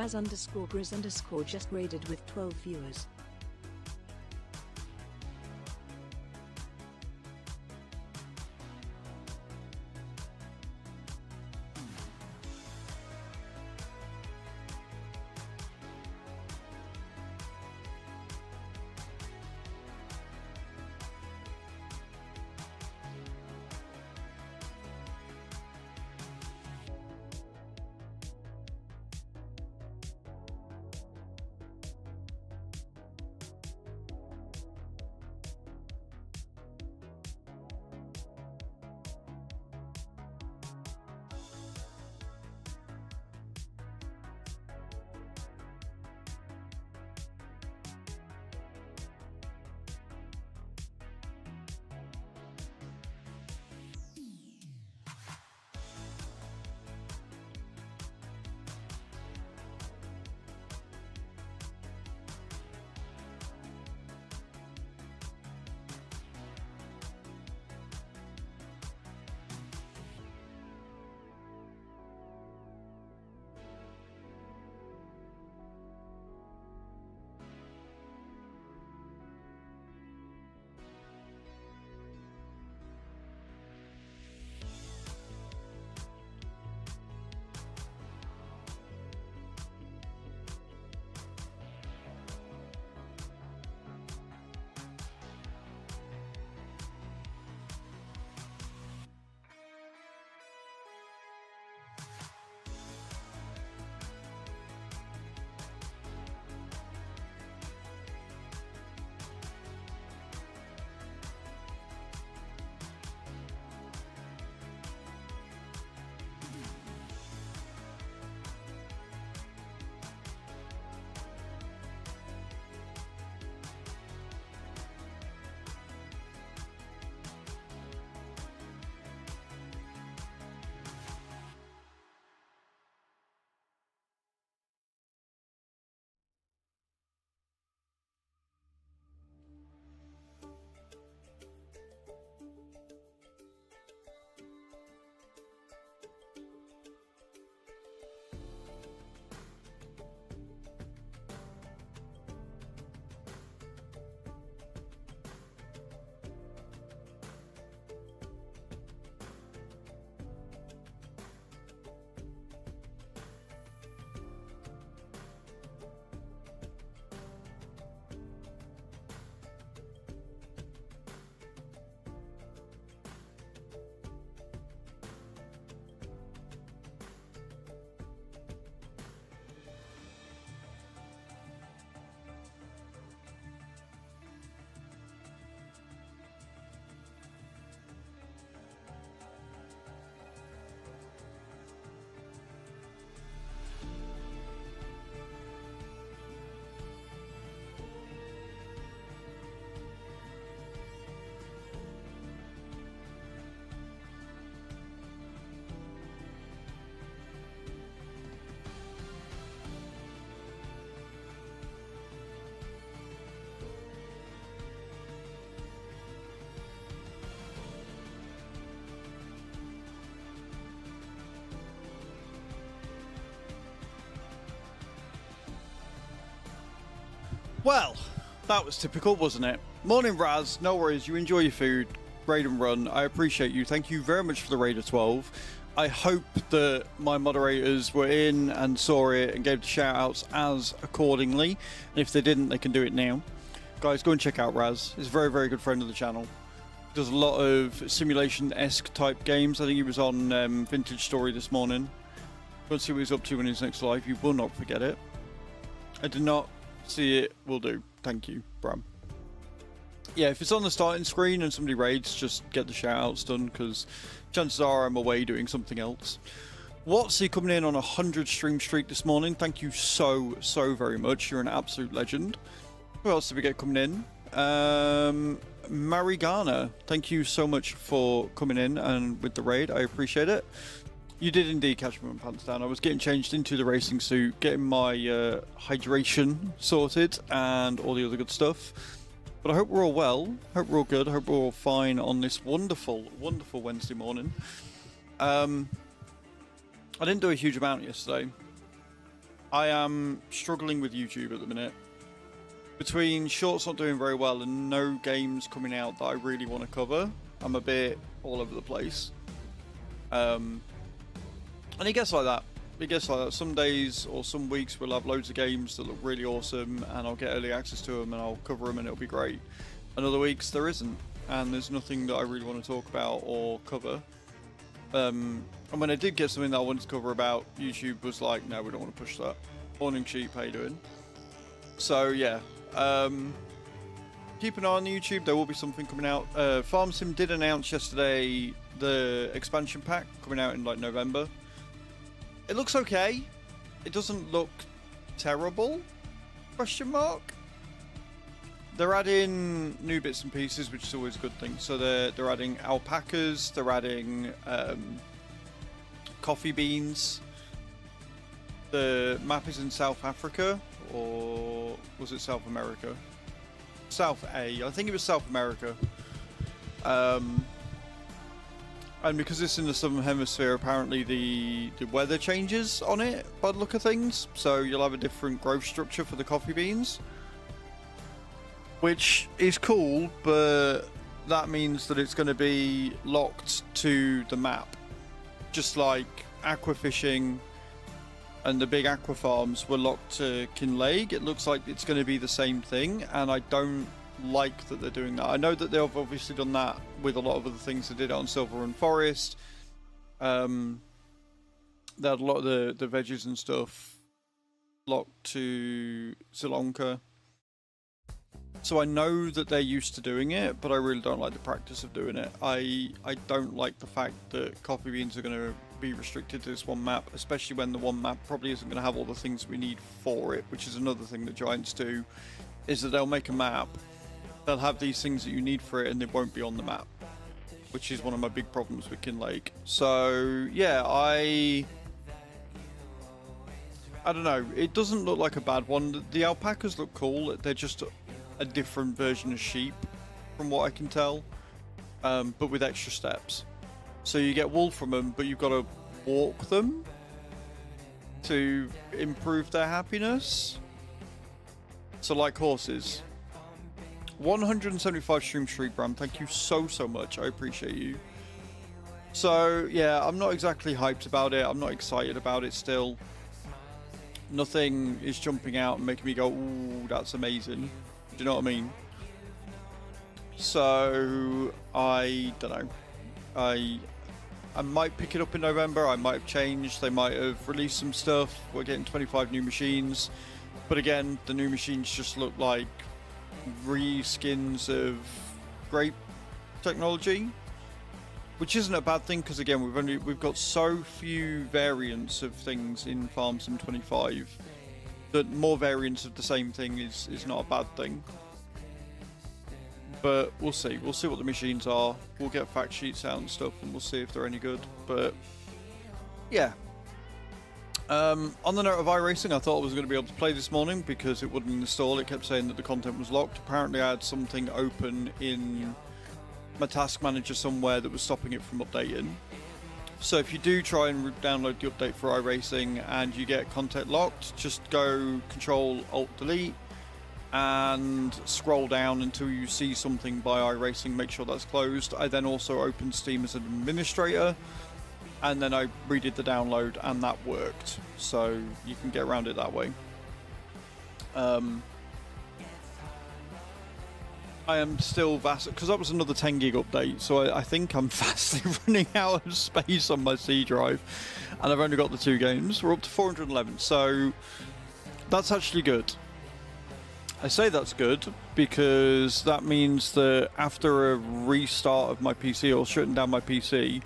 Raz_Grizz_ just raided with 12 viewers. Well, that was typical, wasn't it? Morning, Raz. No worries. You enjoy your food. Raid and run. I appreciate you. Thank you very much for the raid of 12. I hope that my moderators were in and saw it and gave the shout outs as accordingly. And if they didn't, they can do it now. Guys, go and check out Raz. He's a very, very good friend of the channel. Does a lot of simulation-esque type games. I think he was on Vintage Story this morning. Go and see what he's up to in his next live. You will not forget it. I did not see it. Will do. Thank you, Bram. Yeah, if it's on the starting screen and somebody raids, just get the shout-outs done, because chances are I'm away doing something else. Watsy coming in on a 100 stream streak this morning. Thank you so, so very much. You're an absolute legend. Who else did we get coming in? Marigana, thank you so much for coming in and with the raid. I appreciate it. You did indeed catch me with my pants down. I was getting changed into the racing suit, getting my hydration sorted and all the other good stuff. But I hope we're all well. Hope we're all good. Hope we're all fine on this wonderful, wonderful Wednesday morning. I didn't do a huge amount yesterday. I am struggling with YouTube at the minute. Between shorts not doing very well and no games coming out that I really want to cover, I'm a bit all over the place. And it gets like that. It gets like that. Some days or some weeks we'll have loads of games that look really awesome and I'll get early access to them and I'll cover them and it'll be great. And other weeks there isn't, and there's nothing that I really want to talk about or cover. And when I did get something that I wanted to cover about, YouTube was like, no, we don't want to push that. Morning Sheep, how you doing? So yeah, keep an eye on YouTube, there will be something coming out. Farm Sim did announce yesterday the expansion pack coming out in like November. It looks okay. It doesn't look terrible, question mark. They're adding new bits and pieces, which is always a good thing. So they're adding alpacas, they're adding coffee beans. The map is in South Africa, or was it South America? South A, I think it was South America. And because it's in the Southern Hemisphere, apparently the weather changes on it by the look of things. So you'll have a different growth structure for the coffee beans. Which is cool, but that means that it's going to be locked to the map. Just like aqua fishing and the big aqua farms were locked to Kinlake, it looks like it's going to be the same thing, and I don't like that they're doing that. I know that they've obviously done that with a lot of other things. They did it on Silver Run Forest. They had a lot of the veggies and stuff locked to Sri Lanka. So I know that they're used to doing it, but I really don't like the practice of doing it. I don't like the fact that coffee beans are going to be restricted to this one map, especially when the one map probably isn't going to have all the things we need for it, which is another thing that Giants do, is that they'll make a map, they'll have these things that you need for it, and they won't be on the map, which is one of my big problems with Kinlake. So yeah, I don't know. It doesn't look like a bad one. The alpacas look cool. They're just a different version of sheep, from what I can tell, but with extra steps. So you get wool from them, but you've got to walk them to improve their happiness. So like horses. 175 Street Bram, thank you so much, I appreciate you. So yeah, I'm not exactly hyped about it, I'm not excited about it still. Nothing is jumping out and making me go, ooh, that's amazing. Do you know what I mean? So I don't know. I might pick it up in November. I might have changed. They might have released some stuff. We're getting 25 new machines, but again, the new machines just look like reskins of grape technology, which isn't a bad thing, because again, we've got so few variants of things in Farm Sim 25 that more variants of the same thing is not a bad thing. But we'll see what the machines are. We'll get fact sheets out and stuff, and we'll see if they're any good. But yeah, on the note of iRacing, I thought I was going to be able to play this morning because it wouldn't install. It kept saying that the content was locked. Apparently I had something open in my task manager somewhere that was stopping it from updating. So if you do try and download the update for iRacing and you get content locked, just go Control-Alt-Delete and scroll down until you see something by iRacing, make sure that's closed. I then also opened Steam as an administrator, and then I redid the download, and that worked. So you can get around it that way. I am still because that was another 10 gig update, so I think I'm fastly running out of space on my C drive, and I've only got the 2 games. We're up to 411, so that's actually good. I say that's good because that means that after a restart of my PC or shutting down my PC,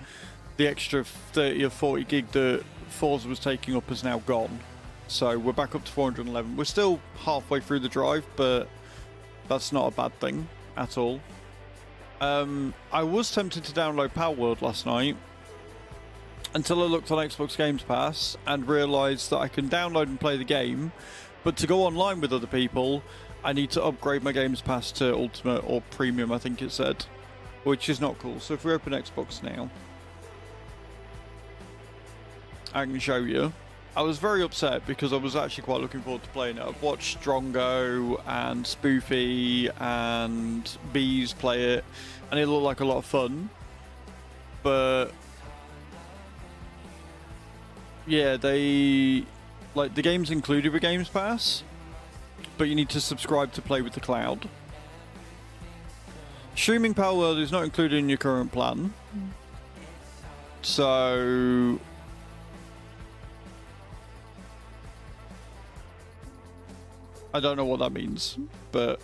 the extra 30 or 40 gig that Forza was taking up is now gone. So we're back up to 411. We're still halfway through the drive, but that's not a bad thing at all. I was tempted to download Power World last night until I looked on Xbox Games Pass and realised that I can download and play the game, but to go online with other people, I need to upgrade my Games Pass to Ultimate or Premium, I think it said, which is not cool. So if we open Xbox now, I can show you. I was very upset because I was actually quite looking forward to playing it. I've watched Strongo and Spoofy and Bees play it, and it looked like a lot of fun. But yeah, the game's included with Games Pass, but you need to subscribe to play with the cloud. Streaming Power World is not included in your current plan. So I don't know what that means, but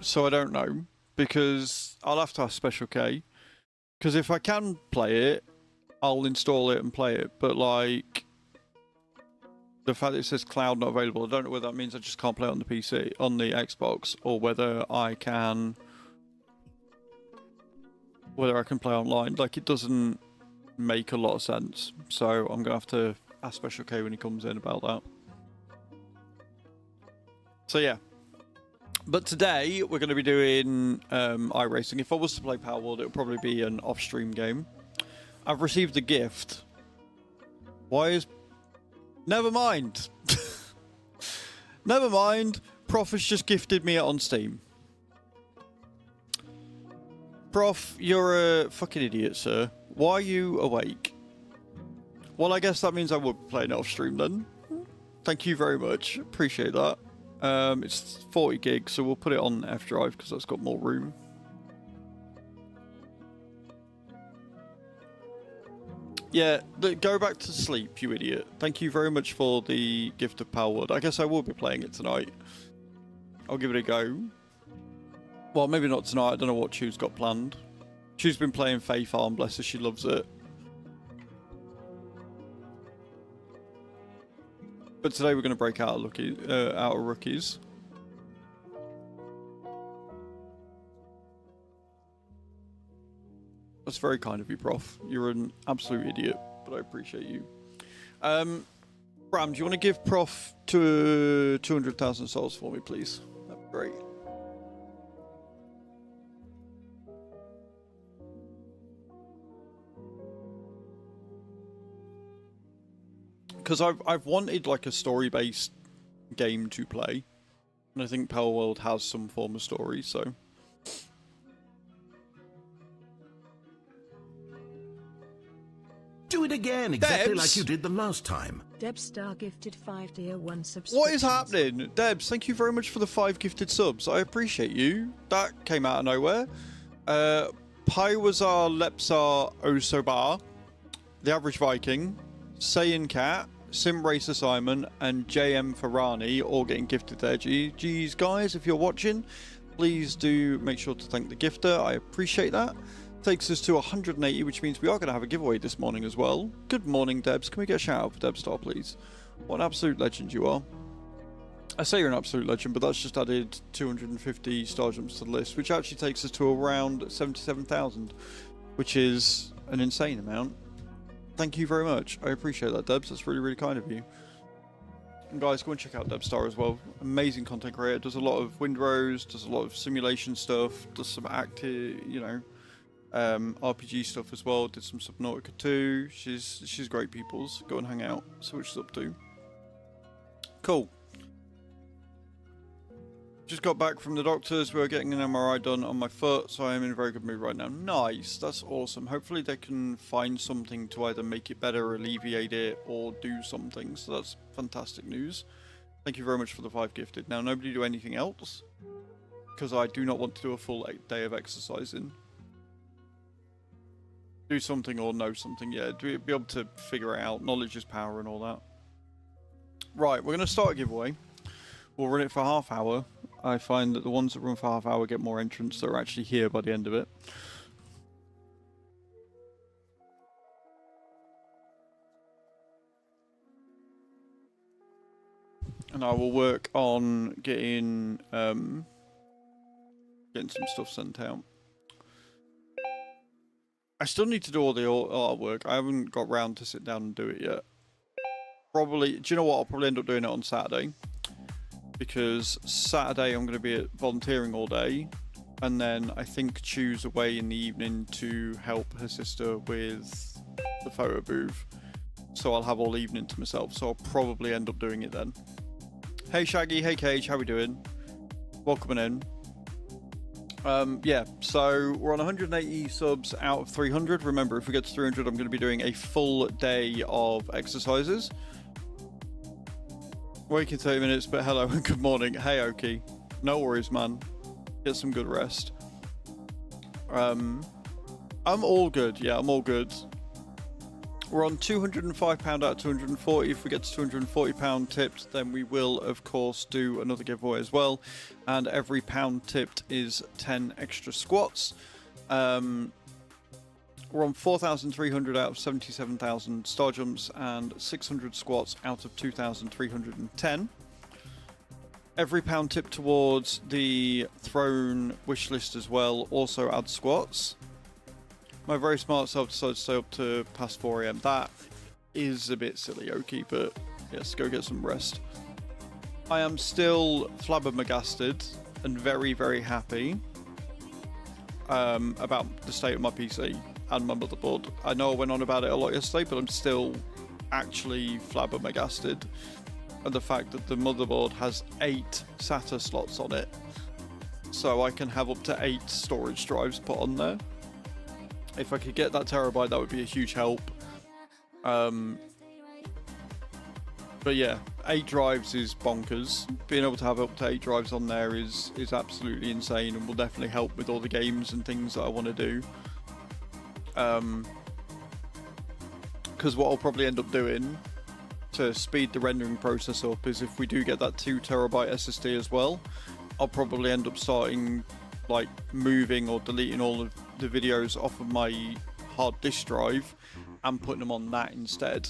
so I don't know, because I'll have to ask Special K. Because if I can play it, I'll install it and play it. But like, the fact that it says cloud not available, I don't know whether that means I just can't play it on the PC, on the Xbox, or whether I can play online. Like, it doesn't make a lot of sense. So I'm gonna have to ask Special K when he comes in about that. So yeah. But today, we're going to be doing iRacing. If I was to play Power World, it would probably be an off-stream game. I've received a gift. Why is... Never mind. Never mind. Prof has just gifted me it on Steam. Prof, you're a fucking idiot, sir. Why are you awake? Well, I guess that means I would be playing it off-stream then. Thank you very much. Appreciate that. It's 40 gigs, so we'll put it on F drive because that's got more room. Yeah, go back to sleep, you idiot. Thank you very much for the gift of Power World. I guess I will be playing it tonight. I'll give it a go. Well, maybe not tonight. I don't know what Chu's got planned. Chu's been playing Fae Farm, bless her, she loves it. But today we're going to break out of rookies. That's very kind of you, Prof. You're an absolute idiot, but I appreciate you. Bram, do you want to give Prof 200,000 souls for me, please? That'd be great. Because I've wanted like a story-based game to play, and I think Power World has some form of story, so... Do it again, exactly Debs? like you did the last time. Debstar gifted 5 tier 1 subscriptions. What is happening? Debs, thank you very much for the 5 gifted subs. I appreciate you. That came out of nowhere. Pywazar Lepsar Osobar, The Average Viking, Saiyan Cat, Sim Racer Simon, and JM Ferrani all getting gifted there. GG's guys, if you're watching, please do make sure to thank the gifter. I appreciate that. Takes us to 180, which means we are going to have a giveaway this morning as well. Good morning, Debs. Can we get a shout out for Debstar, please? What an absolute legend you are. I say you're an absolute legend, but that's just added 250 star jumps to the list, which actually takes us to around 77,000, which is an insane amount. Thank you very much. I appreciate that, Debs. That's really, really kind of you. And guys, go and check out Debstar as well. Amazing content creator. Does a lot of windrows, does a lot of simulation stuff, does some active, you know, RPG stuff as well. Did some Subnautica too. She's great peoples. Go and hang out. See what she's up to. Cool. Just got back from the doctors. We're getting an MRI done on my foot, so I am in a very good mood right now. Nice. That's awesome. Hopefully they can find something to either make it better, alleviate it, or do something. So that's fantastic news. Thank you very much for the 5 gifted. Now, nobody do anything else, because I do not want to do a full day of exercising. Do something or know something, yeah. Be able to figure it out. Knowledge is power and all that. Right, we're going to start a giveaway. We'll run it for half hour. I find that the ones that run for half hour get more entrants that are actually here by the end of it. And I will work on getting some stuff sent out. I still need to do all the artwork. I haven't got round to sit down and do it yet. Probably, do you know what? I'll probably end up doing it on Saturday. Because Saturday I'm going to be volunteering all day. And then I think choose away in the evening to help her sister with the photo booth. So I'll have all evening to myself. So I'll probably end up doing it then. Hey Shaggy, hey Cage, how we doing? Welcome in. Yeah, so we're on 180 subs out of 300. Remember, if we get to 300, I'm going to be doing a full day of exercises. Waking 30 minutes, but hello and good morning. Hey Oki, no worries, man. Get some good rest. I'm all good. Yeah, I'm all good. We're on £205 out of 240. If we get to £240 tipped, then we will, of course, do another giveaway as well. And every pound tipped is 10 extra squats. We're on 4,300 out of 77,000 star jumps and 600 squats out of 2,310. Every pound tipped towards the throne wish list as well also adds squats. My very smart self decided to stay up to past 4 AM. That is a bit silly, Oki, but yes, go get some rest. I am still flabbergasted and very, very happy about the state of my PC and my motherboard. I know I went on about it a lot yesterday, but I'm still actually flabbergasted at the fact that the motherboard has 8 SATA slots on it. So I can have up to 8 storage drives put on there. If I could get that terabyte, that would be a huge help. But yeah, 8 drives is bonkers. Being able to have up to 8 drives on there is absolutely insane, and will definitely help with all the games and things that I want to do. Because what I'll probably end up doing to speed the rendering process up is, if we do get that 2 terabyte SSD as well, I'll probably end up starting like moving or deleting all of the videos off of my hard disk drive and putting them on that instead.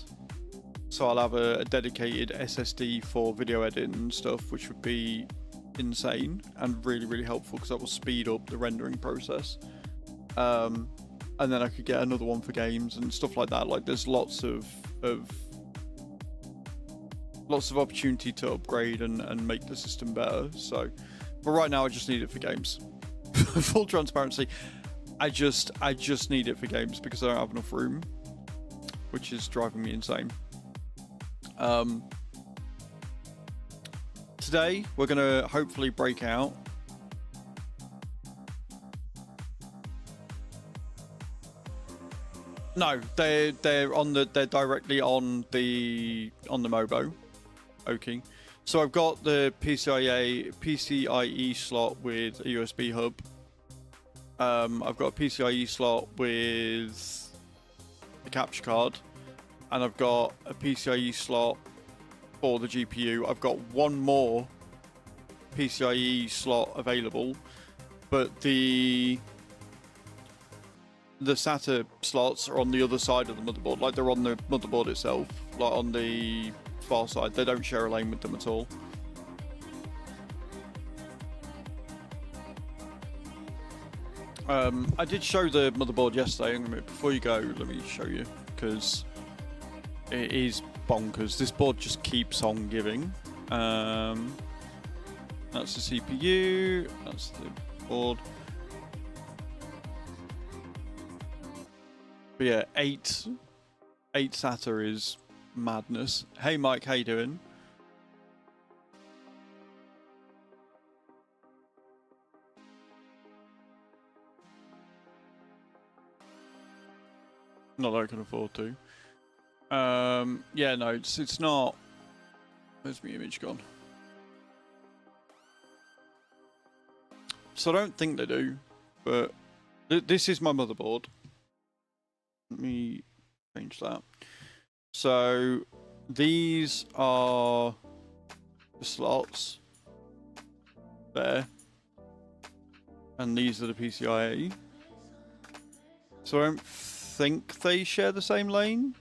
So I'll have a dedicated SSD for video editing and stuff, which would be insane and really, really helpful, because that will speed up the rendering process. And then I could get another one for games and stuff like that. Like, there's lots of opportunity to upgrade and make the system better. So, but right now I just need it for games. Full transparency, I just need it for games because I don't have enough room, which is driving me insane. Today we're gonna hopefully break out. No, they're directly on the Mobo. Okay. So I've got the PCIe slot with a USB hub. I've got a PCIe slot with the capture card, and I've got a PCIe slot for the GPU. I've got one more PCIe slot available, but the SATA slots are on the other side of the motherboard. Like, they're on the motherboard itself, like on the far side. They don't share a lane with them at all. I did show the motherboard yesterday. Before you go, let me show you, because it is bonkers. This board just keeps on giving. That's the CPU, that's the board. But yeah, 8 SATA is madness. Hey Mike, how you doing? Not that I can afford to. Yeah, no, it's not. Where's my image gone? So I don't think they do, but this is my motherboard. Let me change that. So these are the slots there, and these are the PCIe. So I don't think they share the same lane.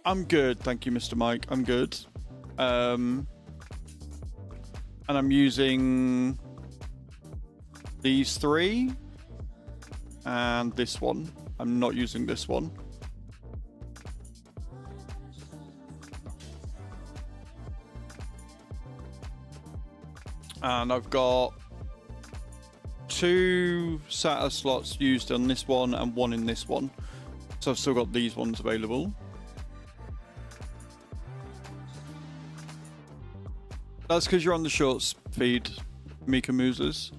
I'm good, thank you, Mr. Mike. I'm good. And I'm using these 3 and this one. I'm not using this one. And I've got 2 SATA slots used on this one and 1 in this one. So I've still got these ones available. That's because you're on the shorts feed, Mika Mooses.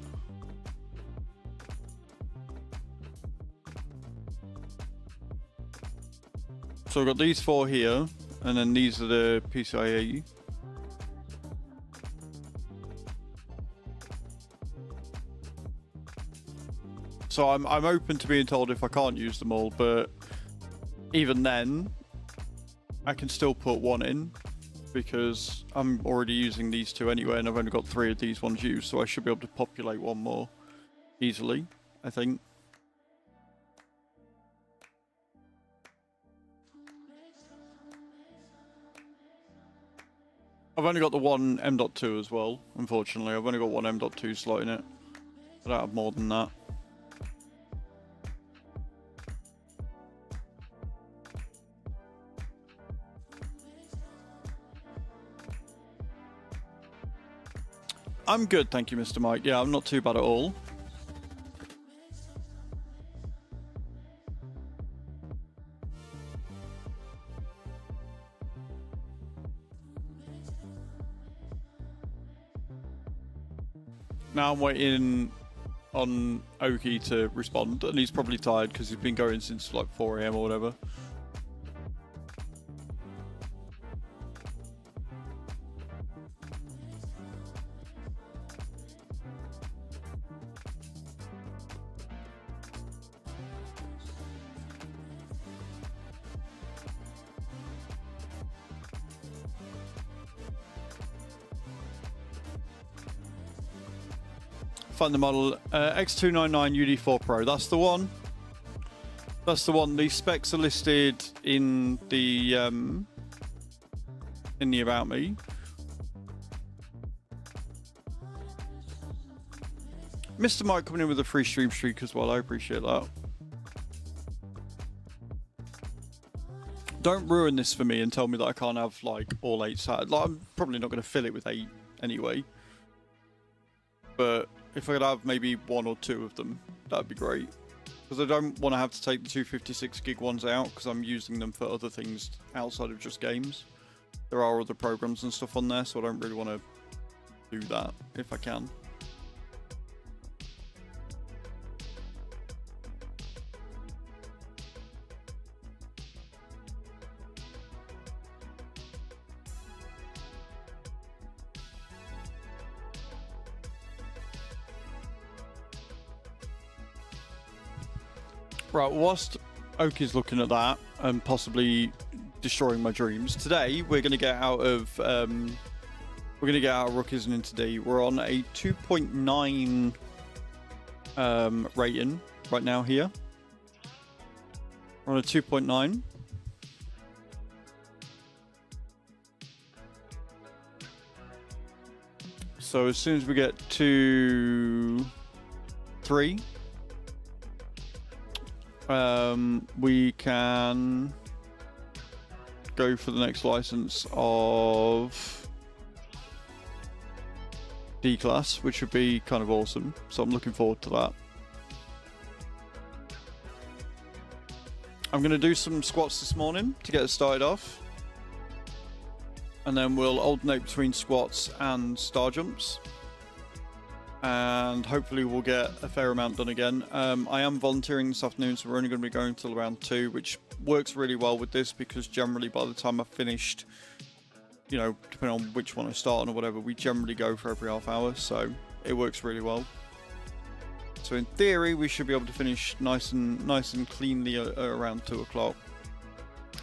So I've got these 4 here, and then these are the PCIe. So I'm open to being told if I can't use them all, but even then, I can still put 1 in because I'm already using these 2 anyway, and I've only got 3 of these ones used, so I should be able to populate 1 more easily, I think. I've only got the 1 M.2 as well, unfortunately. I've only got 1 M.2 slot in it. I don't have more than that. I'm good, thank you, Mr. Mike. Yeah, I'm not too bad at all. Now I'm waiting on Oki to respond, and he's probably tired because he's been going since like 4 AM or whatever. Find the model X299 UD4 Pro. That's the one. That's the one. The specs are listed in the About Me. Mr. Mike coming in with a free stream streak as well. I appreciate that. Don't ruin this for me and tell me that I can't have like all 8 SATA. Like, I'm probably not going to fill it with 8 anyway. But if I could have maybe 1 or 2 of them, that'd be great. Because I don't want to have to take the 256 gig ones out because I'm using them for other things outside of just games. There are other programs and stuff on there, so I don't really want to do that if I can. Right, whilst Oki's looking at that and possibly destroying my dreams, today we're going to get out of rookies and into D. We're on a 2.9 rating right now here. We're on a 2.9. So as soon as we get to 3. We can go for the next license of D class, which would be kind of awesome. So I'm looking forward to that. I'm going to do some squats this morning to get us started off. And then we'll alternate between squats and star jumps. And hopefully we'll get a fair amount done again. I am volunteering this afternoon, so we're only going to be going till around 2, which works really well with this because generally by the time I've finished, you know, depending on which one I start on or whatever, we generally go for every half hour, so it works really well. So in theory, we should be able to finish nice and cleanly around 2 o'clock.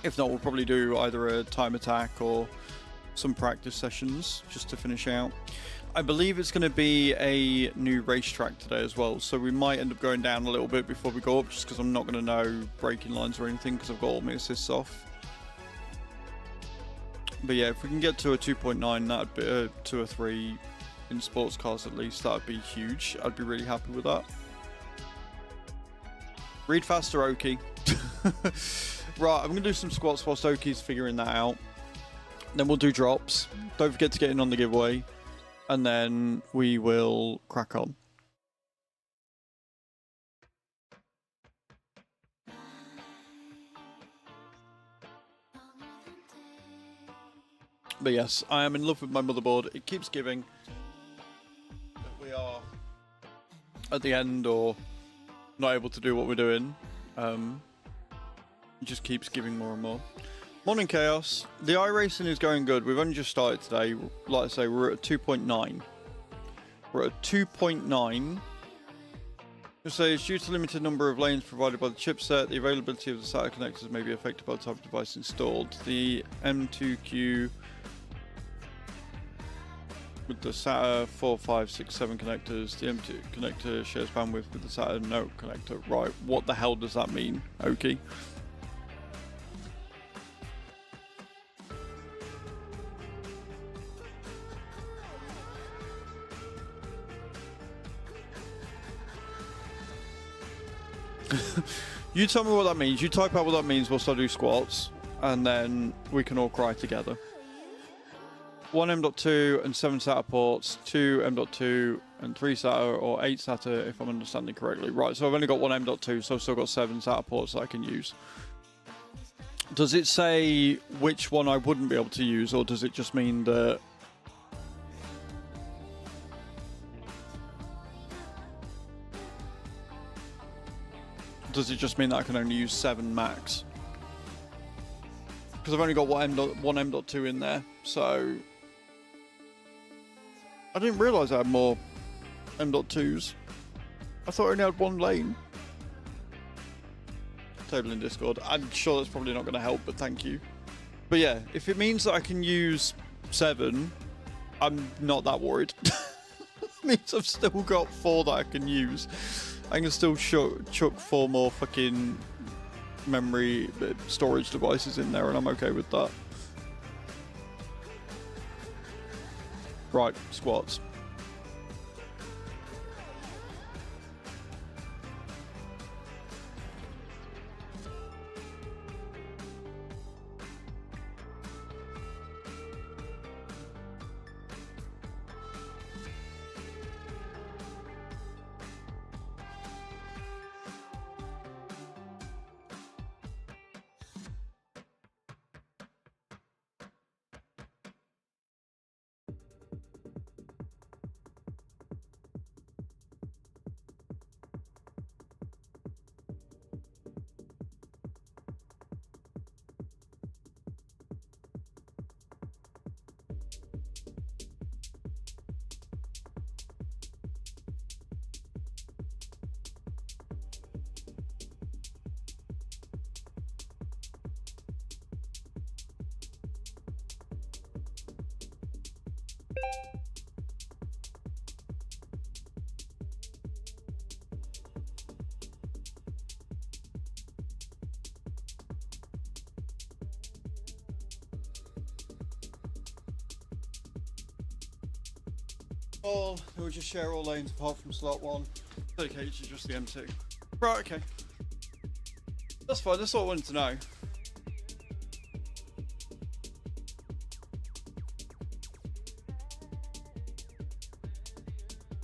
If not, we'll probably do either a time attack or some practice sessions just to finish out. I believe it's going to be a new racetrack today as well, so we might end up going down a little bit before we go up, just because I'm not going to know braking lines or anything because I've got all my assists off. But yeah, if we can get to a 2.9, that'd be 2 or 3 in sports cars at least, that'd be huge. I'd be really happy with that. Read faster, Oki. Right, I'm going to do some squats whilst Oki's figuring that out. Then we'll do drops. Don't forget to get in on the giveaway. And then we will crack on. But yes, I am in love with my motherboard. It keeps giving that we are at the end or not able to do what we're doing. It just keeps giving more and more. Morning, Chaos. The iRacing is going good. We've only just started today. Like I say, we're at 2.9. We're at 2.9. Just say it's due to limited number of lanes provided by the chipset. The availability of the SATA connectors may be affected by the type of device installed. The M2Q with the SATA 4, 5, 6, 7 connectors. The M2 connector shares bandwidth with the SATA no connector. Right, what the hell does that mean? Okay. You tell me what that means. You type out what that means whilst I do squats, and then we can all cry together. 1 M.2 and 7 SATA ports, 2 M.2 and 3 SATA, or 8 SATA if I'm understanding correctly. Right, so I've only got 1 M.2, so I've still got 7 SATA ports that I can use. Does it say which one I wouldn't be able to use, or does it just mean that... Does it just mean that I can only use 7 max? Because I've only got 1 M.2 in there, so... I didn't realise I had more M.2s. I thought I only had 1 lane. Table in Discord. I'm sure that's probably not going to help, but thank you. But yeah, if it means that I can use 7, I'm not that worried. It means I've still got 4 that I can use. I can still chuck 4 more fucking memory storage devices in there, and I'm okay with that. Right, squats. All, we'll just share all lanes apart from slot 1. Dedicated to just the M2. Right, okay. That's fine, that's all I wanted to know.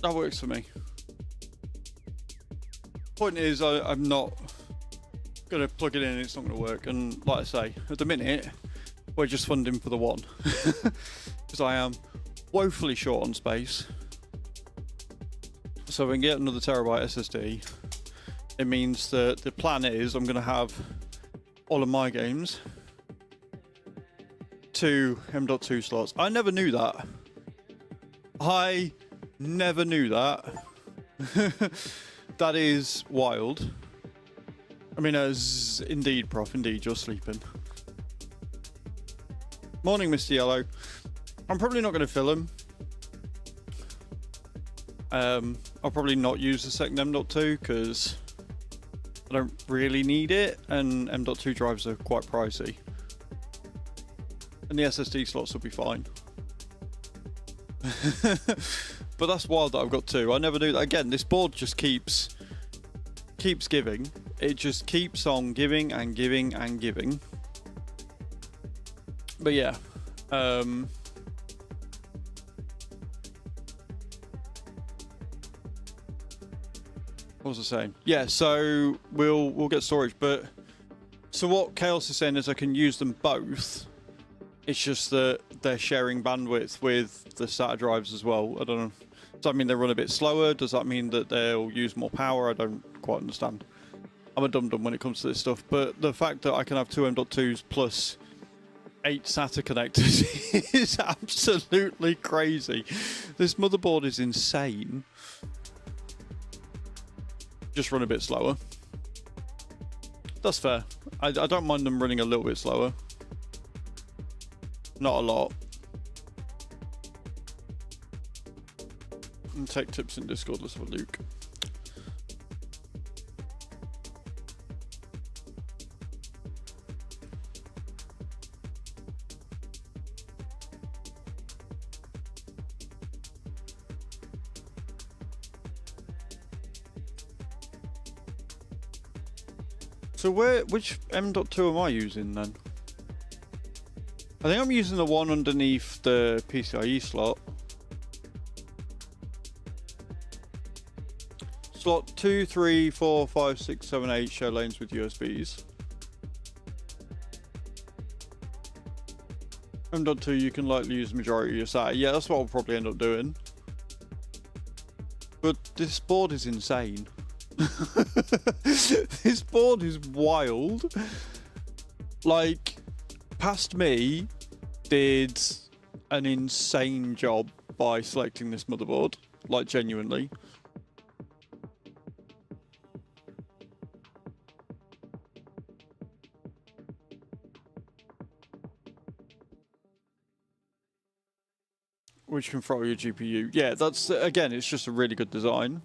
That works for me. Point is, I'm not going to plug it in, it's not going to work. And like I say, at the minute, we're just funding for the 1. Because I am woefully short on space. So if I can get another terabyte SSD, it means that the plan is I'm going to have all of my games 2 M.2 slots. I never knew that. I never knew that. That is wild. I mean, as indeed, Prof, indeed, you're sleeping. Morning, Mr. Yellow. I'm probably not going to fill them. I'll probably not use the second M.2 because I don't really need it, and M.2 drives are quite pricey. And the SSD slots will be fine. But that's wild that I've got 2. I never knew that. Again, this board just keeps giving. It just keeps on giving and giving and giving. But yeah, what was I saying? Yeah, so we'll get storage, but so what Chaos is saying is I can use them both. It's just that they're sharing bandwidth with the SATA drives as well. I don't know. Does that mean they run a bit slower? Does that mean that they'll use more power? I don't quite understand. I'm a dum-dum when it comes to this stuff, but the fact that I can have two M.2s plus 8 SATA connectors is absolutely crazy. This motherboard is insane. Just run a bit slower. That's fair. I don't mind them running a little bit slower. Not a lot. And tech tips in Discord. Let's have a look. So which M.2 am I using then? I think I'm using the one underneath the PCIe slot. Slot 2, 3, 4, 5, 6, 7, 8 share lanes with USBs. M.2 you can likely use the majority of your SATA. Yeah, that's what I'll probably end up doing. But this board is insane. This board is wild. Like, past me did an insane job by selecting this motherboard. Like, genuinely. Which can throw your GPU. Yeah, that's, again, it's just a really good design.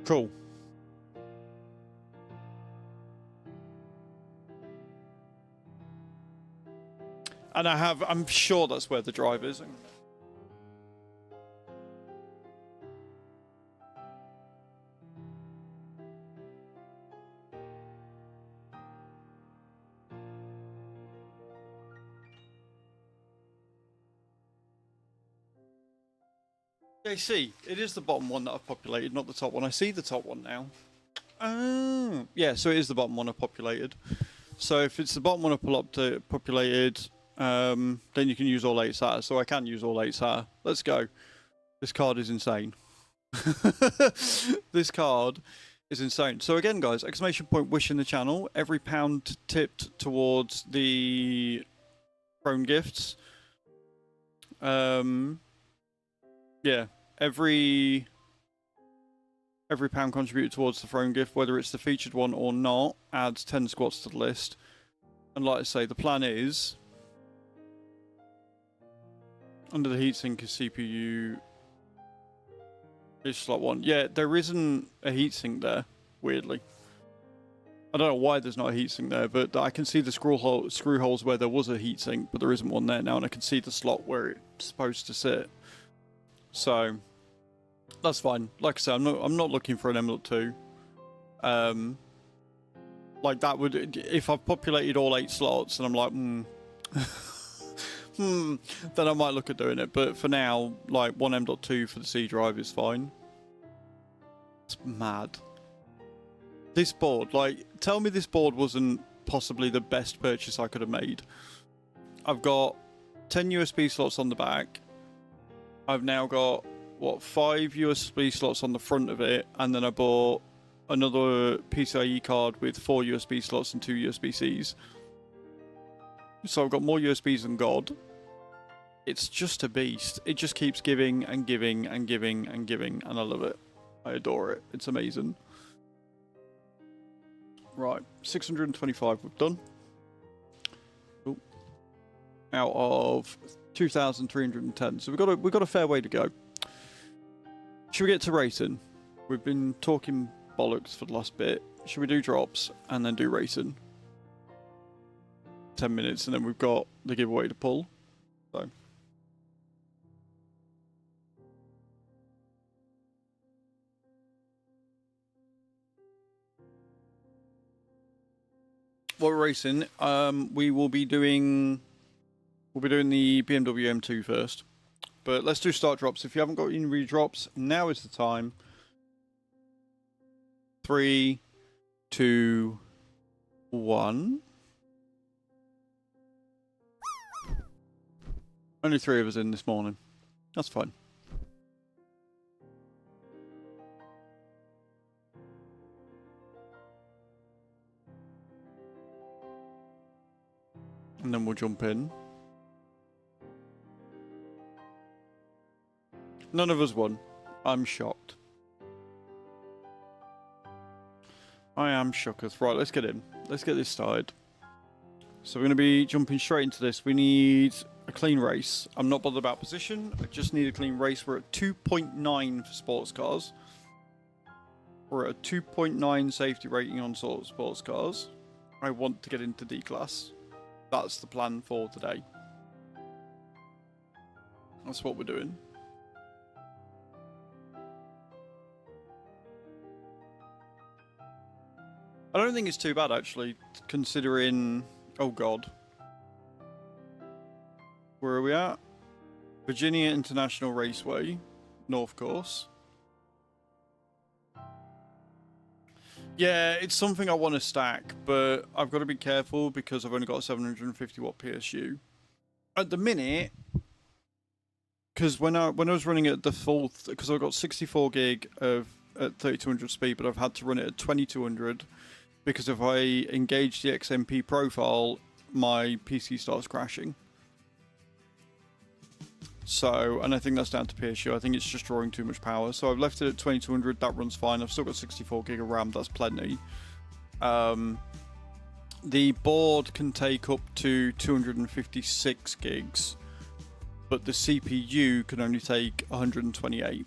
Cool. And I'm sure that's where the drive is. I see. It is the bottom one that I've populated, not the top one. I see the top one now. Oh, yeah. So it is the bottom one I've populated. So if it's the bottom one I've populated, then you can use all 8 SATA. So I can use all 8 SATA. Let's go. This card is insane. This card is insane. So again, guys, exclamation point wish in the channel. Every pound tipped towards the Chrome gifts. Yeah. Every pound contributed towards the throne gift, whether it's the featured one or not, adds 10 squats to the list. And like I say, the plan is under the heatsink is CPU is slot 1. Yeah, there isn't a heatsink there, weirdly. I don't know why there's not a heatsink there, but I can see the screw holes where there was a heatsink, but there isn't one there now, and I can see the slot where it's supposed to sit. So that's fine. Like I said, I'm not looking for an M.2. Like that would, if I've populated all 8 slots and I'm like, then I might look at doing it. But for now, like one M.2 for the C drive is fine. It's mad. This board, like, tell me this board wasn't possibly the best purchase I could have made. I've got 10 USB slots on the back. I've now got, what, 5 USB slots on the front of it, and then I bought another PCIe card with 4 USB slots and 2 USB-Cs. So I've got more USBs than God. It's just a beast. It just keeps giving and giving and giving and giving, and I love it. I adore it. It's amazing. Right, 625 we've done. Ooh. Out of 2,310. So we've got a fair way to go. Should we get to racing? We've been talking bollocks for the last bit. Should we do drops and then do racing? 10 minutes, and then we've got the giveaway to pull. So. What we're racing, we will be doing. We'll be doing the BMW M2 first, but let's do start drops. If you haven't got any redrops, now is the time. 3, 2, 1. Only 3 of us in this morning. That's fine. And then we'll jump in. None of us won. I'm shocked. I am shooketh. Right, let's get in. Let's get this started. So we're going to be jumping straight into this. We need a clean race. I'm not bothered about position. I just need a clean race. We're at 2.9 for sports cars. We're at a 2.9 safety rating on sports cars. I want to get into D-Class. That's the plan for today. That's what we're doing. I don't think it's too bad, actually, considering... Oh, God. Where are we at? Virginia International Raceway. North Course. Yeah, it's something I want to stack, but I've got to be careful because I've only got a 750 watt PSU. At the minute, because when I was running at the full... Because I've got 64 gig of at 3200 speed, but I've had to run it at 2200... Because if I engage the XMP profile, my PC starts crashing. So, and I think that's down to PSU. I think it's just drawing too much power. So I've left it at 2200. That runs fine. I've still got 64 gig of RAM. That's plenty. The board can take up to 256 gigs, but the CPU can only take 128.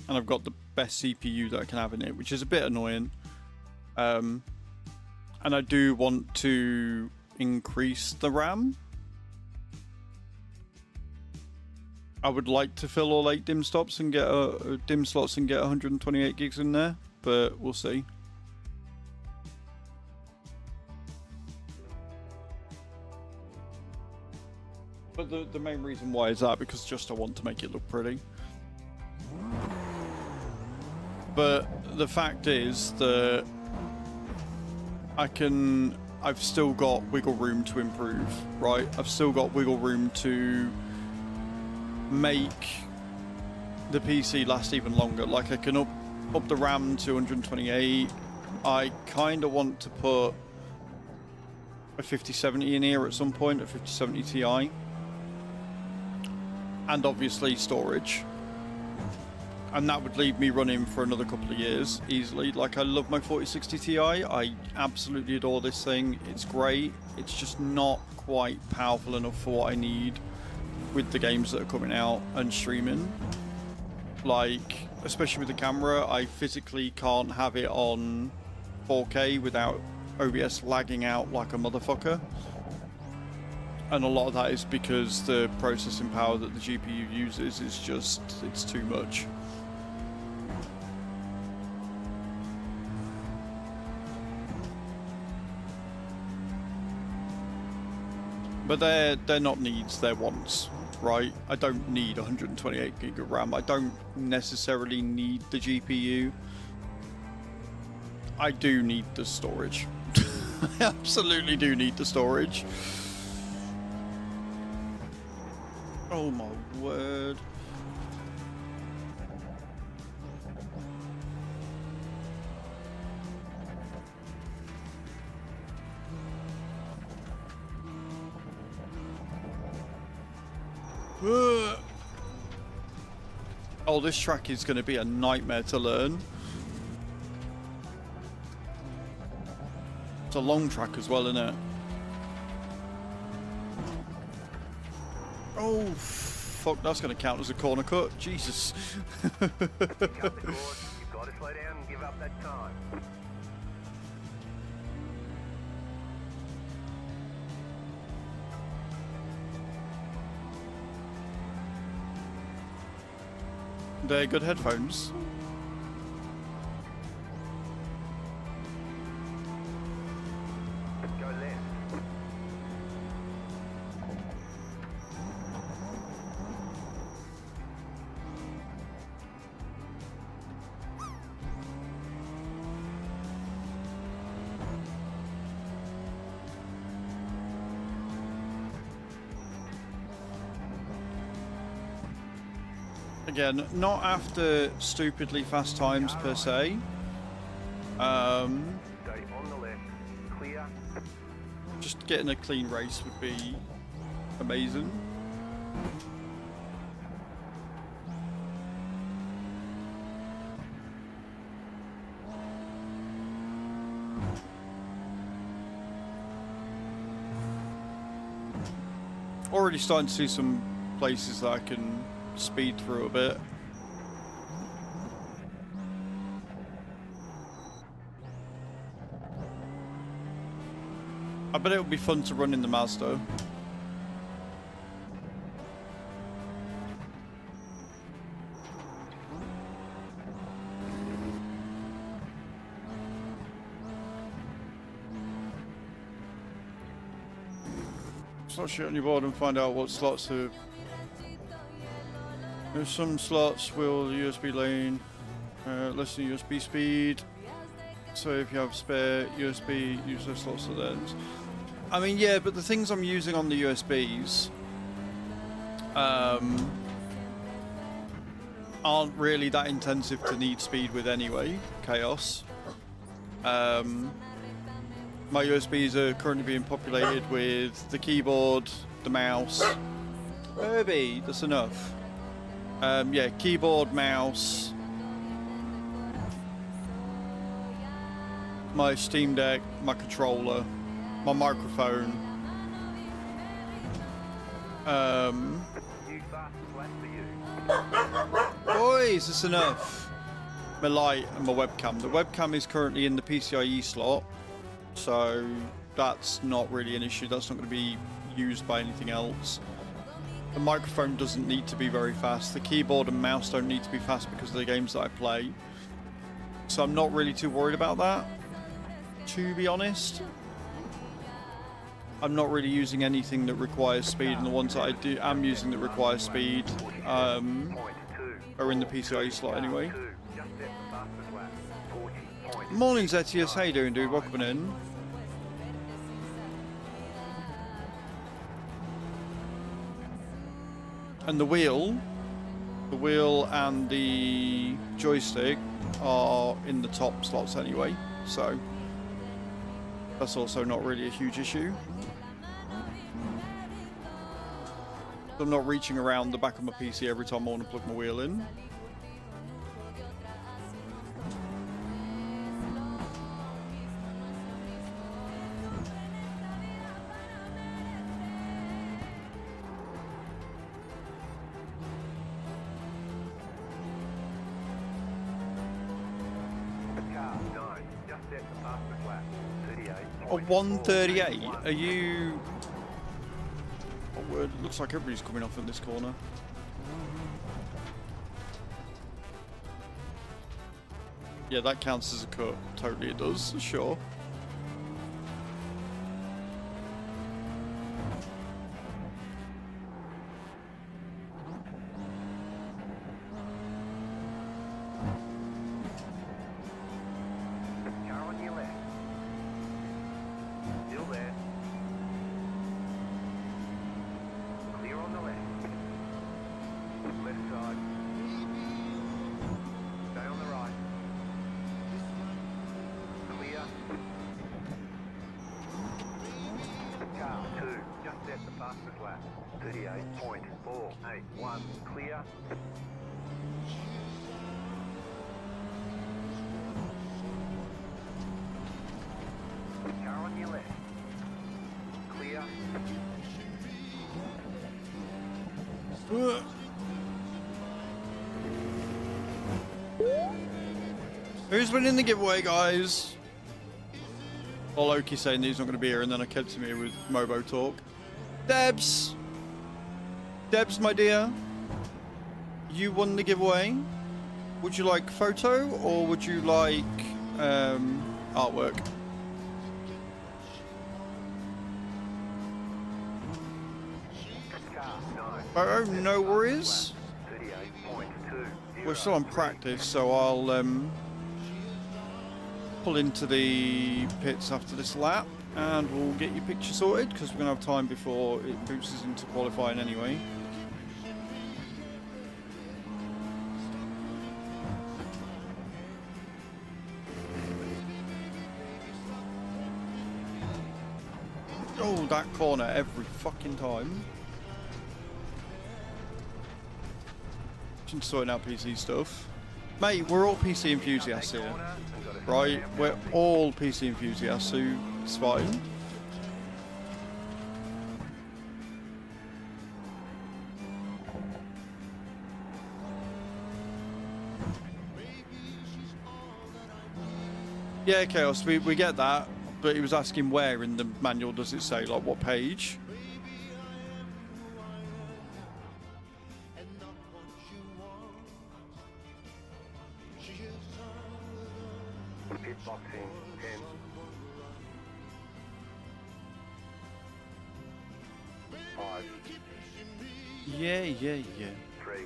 And I've got the best CPU that I can have in it, which is a bit annoying. And I do want to increase the RAM. I would like to fill all 8 DIMM slots and get 128 gigs in there, but we'll see. But the main reason why is that because just I want to make it look pretty. But the fact is that I've still got wiggle room to improve, right? I've still got wiggle room to make the PC last even longer. Like I can up the RAM to 128. I kind of want to put a 5070 in here at some point, a 5070 Ti. And obviously storage. And that would leave me running for another couple of years easily. Like, I love my 4060 Ti. I absolutely adore this thing. It's great. It's just not quite powerful enough for what I need with the games that are coming out and streaming. Like, especially with the camera, I physically can't have it on 4K without OBS lagging out like a motherfucker. And a lot of that is because the processing power that the GPU uses is just, it's too much. But they're not needs, they're wants, right? I don't need 128 gig of RAM. I don't necessarily need the GPU. I do need the storage. I absolutely do need the storage. Oh my word. Oh, this track is going to be a nightmare to learn. It's a long track as well, isn't it? Oh, fuck, that's going to count as a corner cut. Jesus. Cut the course. You've got to slow down and give up that time. They're good headphones. Go left. Again, not after stupidly fast times per se. Stay on the left. Clear. Just getting a clean race would be amazing. Already starting to see some places that I can speed through a bit. I bet it would be fun to run in the Mazda. Slot shit on your board and find out what slots are. There's some slots will USB lane, less than USB speed. So if you have spare USB, use those slots at the end. I mean, yeah, but the things I'm using on the USBs aren't really that intensive to need speed with anyway. Chaos. My USBs are currently being populated with the keyboard, the mouse. Herbie, that's enough. Yeah, keyboard, mouse, my Steam Deck, my controller, my microphone. New fast flat for you. Boys, that's enough. My light and my webcam. The webcam is currently in the PCIe slot, so that's not really an issue. That's not going to be used by anything else. The microphone doesn't need to be very fast. The keyboard and mouse don't need to be fast because of the games that I play. So I'm not really too worried about that, to be honest. I'm not really using anything that requires speed, and the ones that I am using that require speed are in the PCIe slot anyway. Morning Zetius, how you doing, dude? Welcome in. And the wheel and the joystick are in the top slots anyway, so that's also not really a huge issue. I'm not reaching around the back of my PC every time I want to plug my wheel in. A 138? Are you... Oh, word. Looks like everybody's coming off in this corner. Yeah, that counts as a cut. Totally it does, sure. Who's winning the giveaway, guys? Well, Loki saying he's not going to be here, and then I kept him here with Mobo Talk. Debs! Debs, my dear. You won the giveaway. Would you like photo or would you like artwork? Oh, no worries. We're still on practice, so I'll pull into the pits after this lap and we'll get your picture sorted because we're going to have time before it boosts us into qualifying anyway. Oh, that corner every fucking time. Sorting out PC stuff. Mate, we're all PC enthusiasts here. Right? We're all PC enthusiasts, so it's fine. Yeah, Chaos, we get that, but he was asking where in the manual does it say, like what page? Boxing 10. Five. Yeah. 3, 2,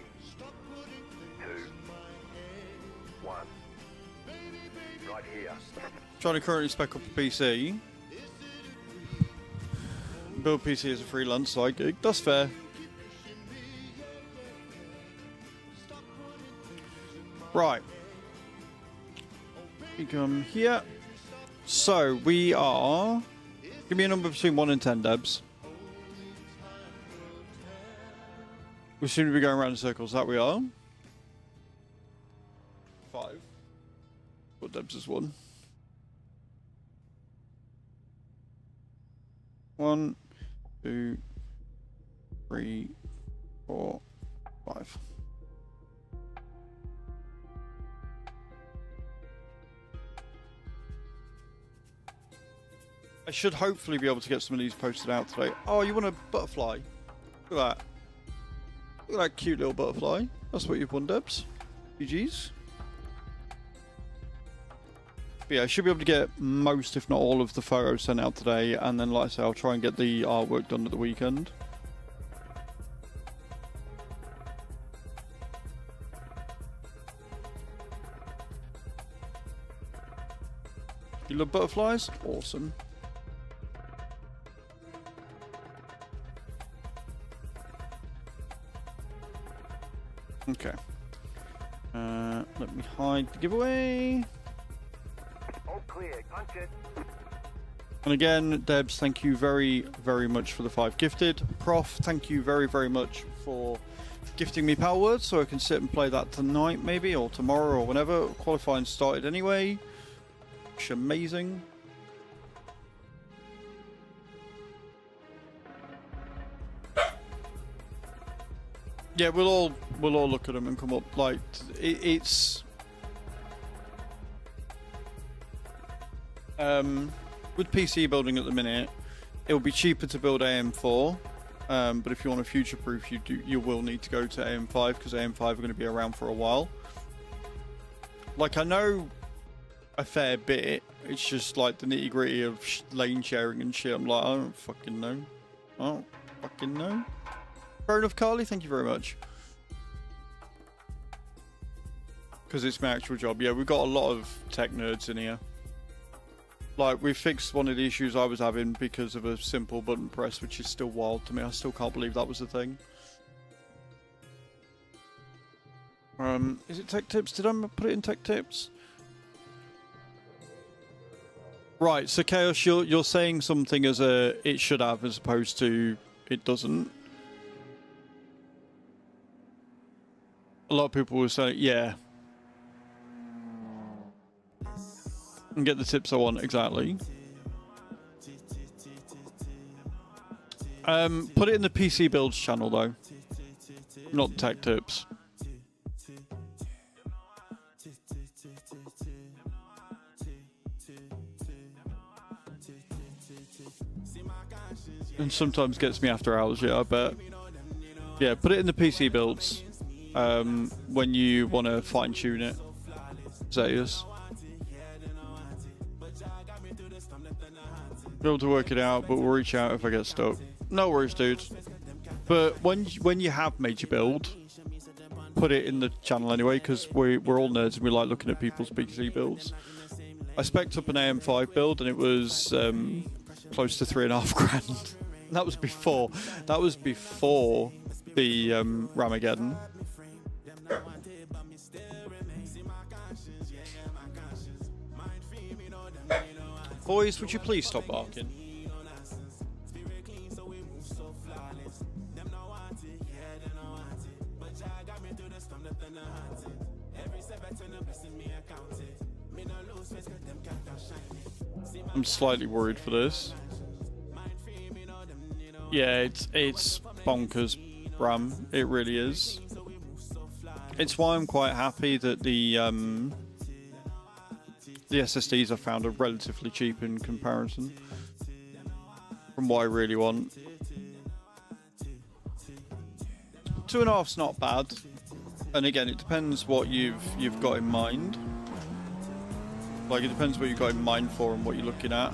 1. Right here. Trying to currently spec up a PC. Build PC as a freelance side gig. That's fair. Right. We come here. So we are. Give me a number between 1 and 10, Debs. We seem to be going around in circles. That we are. 5. But Debs is 1. 1, 2, 3, 4, 5. I should hopefully be able to get some of these posted out today. Oh, you want a butterfly? Look at that. Look at that cute little butterfly. That's what you've won, Debs. GG's. But yeah, I should be able to get most, if not all, of the photos sent out today. And then, like I say, I'll try and get the artwork done at the weekend. You love butterflies? Awesome. Okay. Let me hide the giveaway. All clear. Punch it. And again, Debs, thank you very, very much for the 5 gifted. Prof, thank you very, very much for gifting me Power Words so I can sit and play that tonight maybe, or tomorrow, or whenever. Qualifying started anyway. It's amazing. Yeah, we'll all look at them and come up. Like it's with PC building at the minute, it will be cheaper to build AM4. But if you want to future-proof, you will need to go to AM5 because AM5 are going to be around for a while. Like I know a fair bit. It's just like the nitty-gritty of lane sharing and shit. I'm like, I don't fucking know. I don't fucking know. Fair enough, Carly. Thank you very much. Because it's my actual job. Yeah, we've got a lot of tech nerds in here. Like, we fixed one of the issues I was having because of a simple button press, which is still wild to me. I still can't believe that was a thing. Is it tech tips? Did I put it in tech tips? Right, so Chaos, you're saying something as a it should have as opposed to it doesn't. A lot of people will say, yeah. And get the tips I want, exactly. Put it in the PC Builds channel, though. Not tech tips. And sometimes gets me after hours, yeah, I bet. Yeah, put it in the PC Builds. when you want to fine tune it. Zeus. Be able to work it out, but we'll reach out if I get stuck. No worries, dude. But when you have made your build, put it in the channel anyway, because we're all nerds and we like looking at people's PC builds. I spec'd up an AM5 build and it was close to 3.5 grand. That was before. That was before the Ramageddon. Boys, would you please stop barking? I'm slightly worried for this. Yeah, it's bonkers, Bram. It really is. It's why I'm quite happy that the SSDs I found are relatively cheap in comparison from what I really want. 2.5's not bad, and again, it depends what you've got in mind. Like, it depends what you've got in mind for and what you're looking at.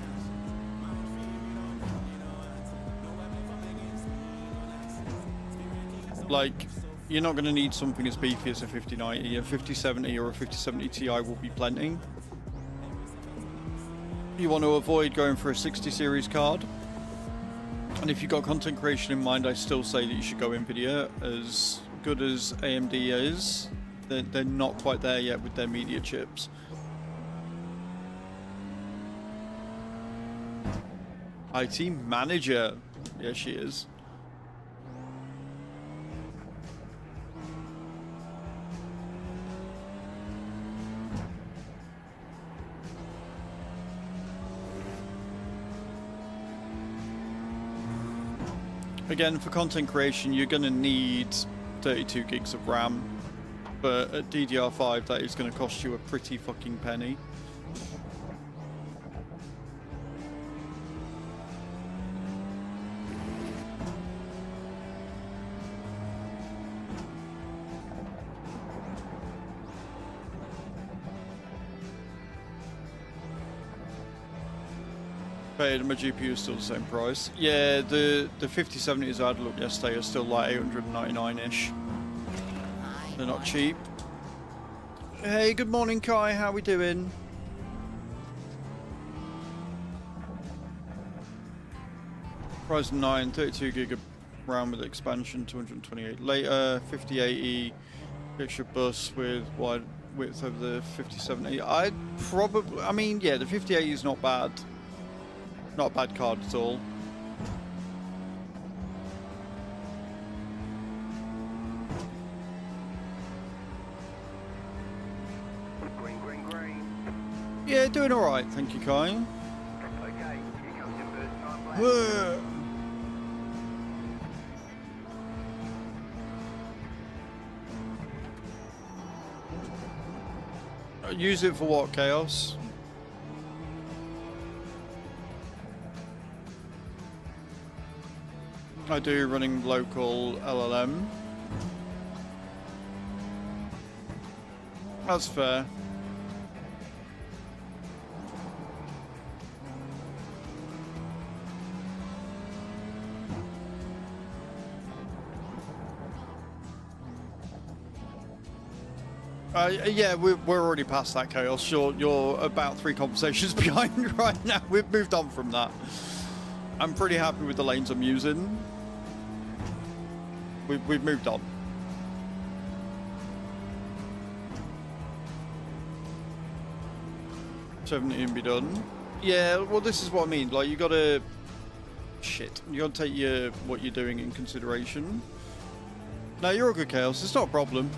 Like, you're not going to need something as beefy as a 5090. A 5070 or a 5070 Ti will be plenty. You want to avoid going for a 60 series card. And if you've got content creation in mind, I still say that you should go NVIDIA. As good as AMD is, they're not quite there yet with their media chips. IT manager. Yeah, she is. Again, for content creation, you're going to need 32 gigs of RAM, but at DDR5, that is going to cost you a pretty fucking penny. And my GPU is still the same price. Yeah, the 5070s I had a look yesterday are still like 899-ish. They're not cheap. Hey, good morning, Kai. How we doing? Ryzen 9, 32 gig of RAM with expansion, 228 later, 5080 picture bus with wide width over the 5070. I'd probably, I mean, yeah, the 5080 is not bad. Not a bad card at all. Green. Yeah, doing alright, thank you, Kai. Okay, here comes your first time black. Use it for what, Chaos? I do, running local LLM. That's fair. Yeah, we're already past that, Chaos. You're about 3 conversations behind right now. We've moved on from that. I'm pretty happy with the lanes I'm using. We've moved on. 70 and be done. Yeah, well, this is what I mean. Like, you gotta... Shit. You gotta take what you're doing in consideration. No, you're a good, Chaos. It's not a problem.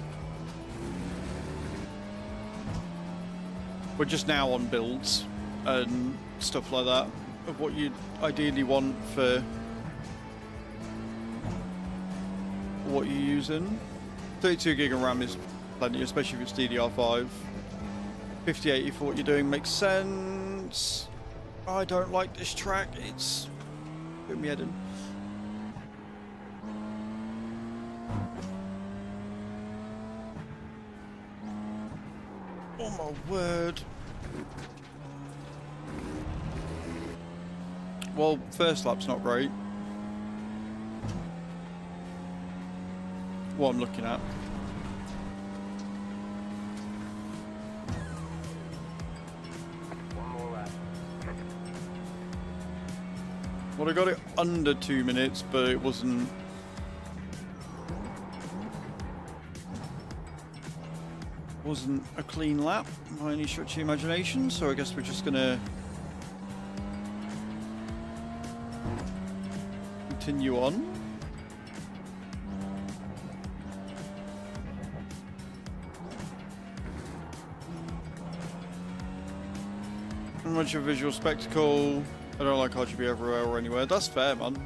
We're just now on builds and stuff like that of what you'd ideally want for what you're using. 32 gig of RAM is plenty, especially if it's DDR5. 5080 for what you're doing makes sense. I don't like this track. It's putting me head in. my word. Well, first lap's not great. What I'm looking at. One more lap. Well, I got it under 2 minutes, but it wasn't a clean lap by any stretch of the imagination, so I guess we're just gonna continue on. Not much of a visual spectacle. I don't like RGB everywhere or anywhere. That's fair, man.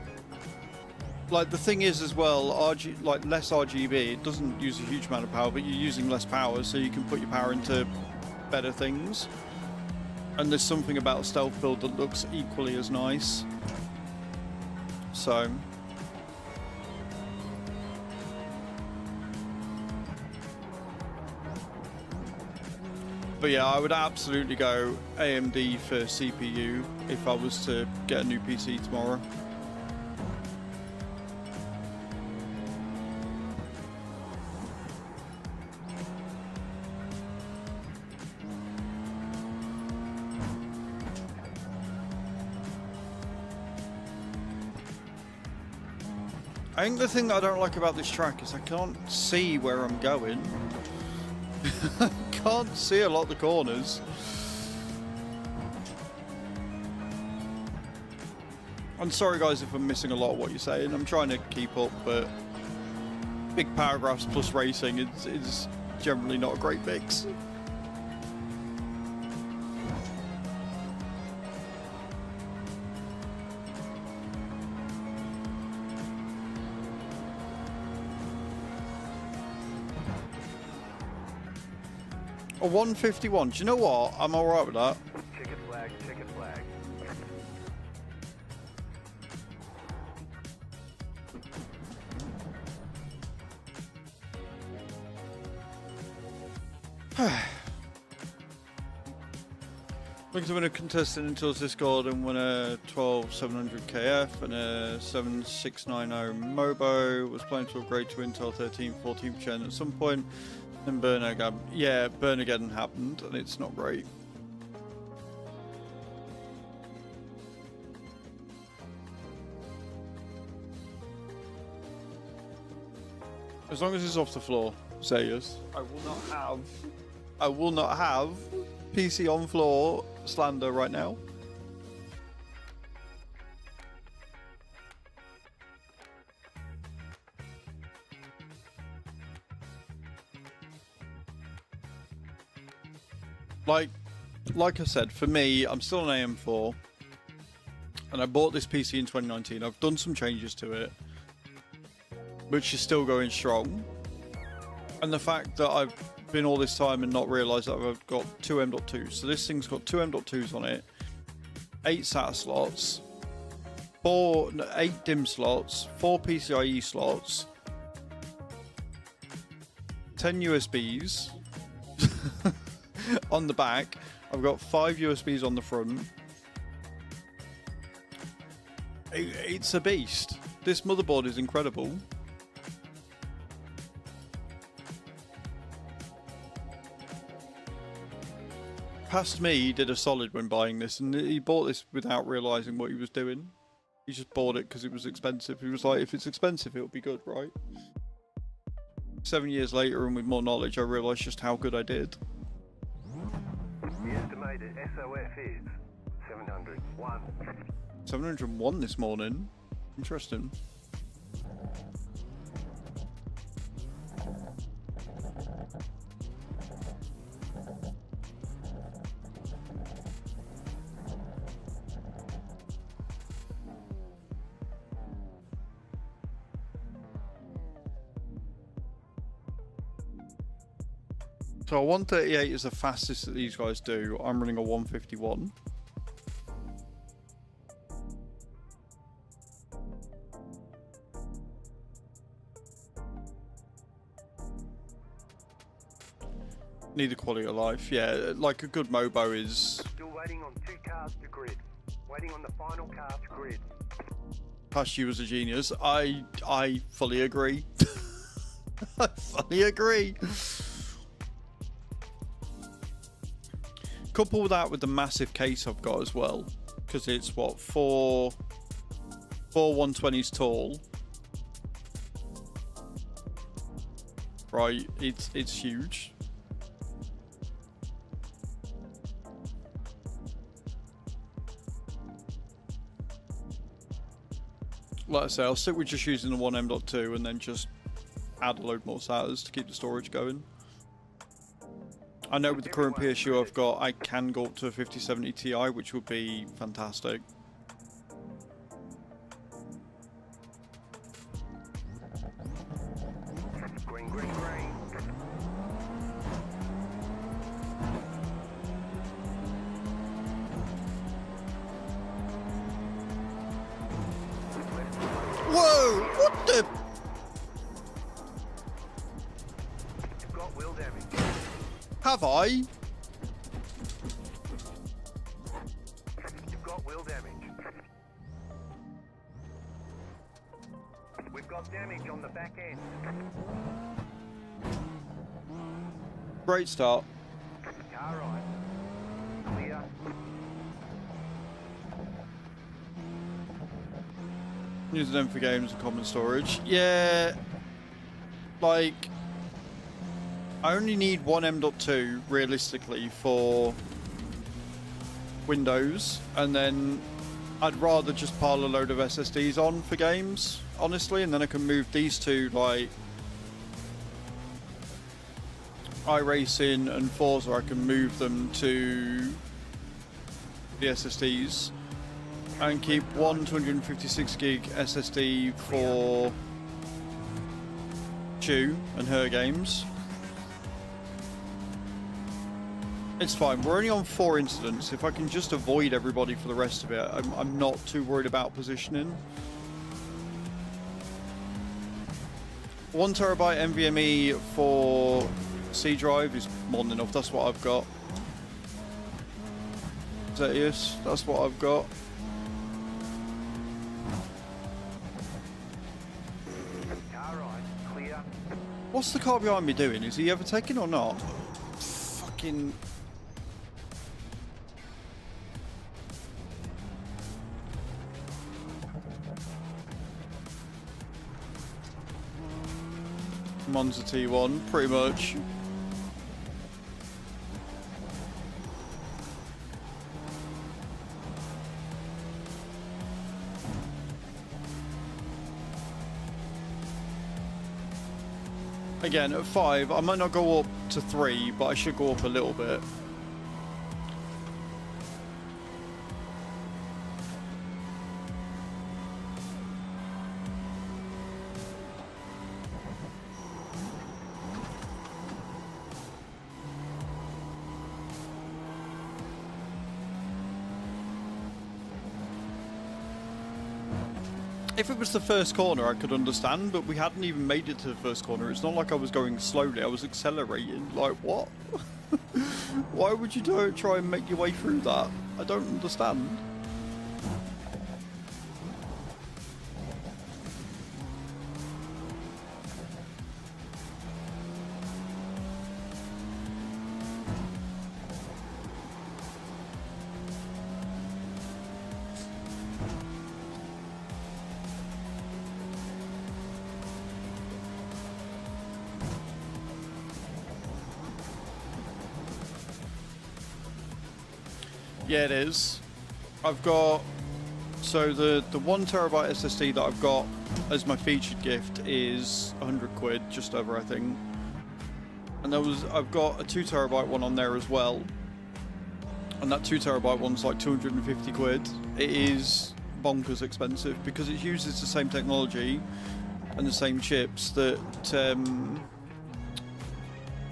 Like, the thing is as well, like less RGB, it doesn't use a huge amount of power, but you're using less power, so you can put your power into better things. And there's something about a stealth build that looks equally as nice. So... But yeah, I would absolutely go AMD for CPU if I was to get a new PC tomorrow. I think the thing that I don't like about this track is I can't see where I'm going. I can't see a lot of the corners. I'm sorry guys if I'm missing a lot of what you're saying. I'm trying to keep up, but big paragraphs plus racing is generally not a great mix. A 151. Do you know what? I'm alright with that. Chicken flag, chicken flag. Looking to win a contest in Intel's Discord and win a 12700 KF and a 7690 Mobo. Was planning to upgrade to Intel 13, 14% at some point. And Burnageddon happened, and it's not great. As long as it's off the floor, Zayas. I will not have PC on floor slander right now. Like I said, for me, I'm still an AM4, and I bought this PC in 2019. I've done some changes to it, which is still going strong. And the fact that I've been all this time and not realised that I've got two M.2s. So this thing's got two M.2s on it, 8 SATA slots, 8 DIMM slots, 4 PCIe slots, 10 USBs on the back. I've got 5 USBs on the front. It's a beast. This motherboard is incredible. Past me did a solid when buying this, and he bought this without realising what he was doing. He just bought it because it was expensive. He was like, if it's expensive, it'll be good, right? 7 years later, and with more knowledge, I realised just how good I did. The estimated SOF is 701. 701 this morning. Interesting. So a 138 is the fastest that these guys do. I'm running a 151. Need the quality of life. Yeah, like a good Mobo is. Still waiting on 2 cars to grid. Waiting on the final car to grid. Pash, you was a genius. I fully agree. I fully agree. Couple that with the massive case I've got as well, because it's what four 120s tall. Right, it's huge. Like I say, I'll stick with just using the 1M.2 and then just add a load more SATAs to keep the storage going. I know with the current PSU I've got, I can go up to a 5070 Ti, which would be fantastic. Green, green, green. Whoa! What the? You've got wheel damage. Have I? You've got wheel damage. We've got damage on the back end. Great start. Car right. Clear. Using them for games and common storage. Yeah, like I only need one M.2 realistically for Windows, and then I'd rather just pile a load of SSDs on for games, honestly, and then I can move these two, like iRacing and Forza, I can move them to the SSDs and keep one 256 gig SSD for Chew and her games. It's fine, we're only on 4 incidents. If I can just avoid everybody for the rest of it, I'm not too worried about positioning. 1 terabyte NVMe for C drive is more than enough, that's what I've got. Zetius, that's what I've got. Car right. Clear. What's the car behind me doing? Is he overtaking or not? Fucking... Monza T1, pretty much. Again, at 5, I might not go up to 3, but I should go up a little bit. If it was the first corner, I could understand, but we hadn't even made it to the first corner. It's not like I was going slowly, I was accelerating. Like, what? Why would you try and make your way through that? I don't understand. Yeah, it is. I've got, so the 1 terabyte SSD that I've got as my featured gift is 100 quid, just over, I think. And I've got a 2 terabyte one on there as well. And that 2 terabyte one's like 250 quid. It is bonkers expensive because it uses the same technology and the same chips that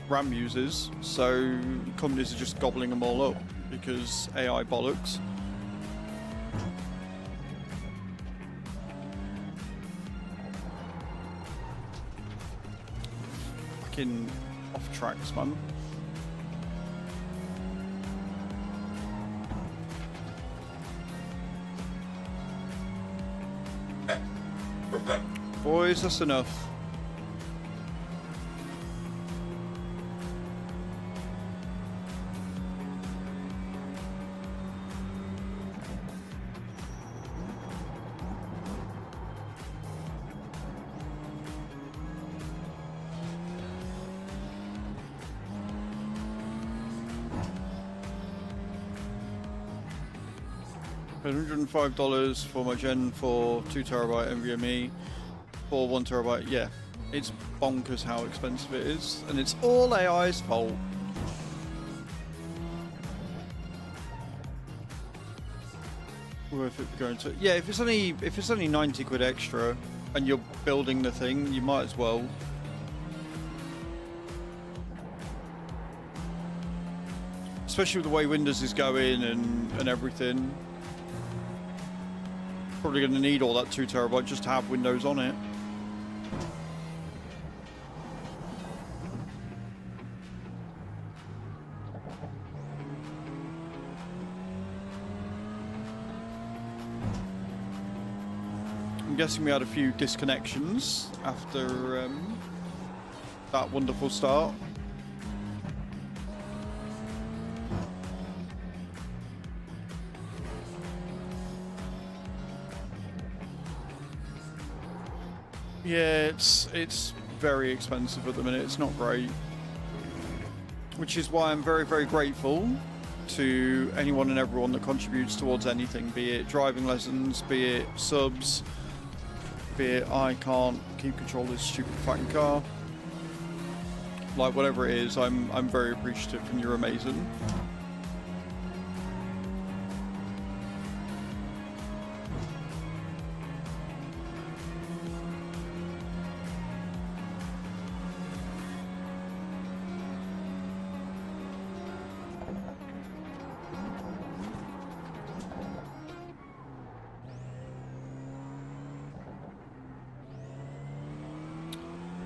RAM uses. So companies are just gobbling them all up because AI bollocks. Fucking off tracks, man. Boys, that's enough. $105 for my Gen 4 2TB NVMe for 1TB. Yeah, it's bonkers how expensive it is, and it's all AI's fault. Worth it going to? Yeah, if it's only 90 quid extra, and you're building the thing, you might as well. Especially with the way Windows is going and everything. Probably going to need all that 2TB just to have Windows on it. I'm guessing we had a few disconnections after that wonderful start. Yeah, it's very expensive at the minute. It's not great. Which is why I'm very, very grateful to anyone and everyone that contributes towards anything, be it driving lessons, be it subs, be it I can't keep control of this stupid fucking car. Like, whatever it is, I'm very appreciative, and you're amazing.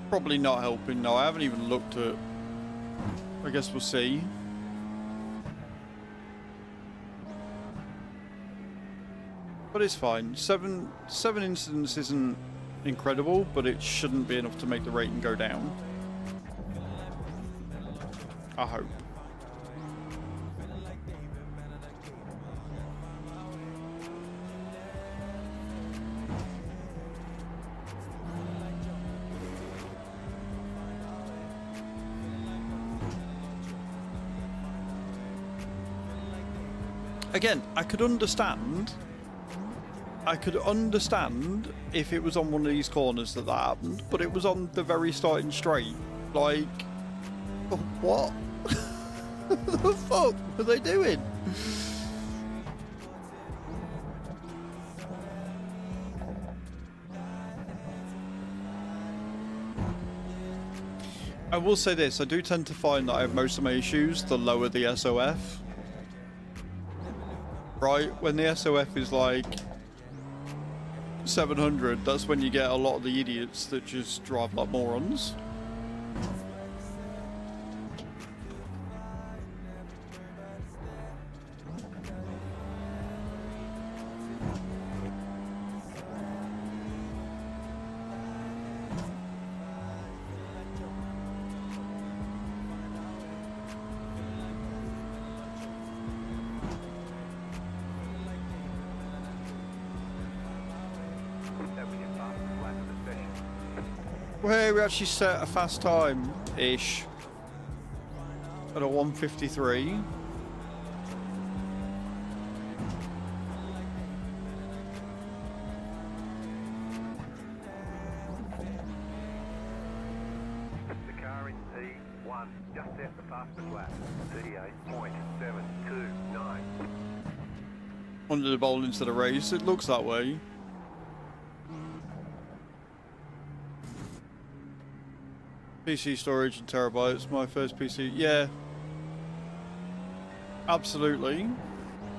Probably not helping. No, I haven't even looked at. I guess we'll see. But it's fine. Seven incidents isn't incredible, but it shouldn't be enough to make the rating go down. I hope. Again, I could understand if it was on one of these corners that happened, but it was on the very starting straight. Like, what? What the fuck were they doing? I will say this, I do tend to find that I have most of my issues the lower the SOF. Right, when the SOF is like 700, that's when you get a lot of the idiots that just drive like morons. Well, we actually set a fast time-ish at a 1:53. The car in P1 just set the fastest lap, 38.729. Under the bowl into the race, it looks that way. PC storage and terabytes, my first PC, yeah. Absolutely.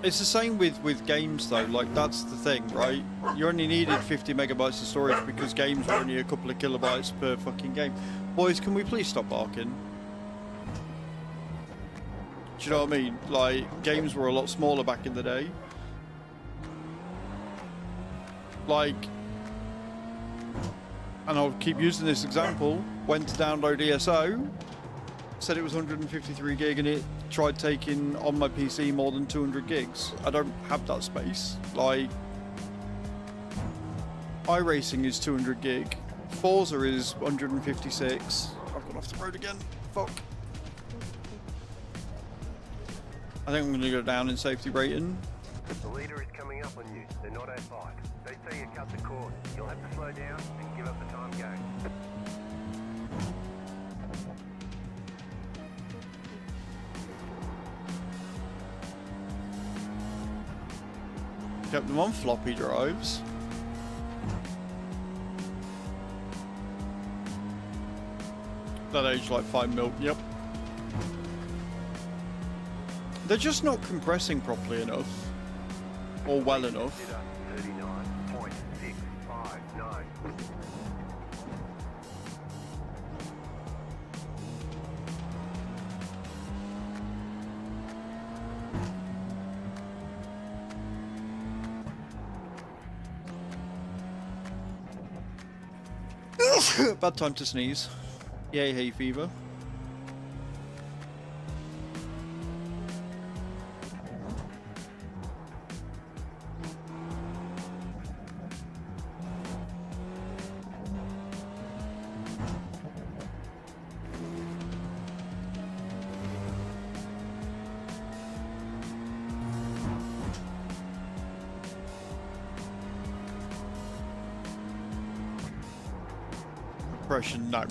It's the same with games though, like that's the thing, right? You only needed 50 megabytes of storage because games were only a couple of kilobytes per fucking game. Boys, can we please stop barking? Do you know what I mean? Like, games were a lot smaller back in the day. and I'll keep using this example, went to download ESO, said it was 153 gig, and it tried taking on my PC more than 200 gigs. I don't have that space. Like, iRacing is 200 gig, Forza is 156. I've gone off the road again. Fuck. I think I'm going to go down in safety rating. The leader is coming up on you. They're not at fight. They say you cut the course. You'll have to slow down and give up the time game. Kept them on floppy drives. That aged like 5 mil. Yep. They're just not compressing properly enough. Or well enough. 39.659. Bad time to sneeze. Yay, hay fever. Compression, no.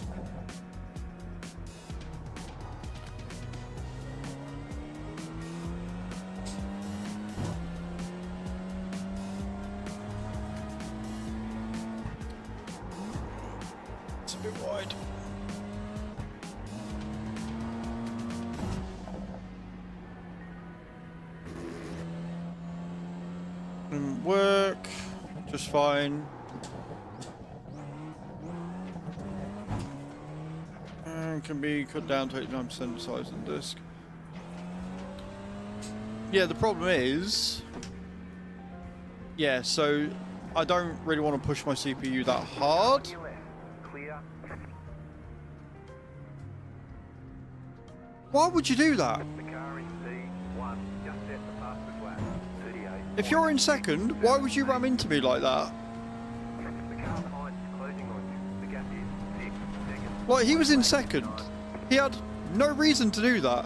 It's a bit wide. Work just fine. Can be cut down to 89% of size of the disc. Yeah, the problem is, yeah, so I don't really want to push my CPU that hard. Clear. Why would you do that? The car in C1 just set the fastest lap. 38. If you're in second, why would you ram into me like that? The car behind is closing on you. The gap is 6 seconds. Like, he was in second. He had no reason to do that.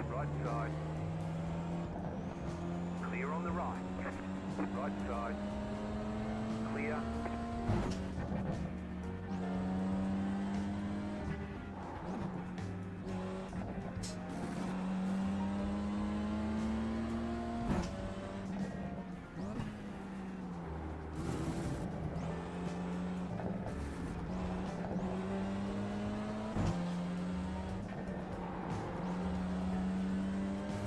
Right side. Clear on the right. Right side. Clear.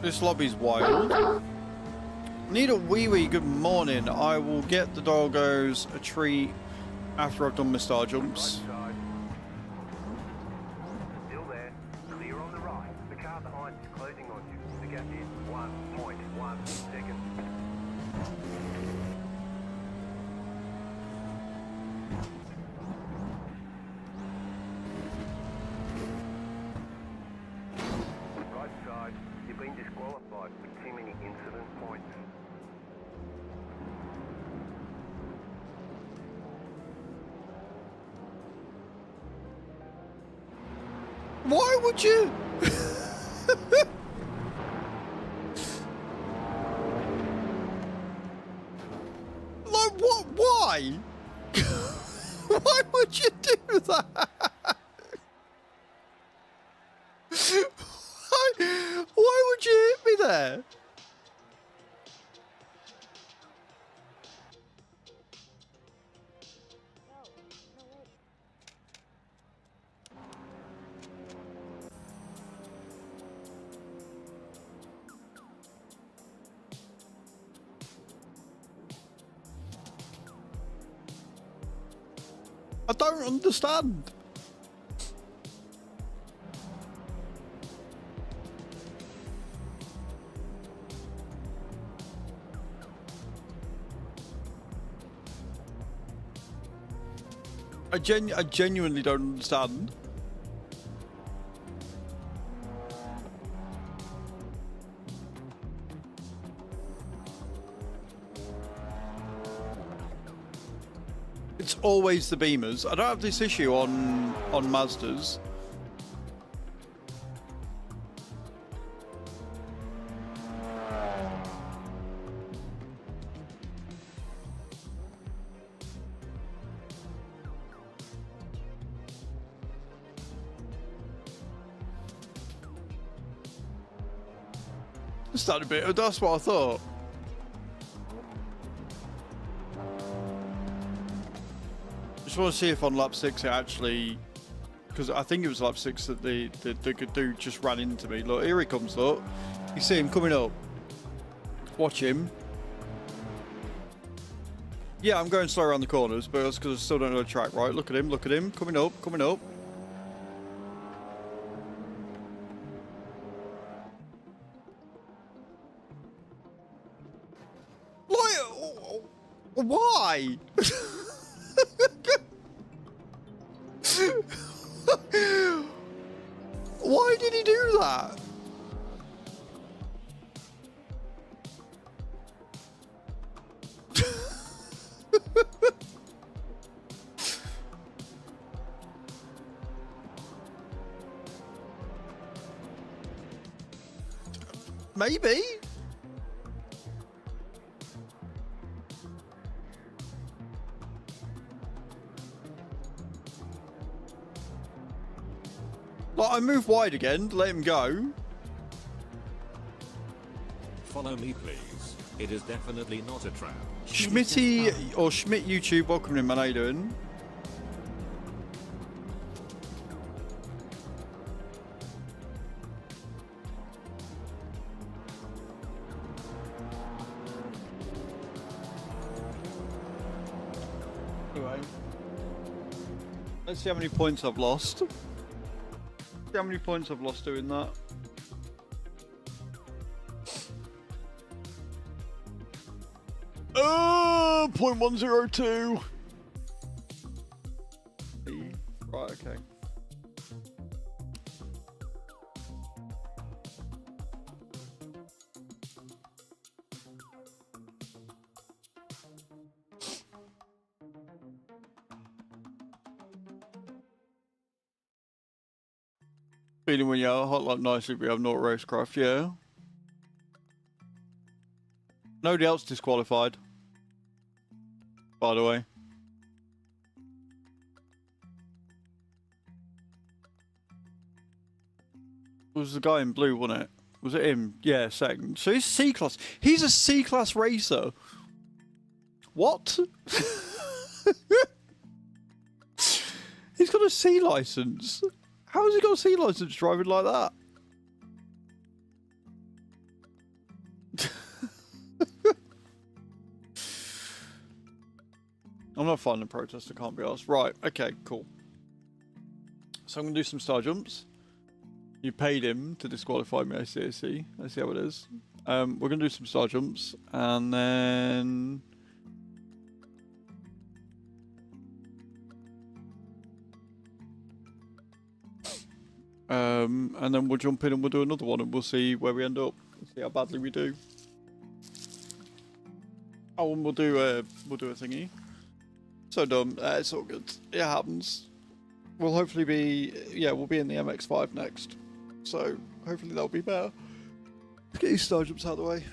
This lobby's wild. Need a wee good morning. I will get the doggos a treat after I've done my star jumps. Right side. Still there. Clear on the right. The car behind is closing on you. The gap is 1.1 seconds. Right side. You've been disqualified with too many incident points. Why would you? Like, what? Why? Why would you do that? Why would you hit me there? I don't understand. I genuinely don't understand. It's always the Beamers. I don't have this issue on Mazdas. Just that a bit. That's what I thought. Just want to see if on lap 6 it actually, because I think it was lap 6 that the dude just ran into me. Look, here he comes. Look, you see him coming up. Watch him. Yeah, I'm going slow around the corners, but that's because I still don't know the track right. Look at him, coming up, coming up. Why? Why did he do that? Maybe. Like, I move wide again, let him go. Follow me, please. It is definitely not a trap. Schmitty or Schmidt YouTube, welcome in, man. How you doing? Anyway, let's see how many points I've lost. See how many points I've lost doing that. Oh, 0.102. Right, okay. Feeling when you're hot like nicely, we have not racecraft, yeah. Nobody else disqualified, by the way. It was the guy in blue, wasn't it? Was it him? Yeah, second. So he's C-class. He's a C-class racer. What? He's got a C license. How has he got a C license driving like that? I'm not finding a protester, can't be asked. Right, okay, cool. So I'm going to do some star jumps. You paid him to disqualify me, I see how it is. We're going to do some star jumps, and then... and then we'll jump in and we'll do another one, and we'll see where we end up. We'll see how badly we do. Oh, and we'll do a thingy. So dumb. It's all good. It happens. We'll hopefully be... Yeah, we'll be in the MX-5 next. So, hopefully that'll be better. Let's get these star jumps out of the way.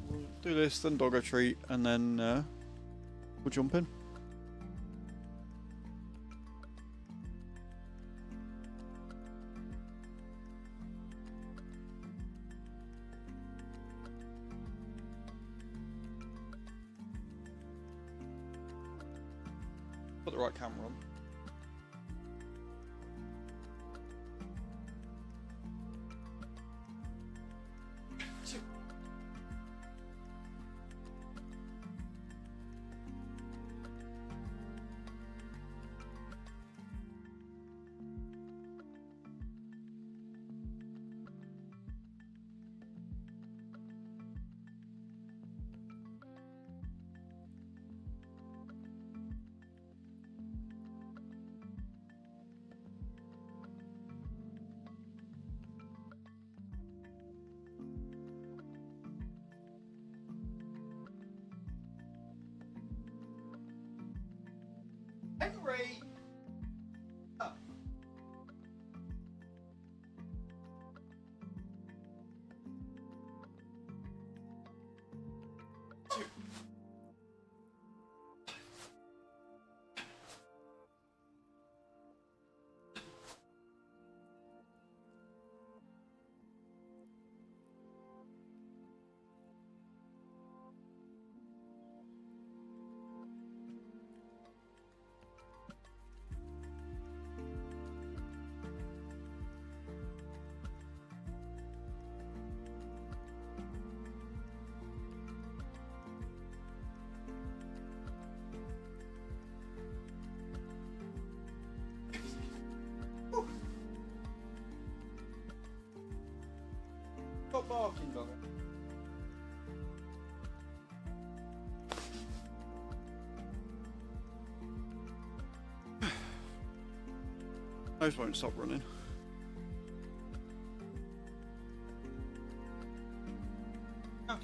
We'll do this, then doggo treat, and then we'll jump in. Put the right camera on. barking, dog. Those won't stop running. Okay.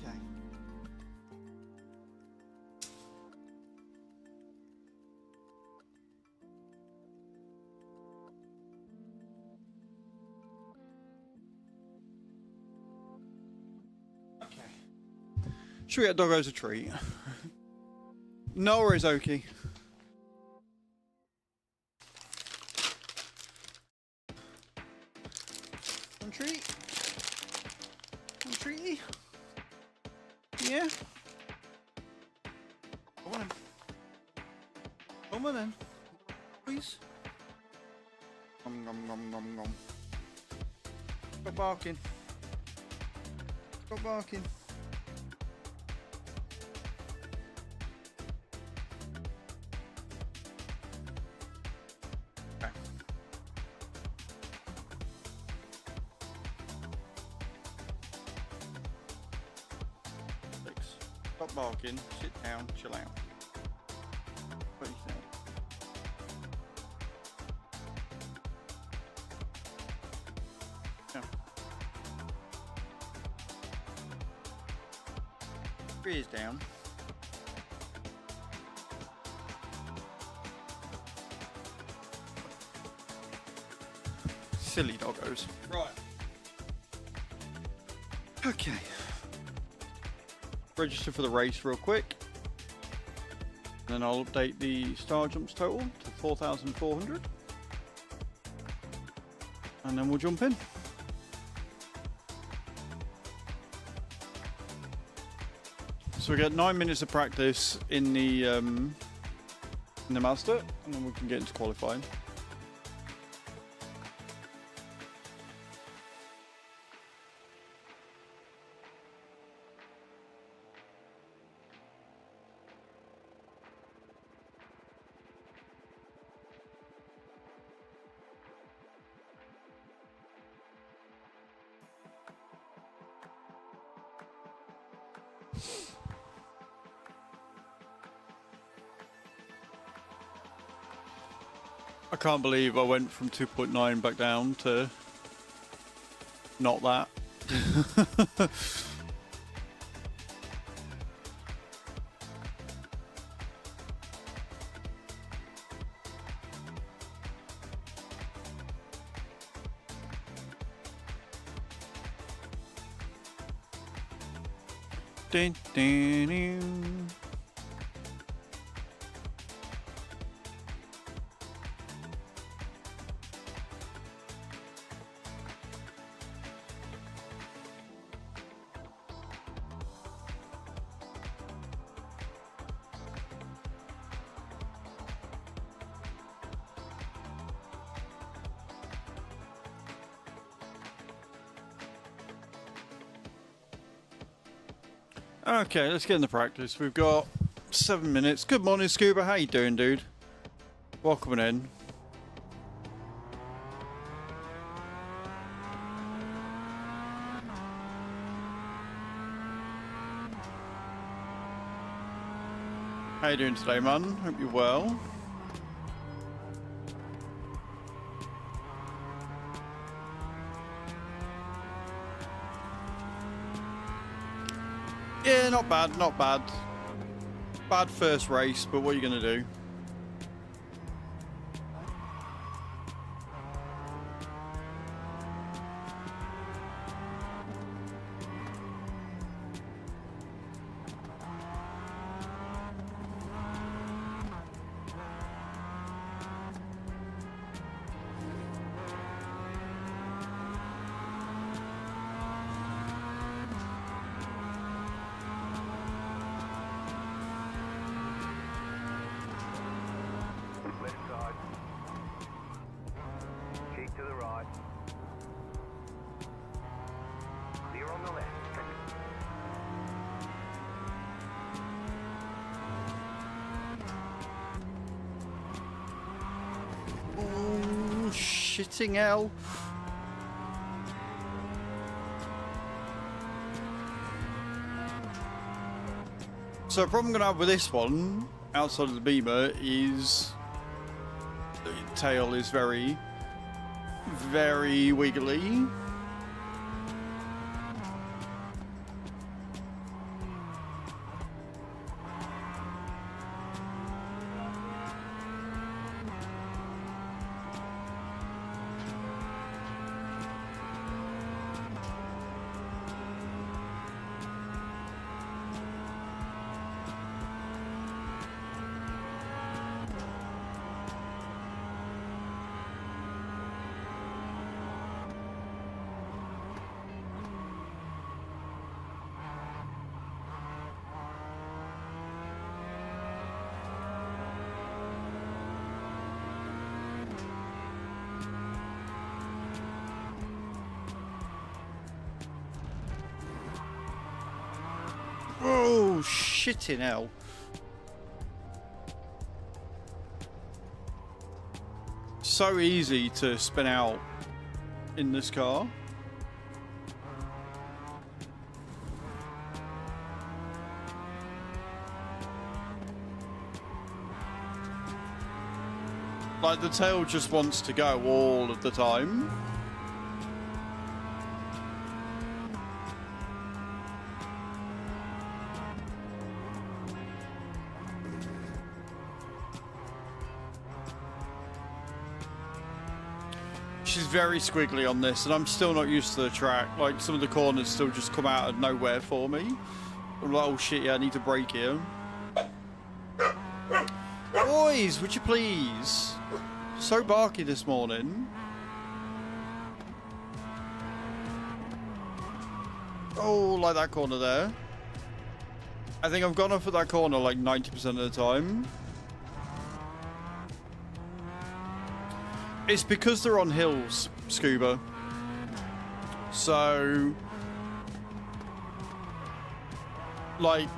Okay. Should we get doggos a treat? No worries, Oki. One treat. One treaty. Yeah. Come on in. Come on in. Please. Nom nom nom nom nom. Stop barking. Stop barking. Okay. Six. Stop barking. Sit down. Chill out. What do you think? Yeah. Three is down. Silly doggos. Right. Okay. Register for the race real quick. And then I'll update the star jumps total to 4,400. And then we'll jump in. So we get 9 minutes of practice in the master, and then we can get into qualifying. I can't believe I went from 2.9 back down to not that. Dun, dun, dun. Okay, let's get into practice. We've got 7 minutes. Good morning, Scuba. How you doing, dude? Welcome in. How you doing today, man? Hope you're well. Yeah, not bad, not bad. Bad first race, but what are you going to do? Shitting hell. So the problem I'm going to have with this one, outside of the beamer, is the tail is very, very wiggly. Oh, shitting hell. So easy to spin out in this car. Like, the tail just wants to go all of the time. She's very squiggly on this, and I'm still not used to the track. Like, some of the corners still just come out of nowhere for me. I'm like, oh shit, yeah, I need to brake here. Boys, would you please? So barky this morning. Oh, like that corner there. I think I've gone off at that corner like 90% of the time. It's because they're on hills, Scuba. So, like,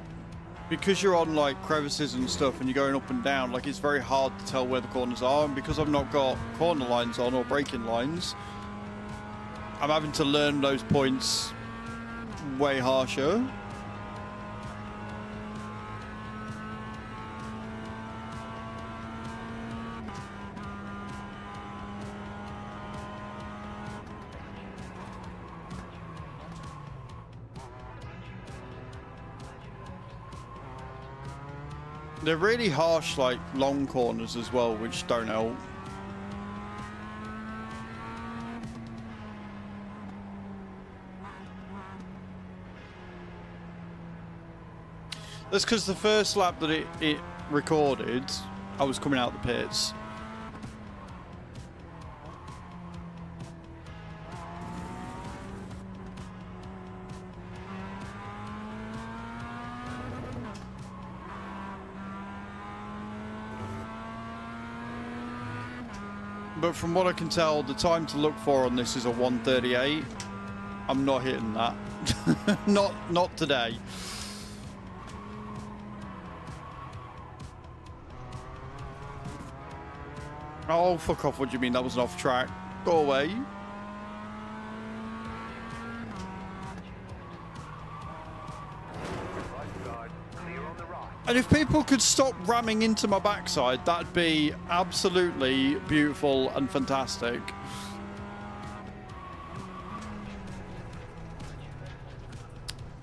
because you're on like crevices and stuff and you're going up and down, like, it's very hard to tell where the corners are. And because I've not got corner lines on or braking lines, I'm having to learn those points way harsher. They're really harsh, like, long corners as well, which don't help. That's because the first lap that it recorded, I was coming out the pits. But from what I can tell, the time to look for on this is a 1:38. I'm not hitting that. not today. Oh, fuck off. What do you mean that was an off track? Go away. And if people could stop ramming into my backside, that'd be absolutely beautiful and fantastic.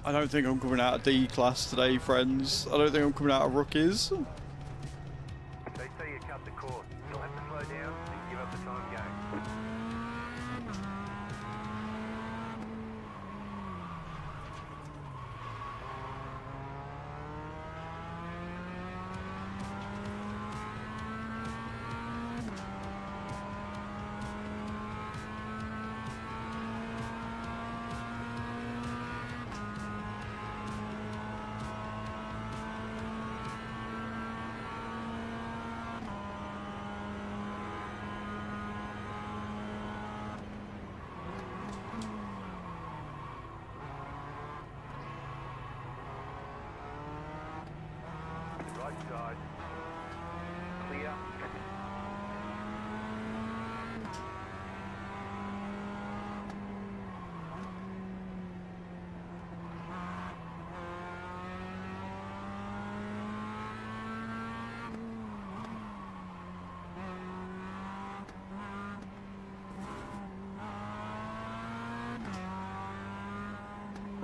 I don't think I'm coming out of D class today, friends. I don't think I'm coming out of rookies. They say you cut the course. You'll have to slow down and give up the time game.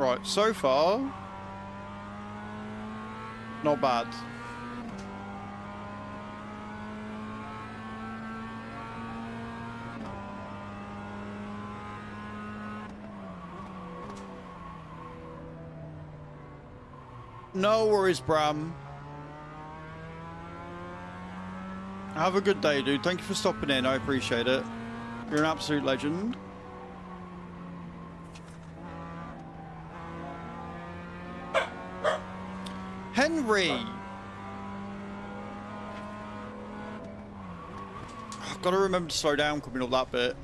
Right, so far, not bad. No worries, Bram. Have a good day, dude. Thank you for stopping in. I appreciate it. You're an absolute legend. Henry! I've got to remember to slow down coming up that bit.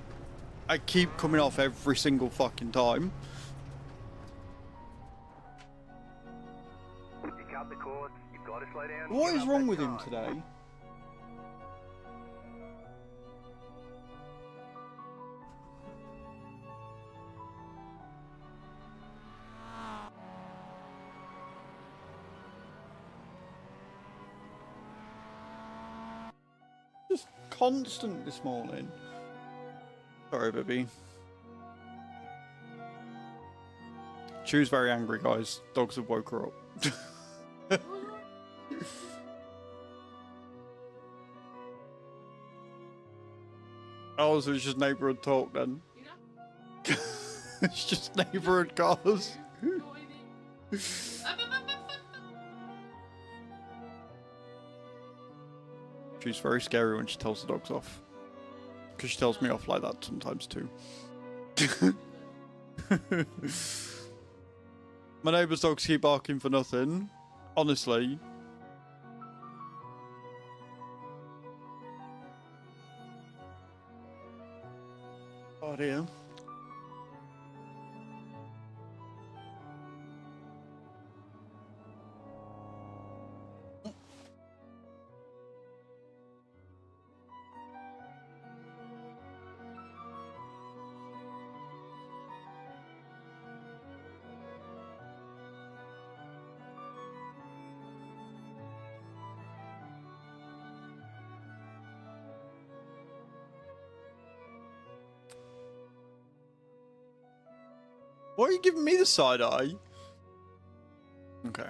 I keep coming off every single fucking time. You cut the cord, you've got to slow down. What Give is up wrong that with him time. today? Just constant this morning. Sorry, baby. She was very angry, guys. Dogs have woke her up. Oh, so it's just neighborhood talk then. It's just neighborhood cars. She's very scary when she tells the dogs off. Because she tells me off like that sometimes too. My neighbour's dogs keep barking for nothing. Honestly. Oh dear. Why are you giving me the side eye? Okay.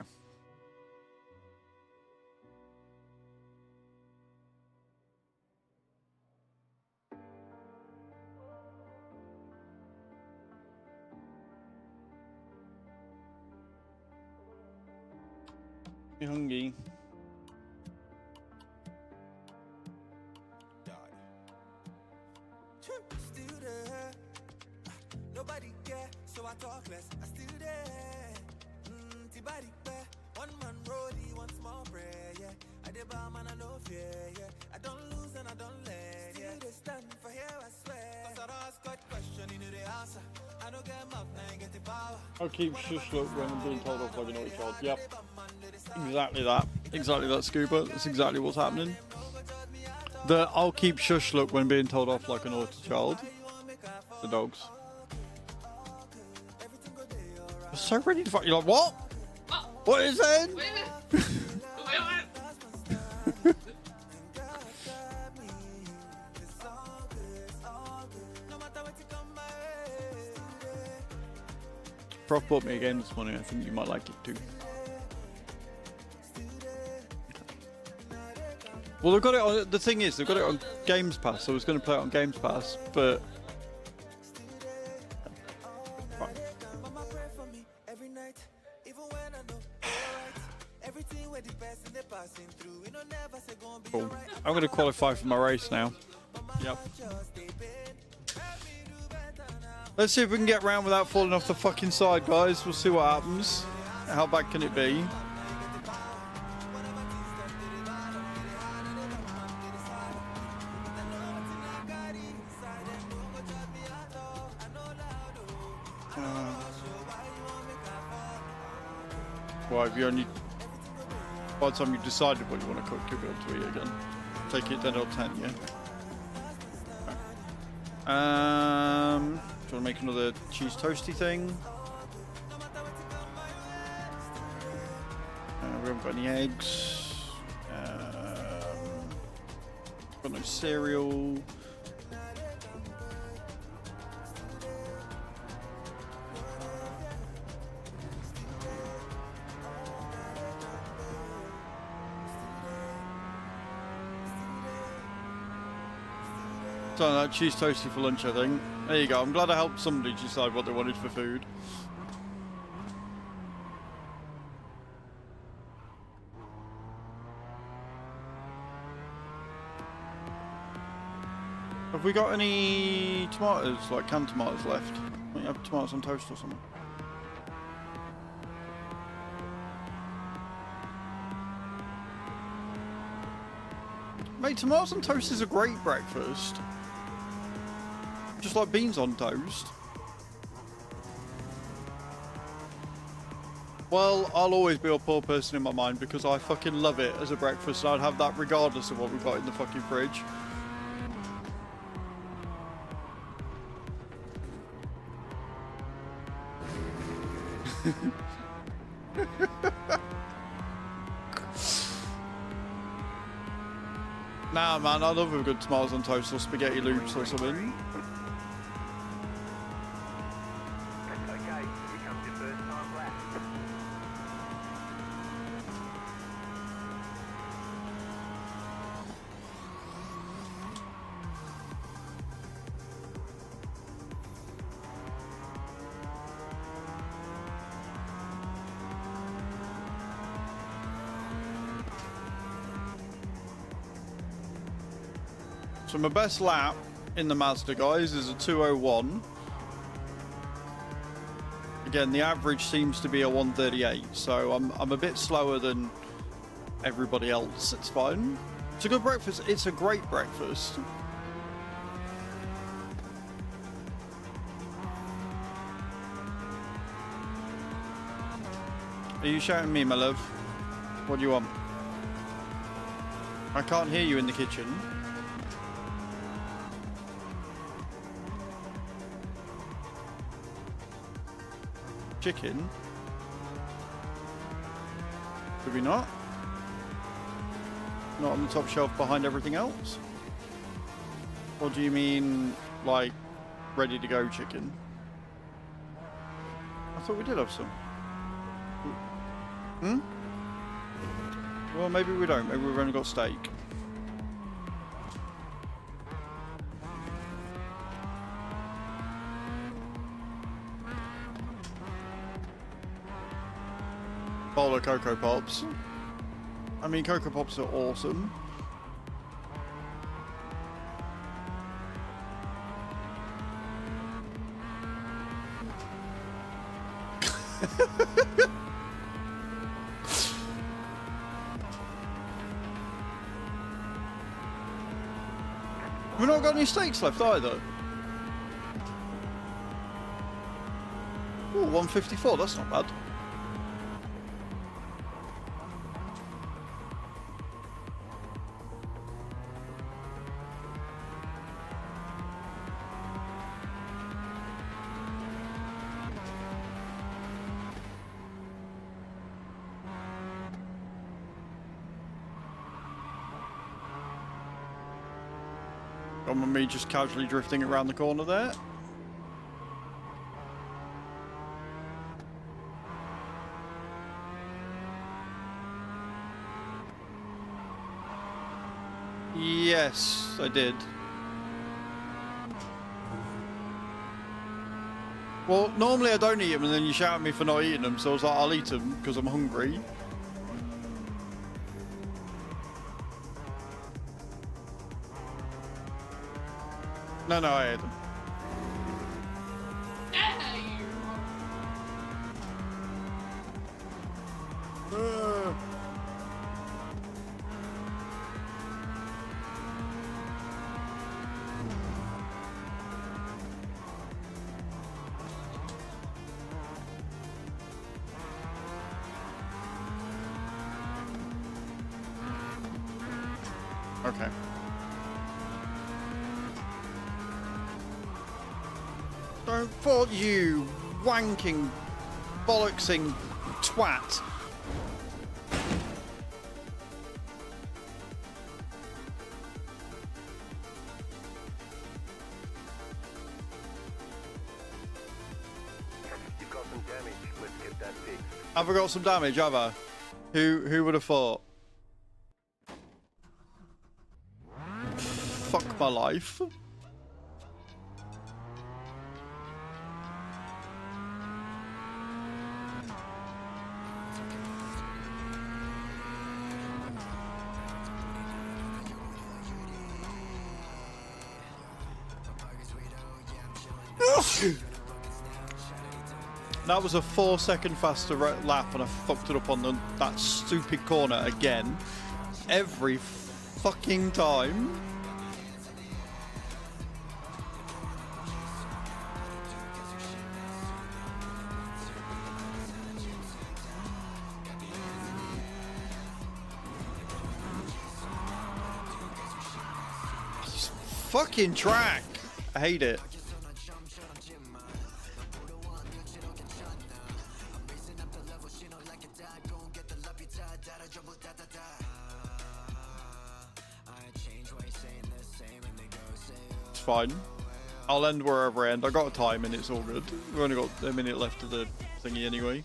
You hungry? Nobody care, so I talk less. I still there. Tibadi bear. One man roadie, one small prayer. Yeah, I did bomb and I no fear. Yeah, I don't lose and I don't let. Yeah, they stand for here, I swear. Cause I ask God question, you know the answer. I don't get up, I ain't get the power. I'll keep shush look when I'm being told off like a naughty child. Yep. Exactly that. Exactly that, Scuba. That's exactly what's happening. The I'll keep shush look when being told off like a naughty child. The dogs. You're so ready to fight. You're like, what? Oh. What is it? Wait a minute. Wait. Prof bought me a game this morning. I think you might like it too. Well, they've got it on. The thing is, they've got it on Games Pass. So I was going to play it on Games Pass, but. Right. Cool. I'm going to qualify for my race now. Yep. Let's see if we can get around without falling off the fucking side, guys. We'll see what happens. How bad can it be? Well, have you only... By the time you've decided what you want to cook, you'll be able to eat it again. Take it 10 out of 10, yeah? Do you want to make another cheese toasty thing? We haven't got any eggs. Got no cereal. Done that cheese toasty for lunch, I think. There you go. I'm glad I helped somebody decide what they wanted for food. Have we got any tomatoes, like canned tomatoes left? Might have tomatoes on toast or something. Mate, tomatoes on toast is a great breakfast. Just like beans on toast. Well, I'll always be a poor person in my mind because I fucking love it as a breakfast and I'd have that regardless of what we've got in the fucking fridge. Nah, man, I love a good tomatoes on toast or spaghetti loops or something. Okay, here comes your first time lap. So my best lap in the Mazda, guys, is a 2:01. Again, the average seems to be a 1:38, so I'm a bit slower than everybody else. It's fine. It's a good breakfast. It's a great breakfast. Are you shouting at me, my love? What do you want? I can't hear you in the kitchen. Chicken? Did we not? Not on the top shelf behind everything else? Or do you mean, like, ready to go chicken? I thought we did have some. Hmm? Well, maybe we don't. Maybe we've only got steak. Bowl of Cocoa Pops. I mean, Cocoa Pops are awesome. We've not got any steaks left either. Ooh, 154, that's not bad. Got me just casually drifting around the corner there. Yes, I did. Well, normally I don't eat them and then you shout at me for not eating them, so I was like, I'll eat them because I'm hungry. No, I ate them. Okay. Don't fault you, wanking, bollocksing twat. You've got some damage. Let's get that fixed. Have I got some damage, have I? Who would have thought? Fuck my life. That was a 4-second faster lap, and I fucked it up on that stupid corner again. Every fucking time. Fucking track. I hate it. It's fine. I'll end wherever I end. I got a time and it's all good. We've only got a minute left of the thingy anyway.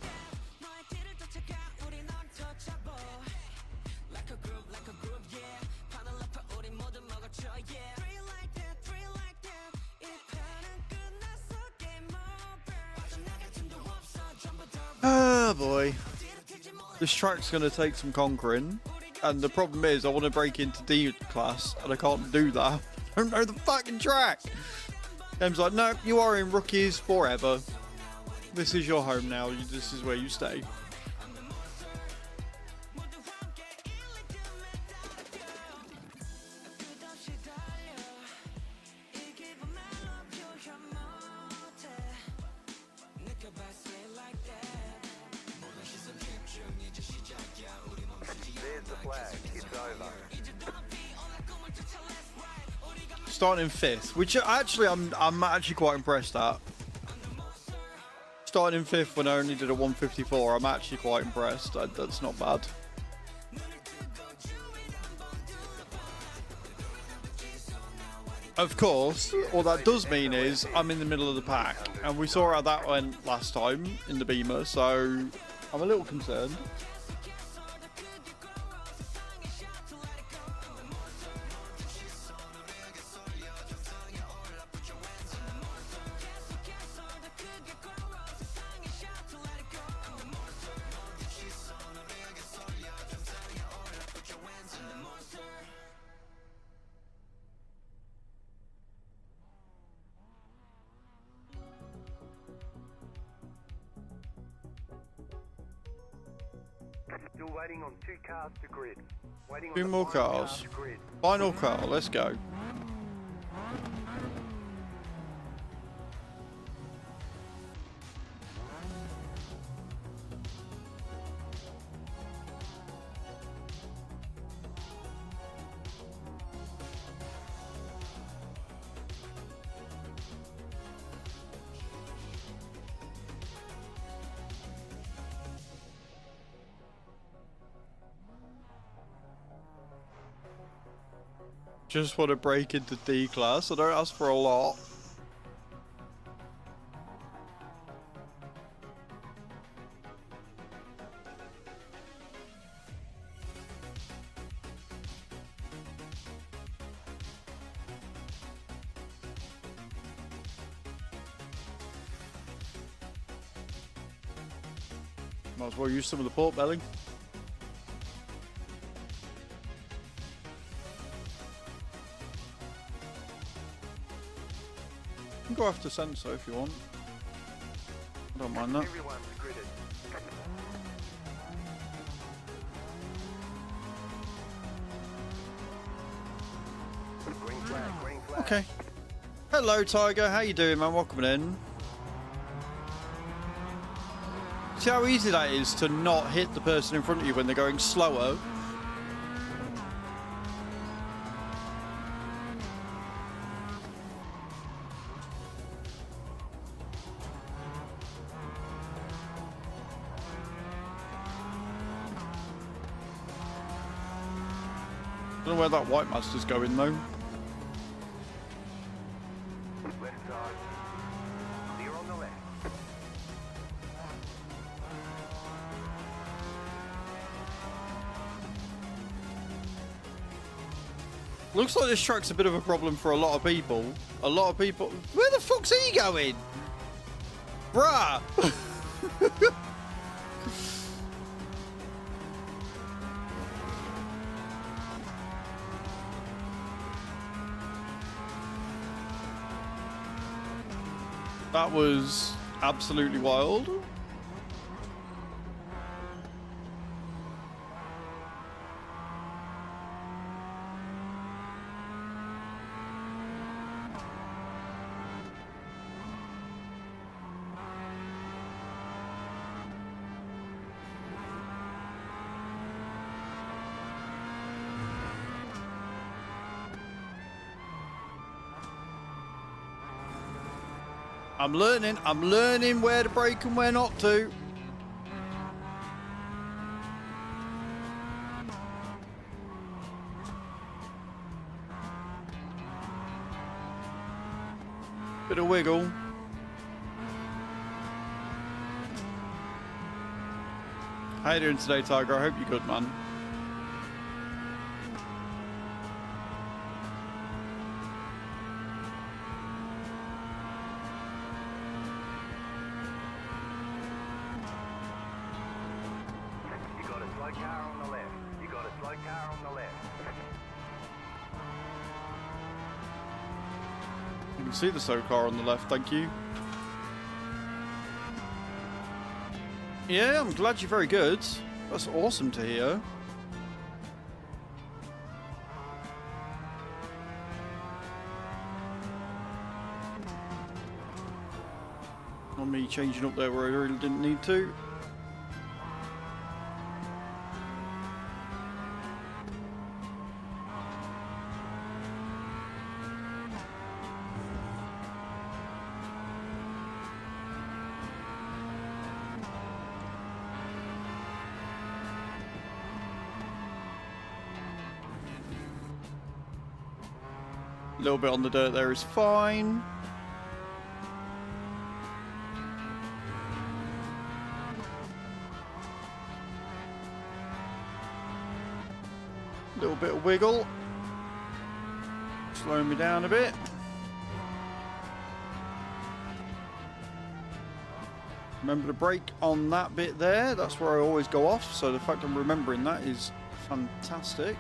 Oh boy. This track's going to take some conquering. And the problem is I want to break into D class and I can't do that. I don't know the fucking track. Game's like, no, you are in rookies forever. This is your home now. This is where you stay. There's the flag. It's over. Starting in 5th, which actually I'm actually quite impressed at. Starting in 5th when I only did a 154, I'm actually quite impressed. That's not bad. Of course, all that does mean is I'm in the middle of the pack, and we saw how that went last time in the Beamer, so I'm a little concerned. Still waiting on 2 cars to grid. Waiting on 2 the more final car cars. to grid. Final car, let's go. Just want to break into D class. I don't ask for a lot. Might as well use some of the pork belly. You can go after Sensor if you want. I don't mind that. Everyone's gridded. Green flag, green flag. Okay. Hello, Tiger. How you doing, man? Welcome in. See how easy that is to not hit the person in front of you when they're going slower? I don't know where that White Master's going though. Left side. Clear on the left. Looks like this track's a bit of a problem for a lot of people. A lot of people. Where the fuck's he going? Bruh! That was absolutely wild. I'm learning where to brake and where not to. Bit of wiggle. How you doing today, Tiger? I hope you're good, man. You got a slow car on the left. You got a slow car on the left. You can see the slow car on the left, thank you. Yeah, I'm glad you're very good. That's awesome to hear. Not me changing up there where I really didn't need to. A little bit on the dirt there is fine. Little bit of wiggle. Slowing me down a bit. Remember to brake on that bit there. That's where I always go off. So the fact I'm remembering that is fantastic.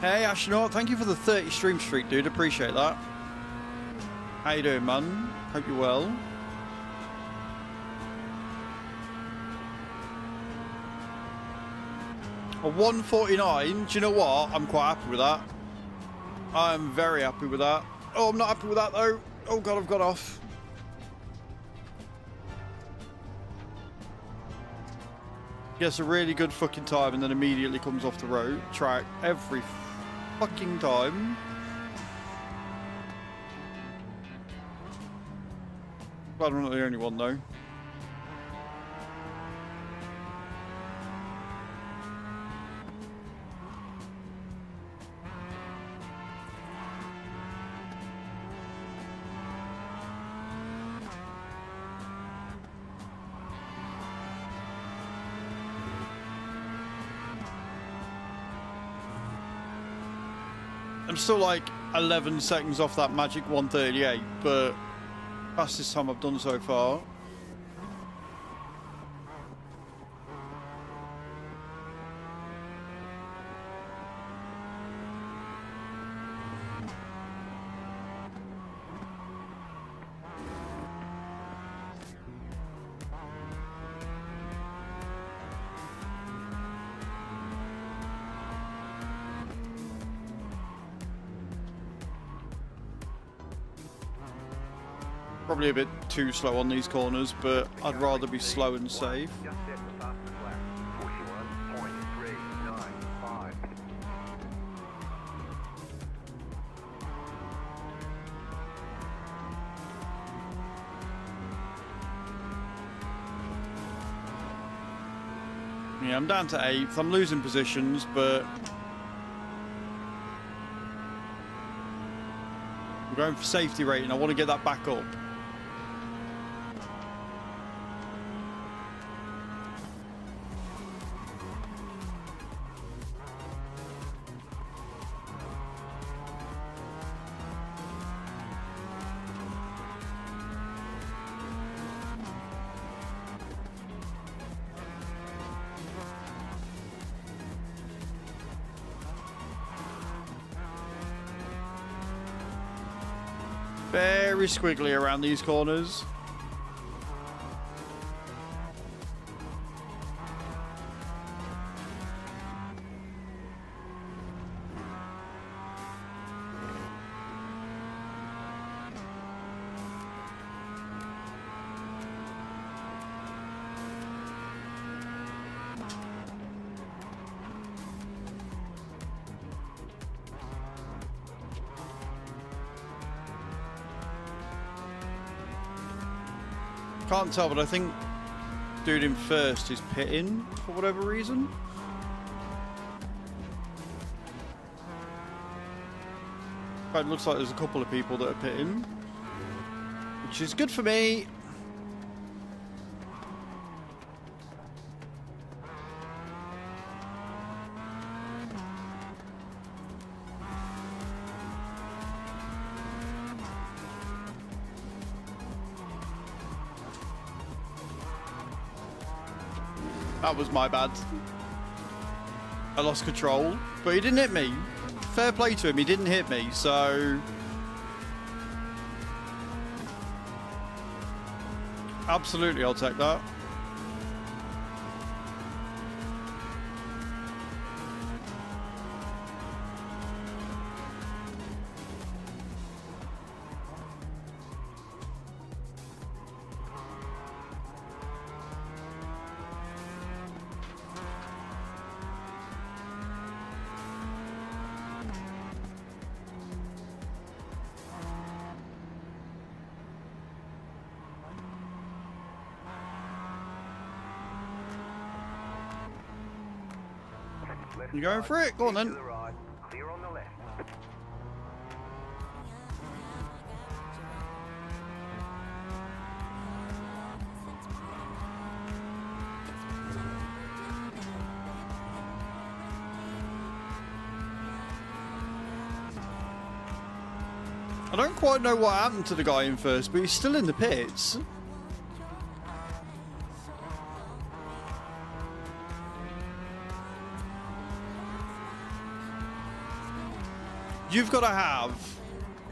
Hey Astronaut, thank you for the 30 stream streak, dude. Appreciate that. How you doing, man? Hope you're well. A 149, do you know what? I'm quite happy with that. I'm very happy with that. Oh, I'm not happy with that though. Oh god, I've got off. Gets a really good fucking time and then immediately comes off the road track every fucking time. Glad I'm not the only one though. I'm still like 11 seconds off that magic 138, but fastest time I've done so far. Probably a bit too slow on these corners, but I'd rather be slow and safe. Just set the fastest lap. 41.395. Yeah, I'm down to 8th. I'm losing positions, but we're going for safety rating. I want to get that back up. Very squiggly around these corners. Can't tell, but I think dude in first is pitting for whatever reason. In fact, it looks like there's a couple of people that are pitting, which is good for me. That was my bad. I lost control, but he didn't hit me. Fair play to him, he didn't hit me, so... Absolutely, I'll take that. You going for it? Go on then. Clear on the left. I don't quite know what happened to the guy in first, but he's still in the pits. You've got to have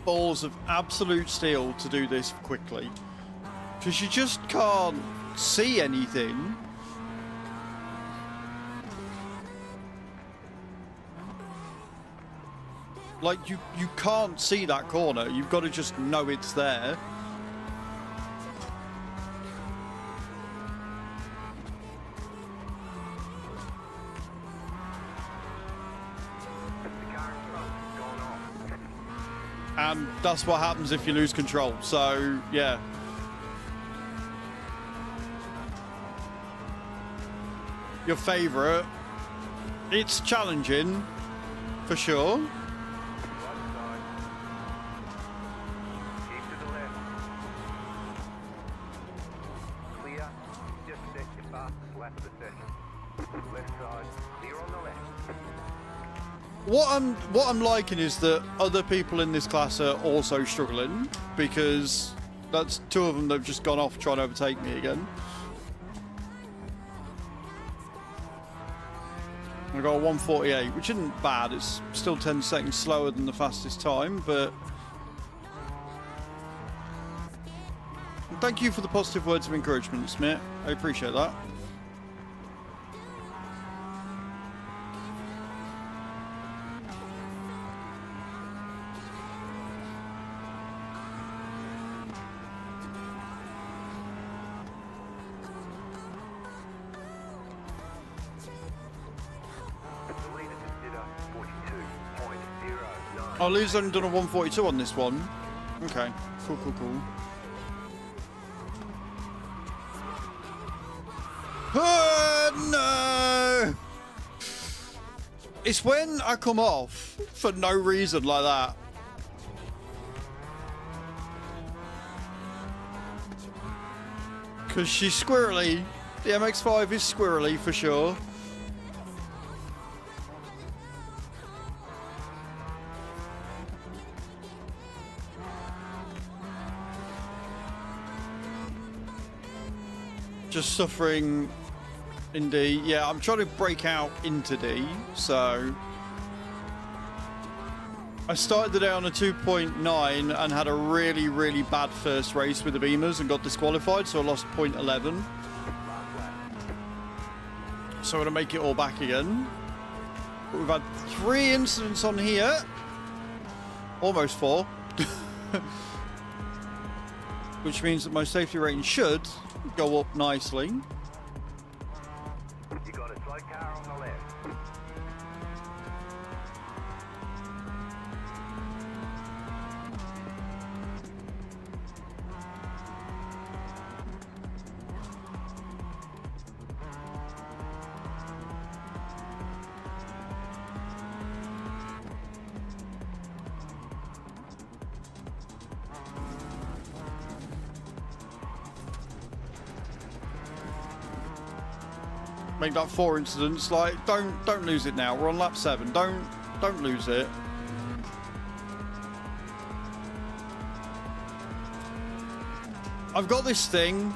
balls of absolute steel to do this quickly, because you just can't see anything. Like, you can't see that corner. You've got to just know it's there. And that's what happens if you lose control. So, yeah. Your favourite. It's challenging, for sure. Right side. Keep to the left. Clear. Just set your fastest lap of the session. Left side. Clear on the left. What I'm liking is that other people in this class are also struggling, because that's two of them that have just gone off trying to overtake me again. I got a 148, which isn't bad. It's still 10 seconds slower than the fastest time, but thank you for the positive words of encouragement, Smith. I appreciate that. Oh, Lou's only done a 142 on this one. Okay, cool, cool, cool. Oh, no! It's when I come off for no reason like that. Because she's squirrely. The MX-5 is squirrely for sure. Just suffering in D. Yeah, I'm trying to break out into D, so I started the day on a 2.9 and had a really, really bad first race with the Beamers and got disqualified, so I lost 0.11. So I'm going to make it all back again. But we've had 3 incidents on here. Almost 4. Which means that my safety rating should go up nicely. You got a slow car on the left. Make that 4 incidents. Like, don't lose it now. We're on lap 7. Don't lose it. I've got this thing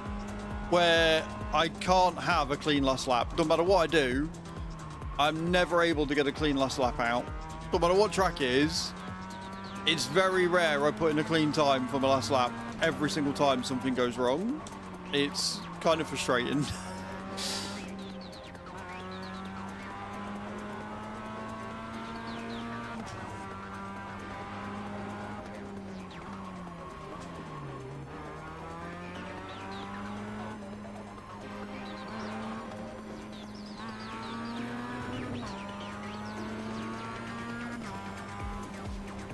where I can't have a clean last lap. No matter what I do, I'm never able to get a clean last lap out. No matter what track it is, it's very rare I put in a clean time for my last lap. Every single time something goes wrong. It's kind of frustrating.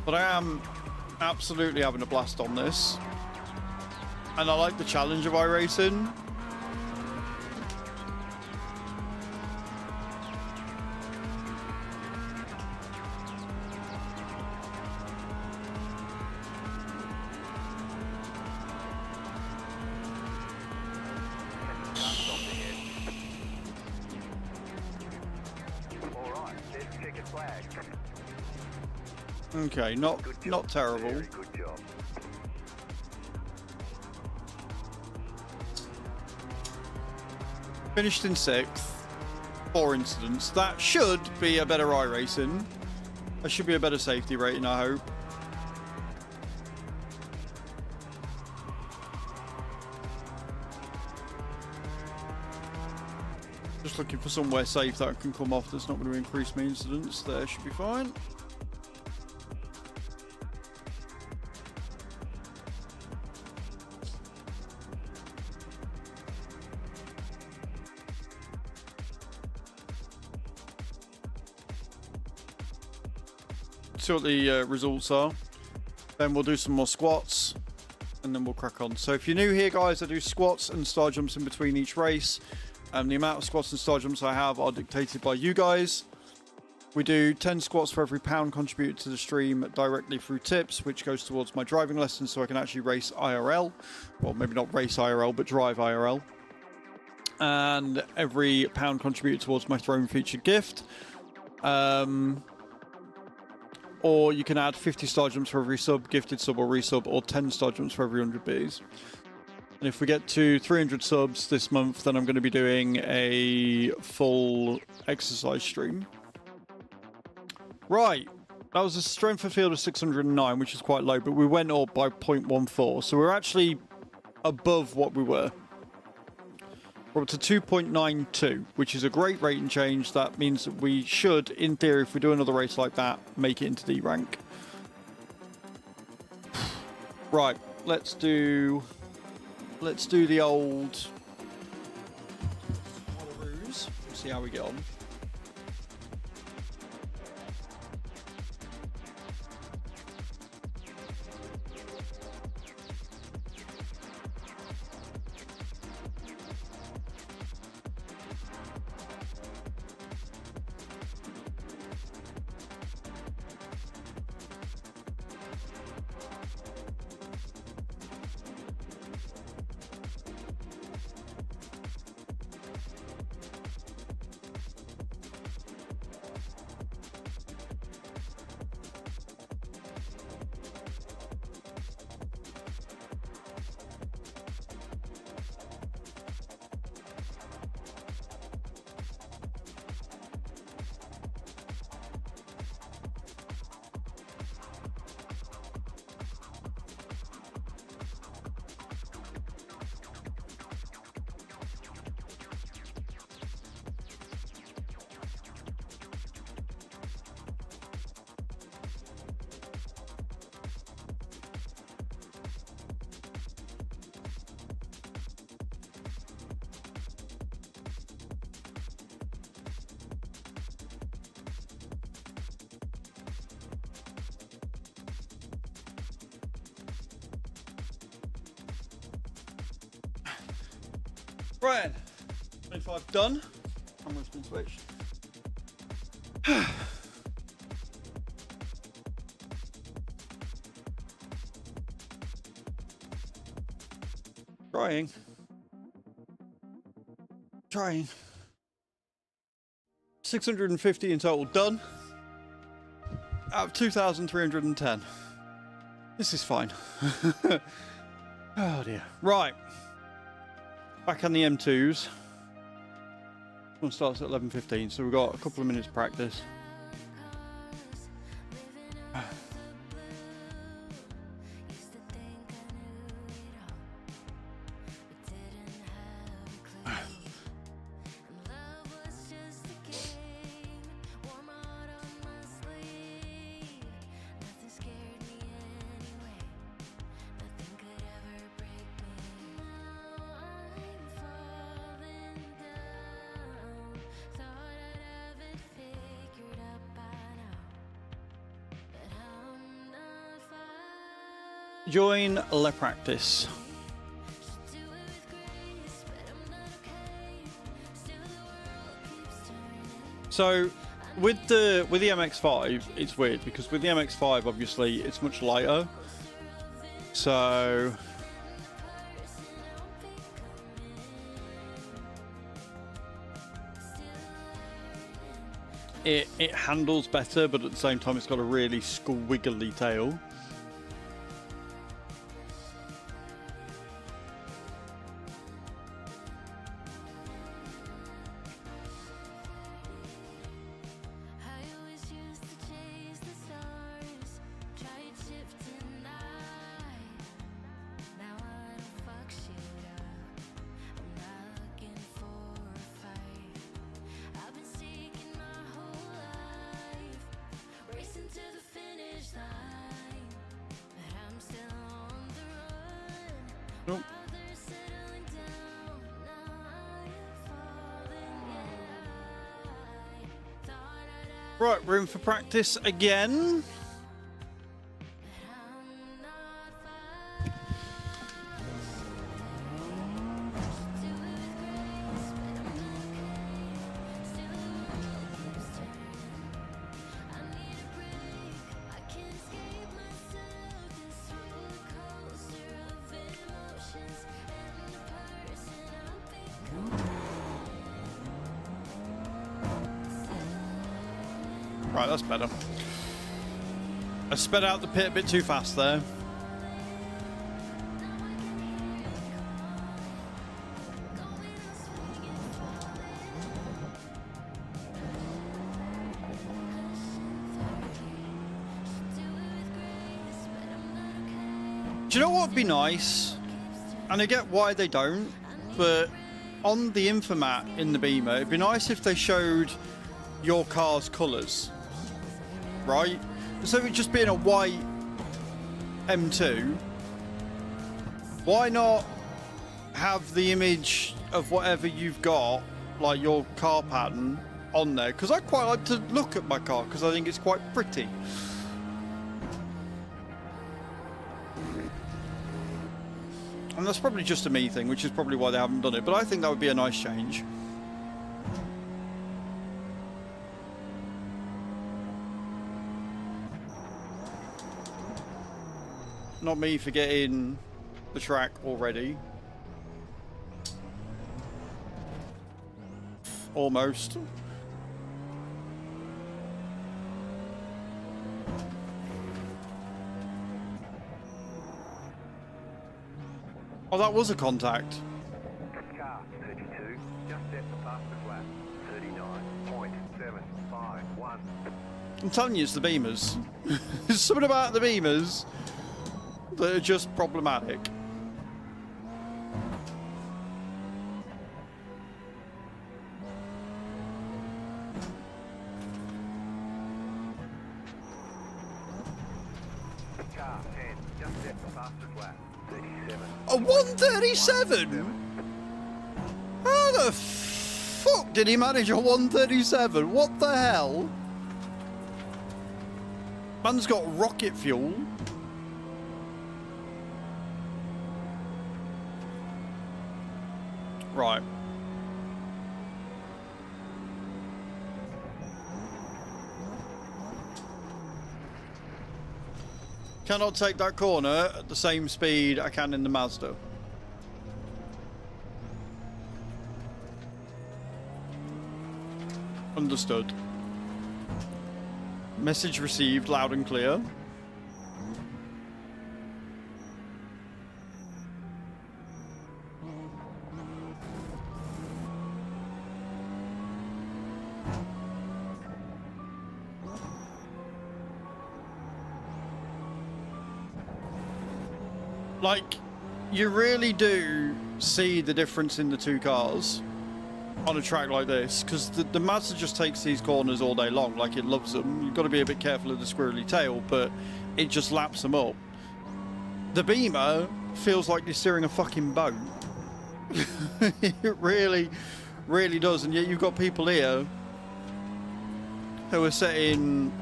But I am absolutely having a blast on this. And I like the challenge of iRacing. All right, let's check a flag. Okay, not terrible. Very good job. Finished in 6th. 4 incidents. That should be a better iRacing. That should be a better safety rating, I hope. Just looking for somewhere safe that I can come off that's not going to increase my incidents. There should be fine. See what the results are. Then we'll do some more squats and then we'll crack on. So if you're new here, guys, I do squats and star jumps in between each race. The amount of squats and star jumps I have are dictated by you guys. We do 10 squats for every pound contributed to the stream directly through tips, which goes towards my driving lessons so I can actually race IRL. Well, maybe not race IRL, but drive IRL. And every pound contributed towards my throne featured gift. Or you can add 50 star jumps for every sub, gifted sub or resub, or 10 star jumps for every 100 Bs. And if we get to 300 subs this month, then I'm going to be doing a full exercise stream. Right, that was a strength of field of 609, which is quite low, but we went up by 0.14, so we're actually above what we were. We're up to 2.92, which is a great rating change. That means that we should, in theory, if we do another race like that, make it into D rank. Right, let's do the old ruse. See how we get on. Right, 25 done. Camera's been switched. Trying. 650 in total done. Out of 2,310. This is fine. Oh dear. Right. Back on the M2s. One starts at 11:15, so we've got a couple of minutes practice. Join Le Practice. So with the MX-5, it's weird because with the MX-5, obviously, it's much lighter. So it handles better, but at the same time, it's got a really squiggly tail. Nope. Right, room for practice again. Right, that's better. I sped out the pit a bit too fast there. Do you know what would be nice? And I get why they don't, but on the Infomat in the Beamer, it'd be nice if they showed your car's colours. Right? So it just being a white M2, why not have the image of whatever you've got, like your car pattern, on there? Because I quite like to look at my car because I think it's quite pretty. And that's probably just a me thing, which is probably why they haven't done it, but I think that would be a nice change. Not me forgetting the track already. Almost. Oh, that was a contact. Car 32, just set the fastest lap. 39.751. I'm telling you, it's the Beamers. There's something about the Beamers that are just problematic. Car 10, just set the fastest lap. 37. A 137? How the fuck did he manage a 137? What the hell? Man's got rocket fuel. Right. Cannot take that corner at the same speed I can in the Mazda. Understood. Message received loud and clear. Like, you really do see the difference in the two cars on a track like this, because the Mazda just takes these corners all day long, like it loves them. You've got to be a bit careful of the squirrely tail, but it just laps them up. The Beamer feels like you're steering a fucking boat. It really, really does, and yet you've got people here who are setting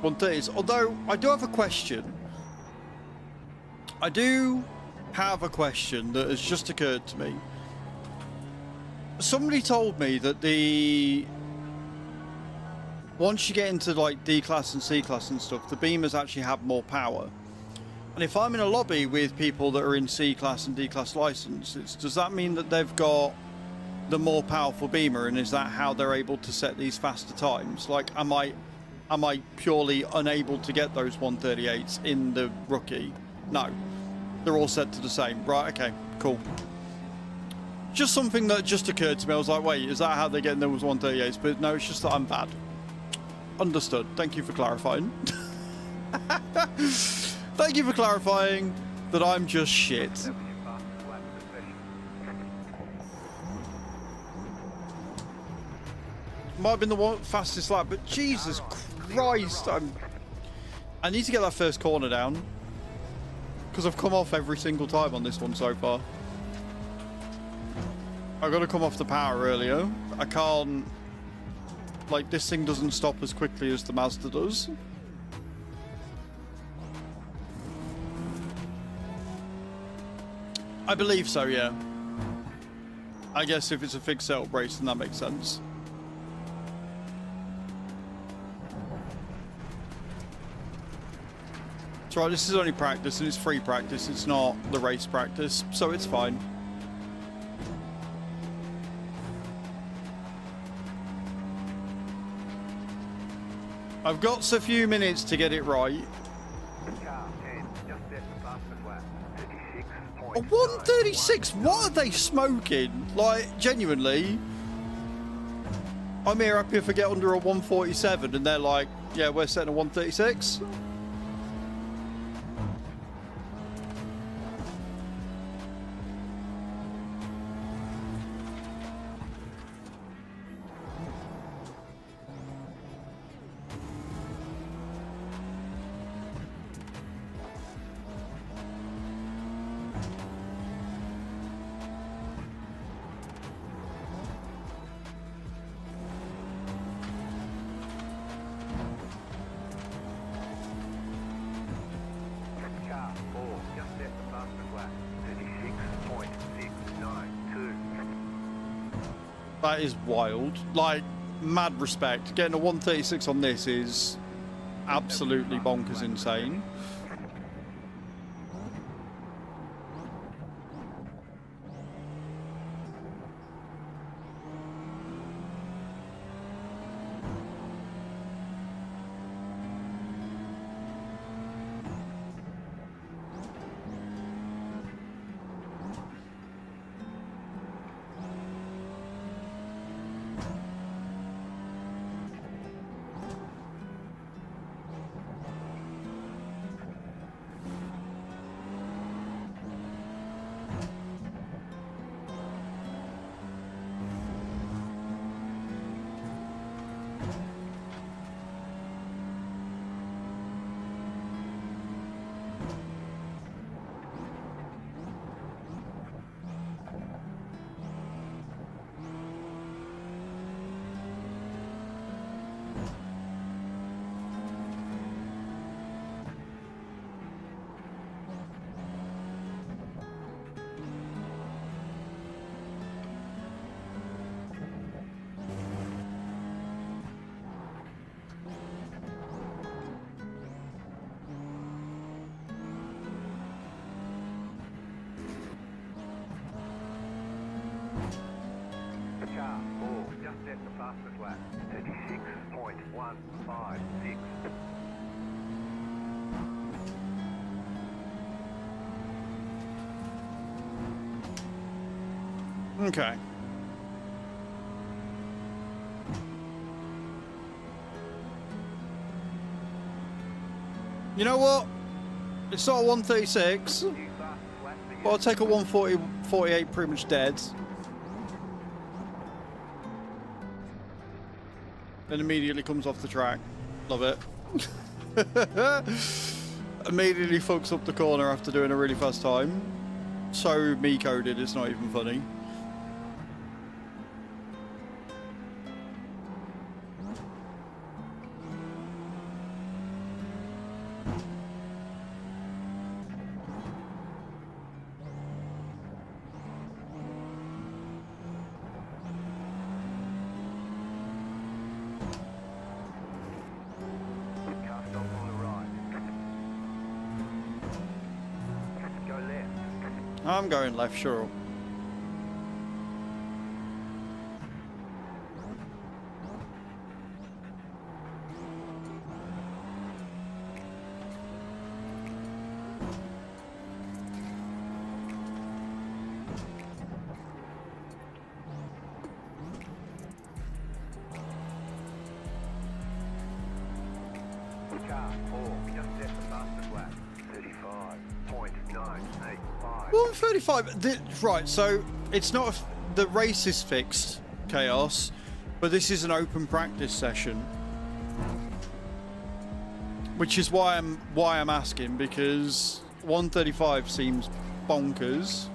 130s. Although, I do have a question. I do have a question that has just occurred to me. Somebody told me that once you get into like D-Class and C-Class and stuff, the Beamers actually have more power. And if I'm in a lobby with people that are in C-Class and D-Class licenses, does that mean that they've got the more powerful Beamer, and is that how they're able to set these faster times? Like, am I purely unable to get those 138s in the rookie? No. They're all set to the same. Right, okay, cool. Just something that just occurred to me. I was like, wait, is that how they're getting those 138s? But no, it's just that I'm bad. Understood. Thank you for clarifying. Thank you for clarifying that I'm just shit. Might have been the fastest lap, but Jesus Christ, I need to get that first corner down, because I've come off every single time on this one so far. I've got to come off the power earlier. I can't... Like, this thing doesn't stop as quickly as the Mazda does. I believe so, yeah. I guess if it's a fixed setup race, then that makes sense. That's right, this is only practice, and it's free practice. It's not the race practice, so it's fine. I've got a few minutes to get it right. A 136? What are they smoking? Like, genuinely. I'm here happy if I get under a 147 and they're like, yeah, we're setting a 136. That is wild. Like, mad respect. Getting a 136 on this is absolutely bonkers insane. 156. Okay. You know what? It's not a 136, but I'll take a 140, 48 pretty much dead. And immediately comes off the track. Love it. Immediately fucks up the corner after doing a really fast time. So me-coded, it's not even funny. Car stop on the right. Go left. I'm going left, sure. Car 4, just left the fastest lap. 35.985. 135. Right, so it's not the race is fixed, Chaos, but this is an open practice session, which is why I'm asking, because 135 seems bonkers.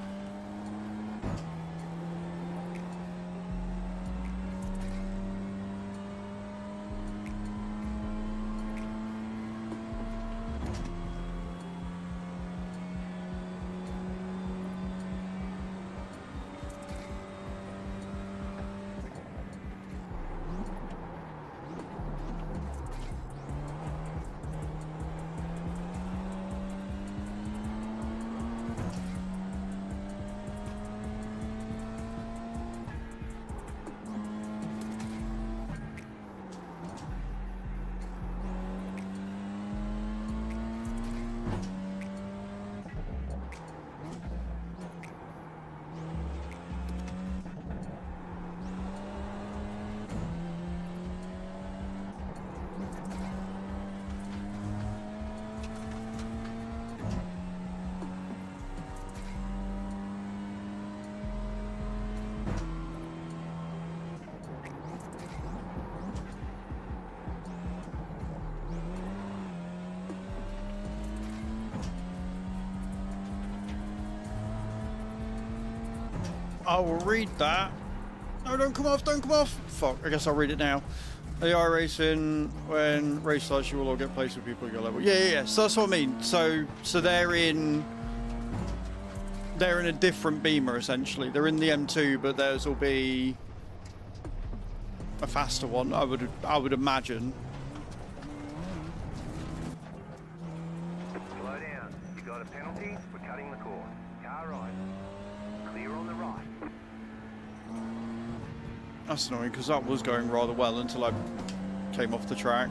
I will read that. No, don't come off, don't come off. Fuck, I guess I'll read it now. AI racing, when race starts, you will all get placed with people at your level. Yeah. So that's what I mean. So they're in a different beamer essentially. They're in the M2, but theirs will be a faster one. I would imagine. Slow down. You got a penalty? We're cutting the course. Car right. Clear on the right. That's annoying because that was going rather well until I came off the track.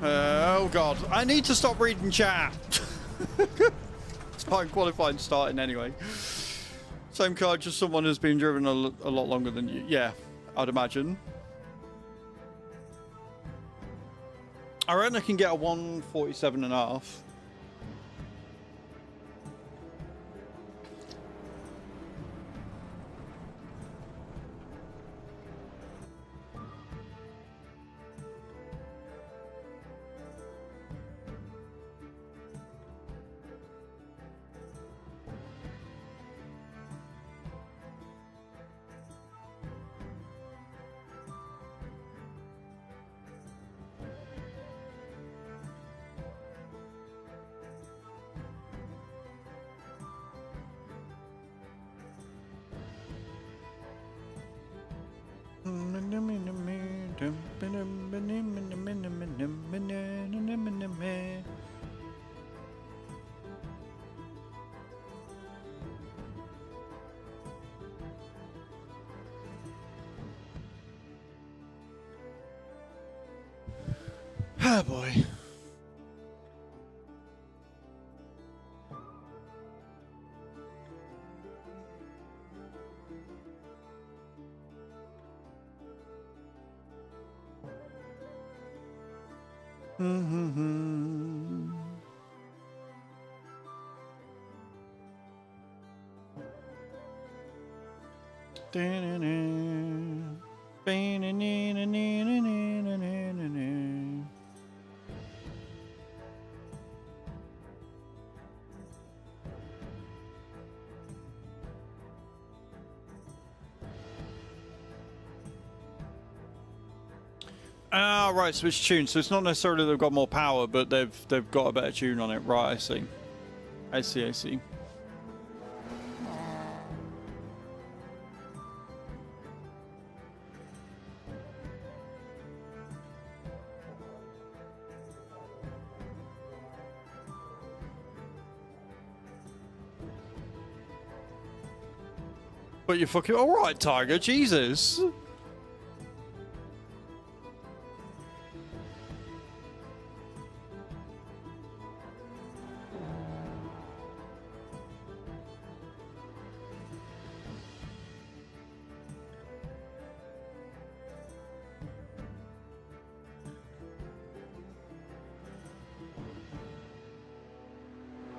Oh god, I need to stop reading chat. It's fine, qualifying starting anyway. Same car, just someone who's been driven a lot longer than you. Yeah, I'd imagine. I reckon I can get a 147.5. Oh boy. Ah, right, so it's tuned. So it's not necessarily they've got more power, but they've got a better tune on it. Right, I see. I see, I see. But you're fucking alright, Tiger, Jesus.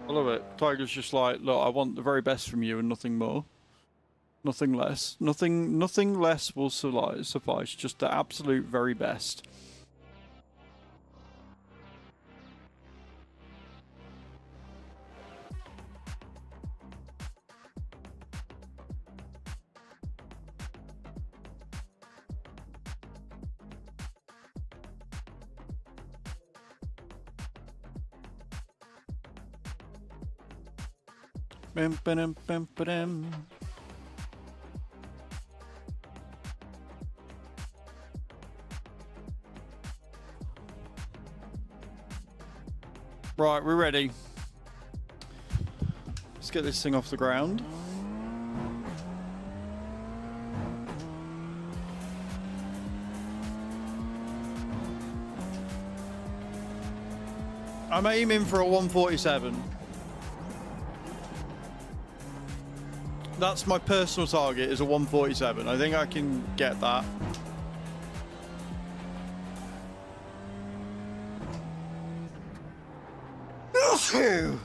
I love it. Tiger's just like, look, I want the very best from you and nothing more. Nothing less. Nothing less will suffice. Just the absolute very best. Bam, ba-dum, bam, ba-dum. Right, we're ready. Let's get this thing off the ground. I'm aiming for a 147. That's my personal target, is a 147. I think I can get that. Phew.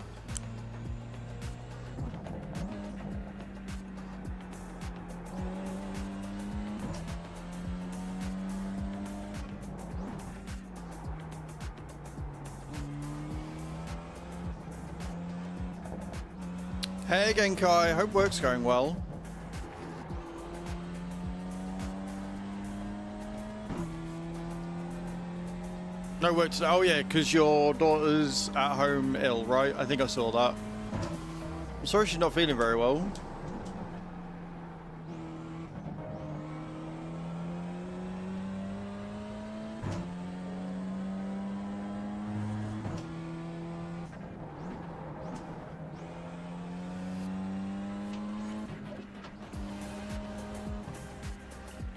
Hey Genkai, hope work's going well. No work today. Oh yeah, because your daughter's at home ill, right? I think I saw that. I'm sorry she's not feeling very well.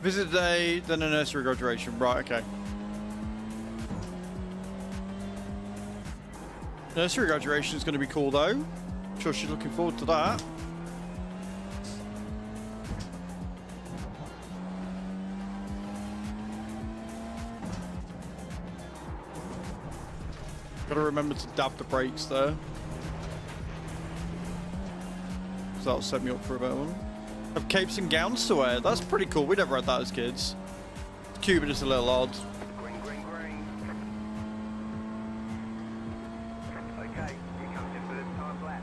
Visit today, then a nursery graduation. Right, okay. Nursery graduation is going to be cool though. I'm sure she's looking forward to that. Got to remember to dab the brakes there. So that'll set me up for a better one. Have capes and gowns to wear. That's pretty cool. We never had that as kids. Cuban is a little odd. Green, green, green. Okay, here comes your first time lap.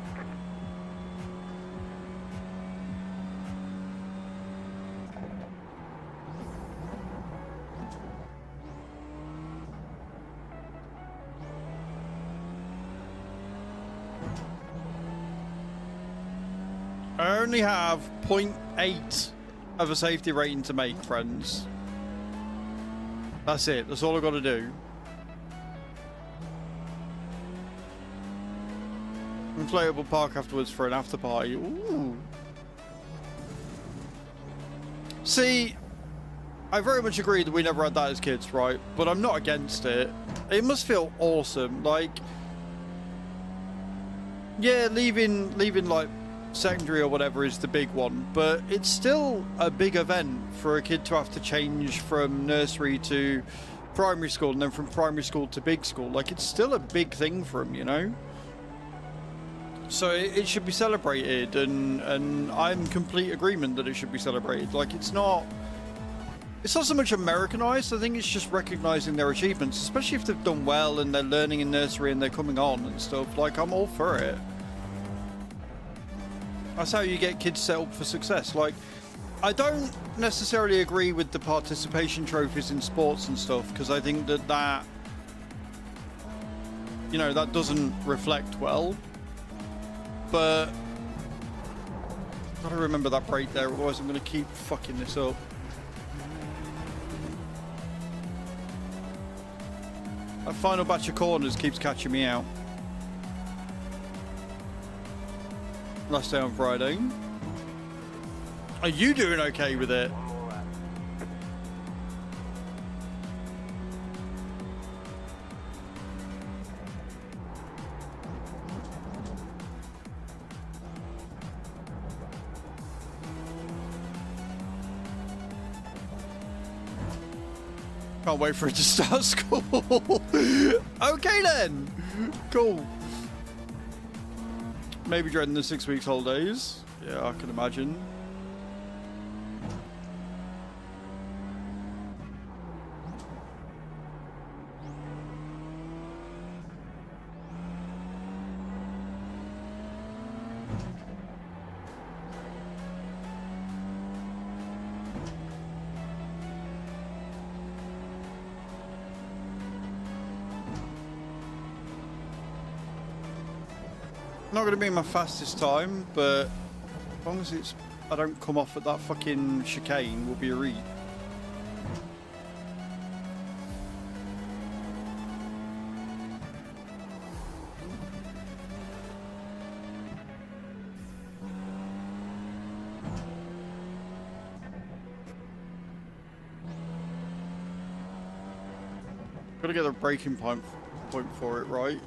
I only have 0.8 of a safety rating to make, friends. That's it. That's all I've got to do. Inflatable park afterwards for an after party. Ooh. See, I very much agree that we never had that as kids, right? But I'm not against it. It must feel awesome. Like, yeah, leaving like secondary or whatever is the big one, but it's still a big event for a kid to have to change from nursery to primary school and then from primary school to big school. Like, it's still a big thing for them, you know? So it should be celebrated, and I'm in complete agreement that it should be celebrated. Like, it's not so much Americanized. I think it's just recognizing their achievements, especially if they've done well and they're learning in nursery and they're coming on and stuff. Like, I'm all for it. That's how you get kids set up for success. Like, I don't necessarily agree with the participation trophies in sports and stuff, because I think that you know, that doesn't reflect well. But gotta remember that break there, otherwise I'm gonna keep fucking this up. That final batch of corners keeps catching me out. Last day on Friday. Are you doing okay with it? Can't wait for it to start school. Okay then. Cool. Maybe during the 6 weeks holidays. Yeah, I can imagine. Not going to be my fastest time, but as long as I don't come off at that fucking chicane, we'll be a read. Got to get the breaking point for it right.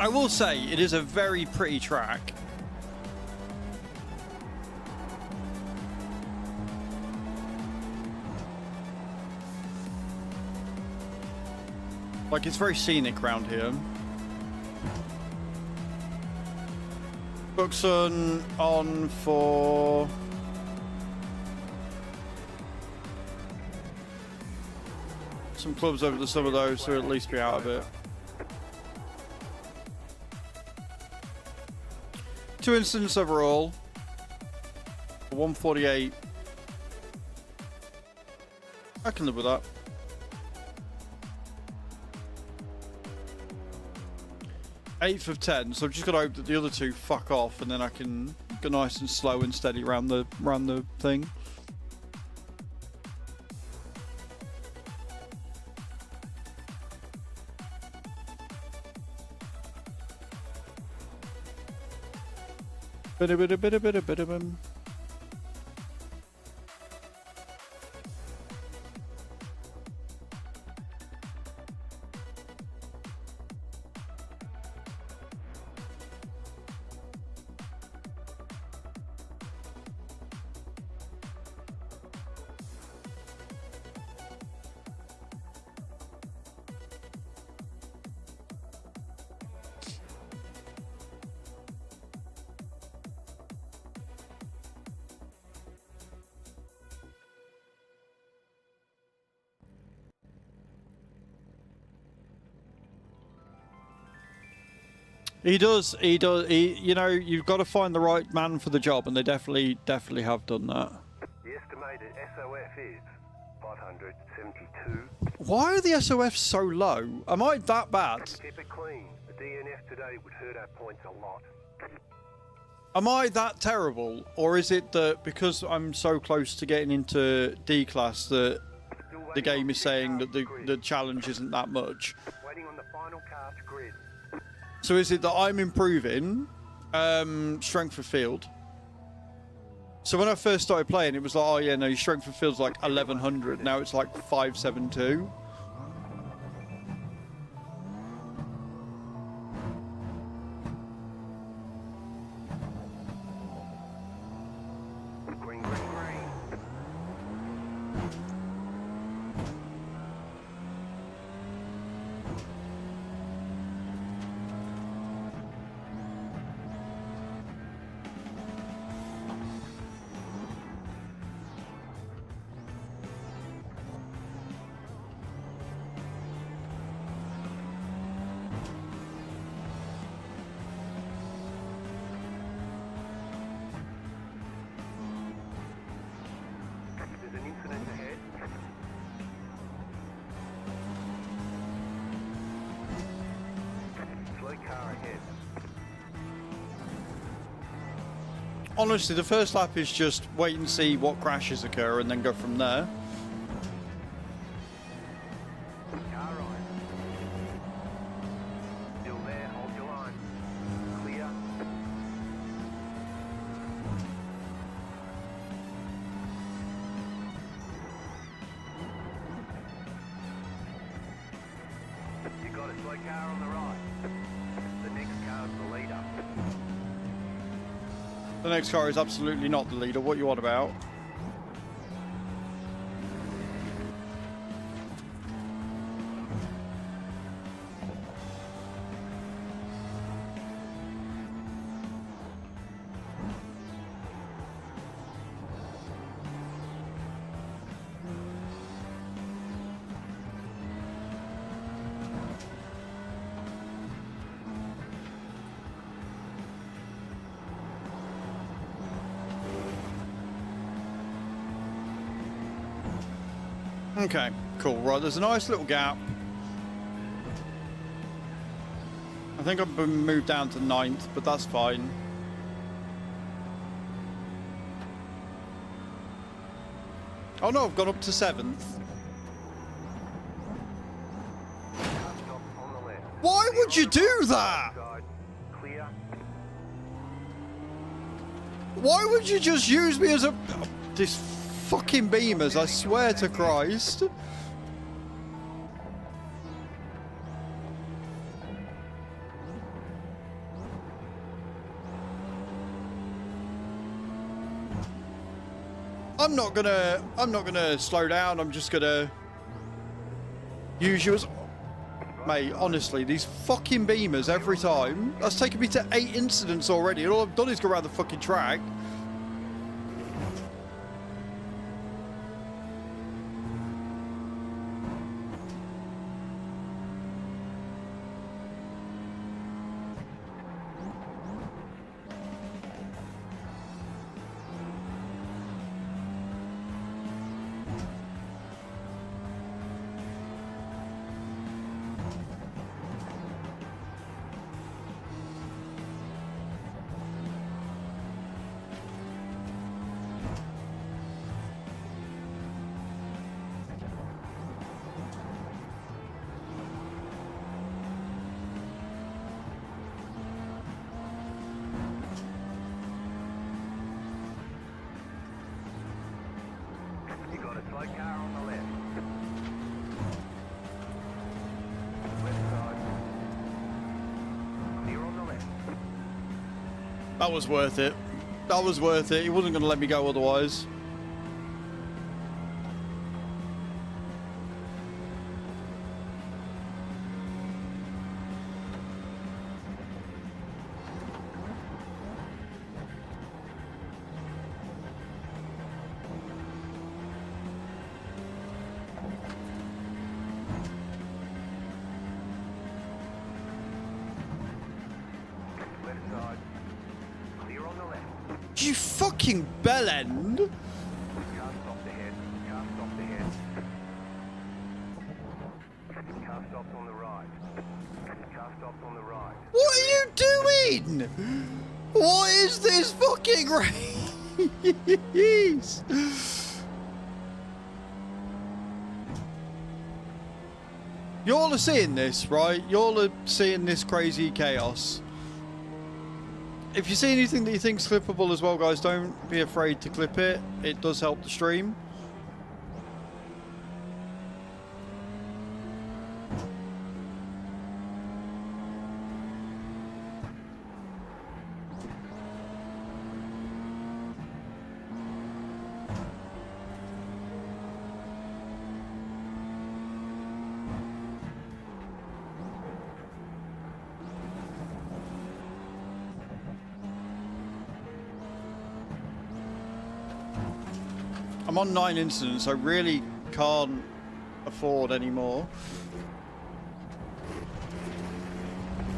I will say, it is a very pretty track. Like, it's very scenic around here. Buxton on for... some clubs over the summer though, so at least be out of it. 2 incidents overall. 148. I can live with that. Eighth of 10, so I've just got to hope that the other two fuck off, and then I can go nice and slow and steady around the thing. Bit. He does. You know, you've got to find the right man for the job, and they definitely have done that. The estimated SOF is 572. Why are the SOFs so low? Am I that bad? Keep it clean. The DNF today would hurt our points a lot. Am I that terrible? Or is it that because I'm so close to getting into D class that the game is saying that the challenge isn't that much? Waiting on the final car to grid. So is it that I'm improving strength of field? So when I first started playing, it was like, oh yeah, no, your strength of field's like 1100. Now it's like 572. Green, green, green. There's an incident ahead. Slow car ahead. Honestly, the first lap is just wait and see what crashes occur and then go from there. Car right. Still there, hold your line. Clear. You got a slow car on the right. The next car's the leader. The next car is absolutely not the leader. What you on about? Okay, cool. Right, there's a nice little gap. I think I've been moved down to 9th, but that's fine. Oh no, I've gone up to 7th. Car stop on the left. Why would you do that? Side. Clear. Why would you just use me as a... This fucking beamers, I swear to Christ. I'm not gonna slow down. I'm just gonna use you as... Mate, honestly, these fucking beamers every time. That's taken me to 8 incidents already, and all I've done is go around the fucking track. You got a slow car on the left. Left side. Clear on the left. That was worth it. That was worth it. He wasn't going to let me go otherwise. Left side. Clear on the left. You fucking bellend. Car stopped ahead. Car stopped ahead. Car stopped on the right. Car stopped on the right. What are you doing? What is this fucking race? Y'all are seeing this, right? Y'all are seeing this crazy chaos. If you see anything that you think's clippable as well, guys, don't be afraid to clip it. It does help the stream. I'm on 9 incidents. I really can't afford any more.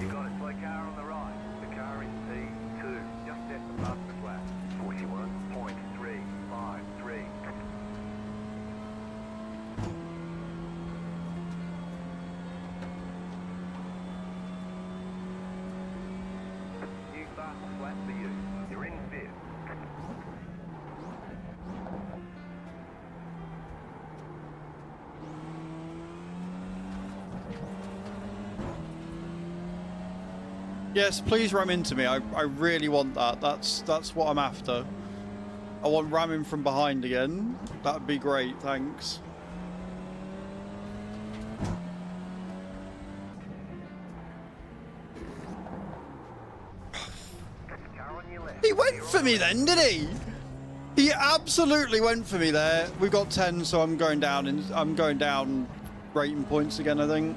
You got a slow car on the right. The car in P2. Just set the fastest lap. 41.353. New fastest lap for you. You're in 5th. Yes, please ram into me. I really want that. That's what I'm after. I want ramming from behind again. That'd be great, thanks. Car on your left. He went for me then, did he? He absolutely went for me there. We've got 10, so I'm going down rating points again, I think.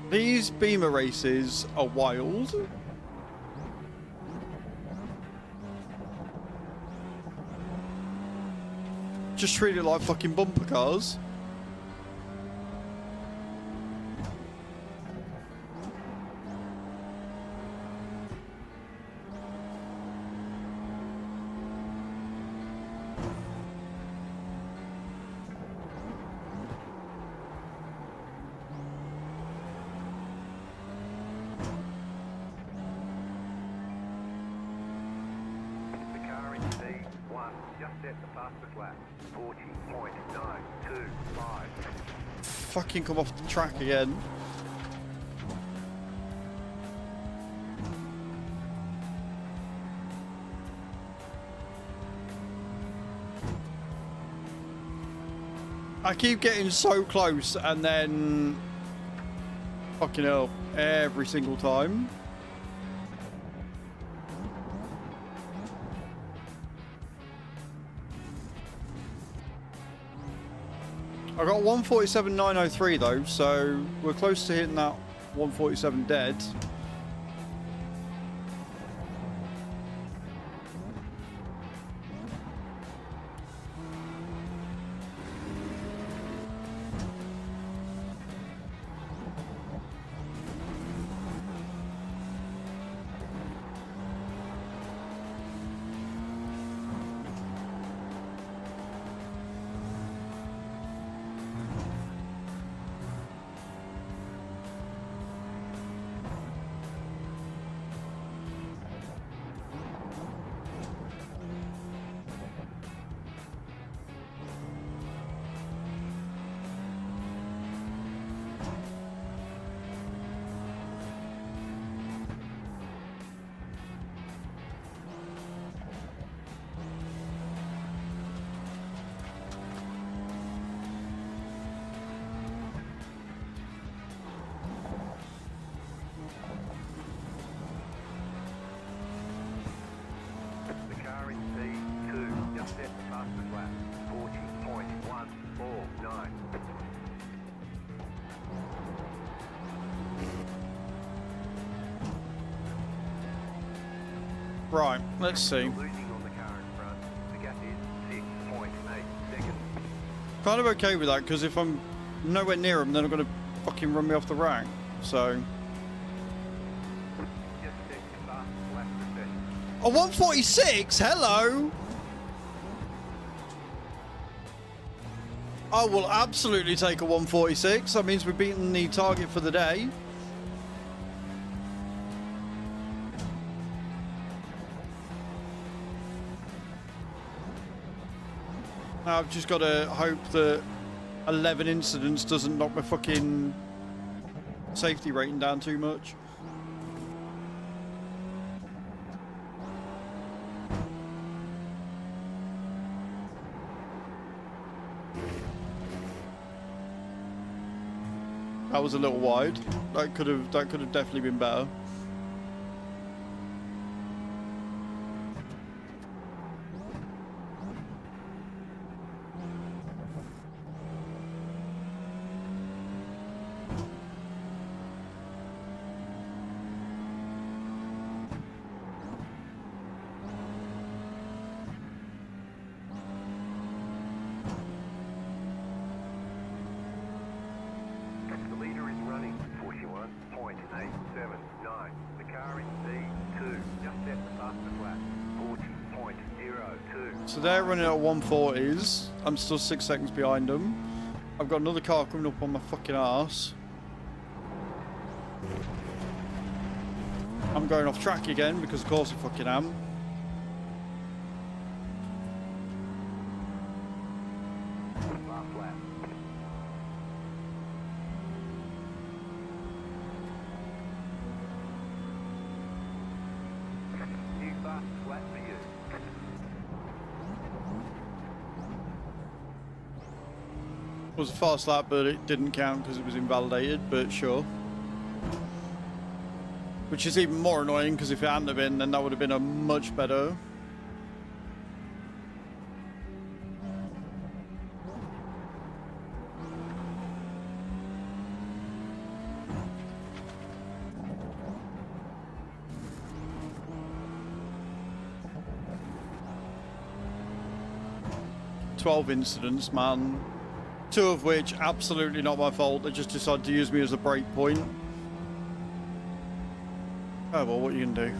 These Beamer races are wild. Just treat it like fucking bumper cars. Just set the fastest lap. 40.925. Fucking come off the track again. I keep getting so close and then fucking hell every single time. I got 147.903 though, so we're close to hitting that 147 dead. Right, let's see. Losing on the car in front. The gap is 6.8 seconds. Kind of okay with that, because if I'm nowhere near them, then I'm going to fucking run me off the rack. So. Just set the fastest lap for session. A 146? Hello! I will absolutely take a 146. That means we've beaten the target for the day. Now I've just got to hope that 11 incidents doesn't knock my fucking safety rating down too much. That was a little wide. That could have definitely been better. So they're running at 140s. I'm still 6 seconds behind them. I've got another car coming up on my fucking arse. I'm going off track again because of course I fucking am. It was a fast lap, but it didn't count because it was invalidated, but sure. Which is even more annoying because if it hadn't have been, then that would have been a much better. "12 incidents, man. 2 of which absolutely not my fault. They just decided to use me as a break point. Oh well, what you can do.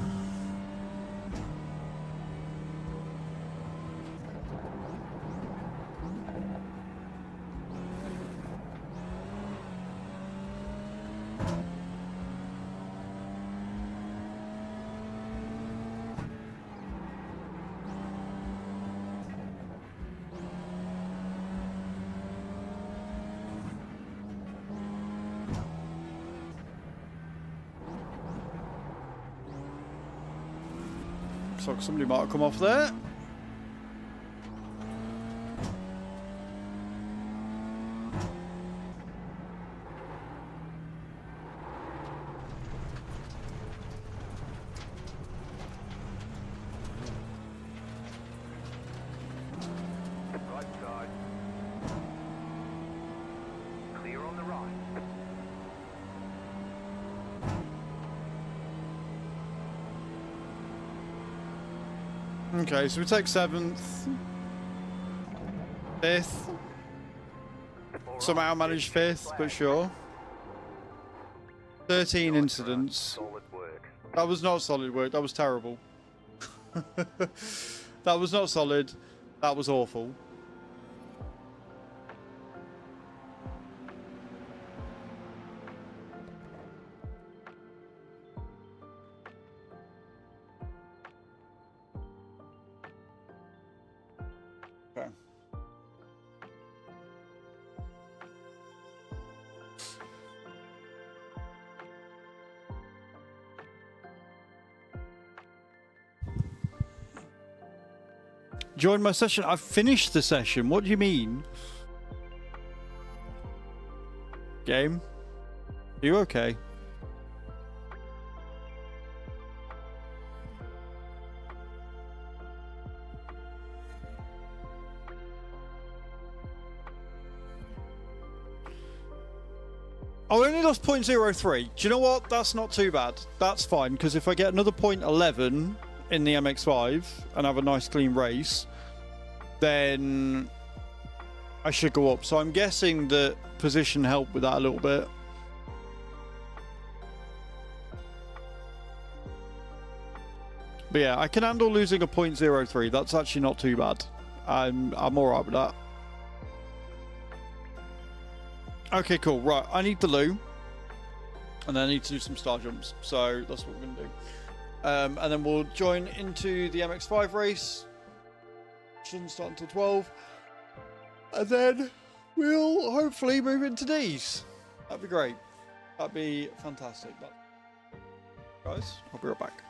Looks like somebody might have come off there. Right side. Clear on the right. Okay, so we take 7th, 5th. Somehow managed 5th, but sure. 13 incidents. Solid work. That was not solid work, that was terrible. That was not solid, that was awful. Okay. Join my session. I've finished the session. What do you mean? Game? Are you okay? I only lost 0.03. Do you know what? That's not too bad. That's fine, because if I get another 0.11 in the MX-5 and have a nice clean race, then I should go up. So I'm guessing that position helped with that a little bit. But yeah, I can handle losing a 0.03. That's actually not too bad. I'm alright with that. Okay, cool. Right, I need the loo. And then I need to do some star jumps. So that's what we're going to do. And then we'll join into the MX-5 race. Which doesn't start until 12. And then we'll hopefully move into these. That'd be great. That'd be fantastic. But guys, I'll be right back.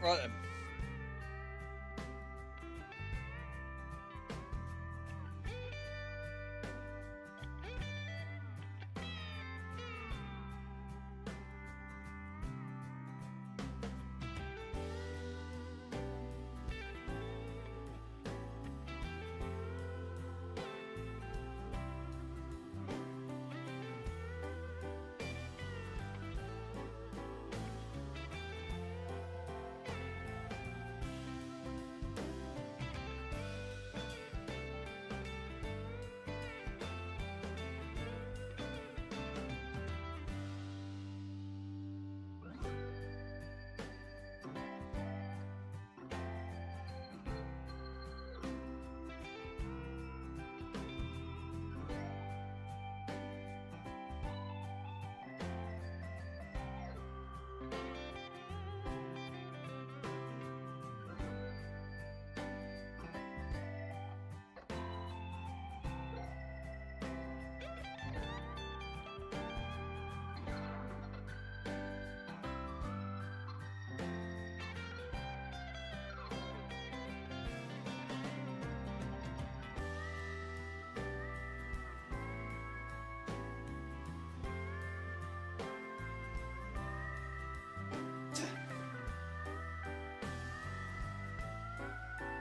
Right then.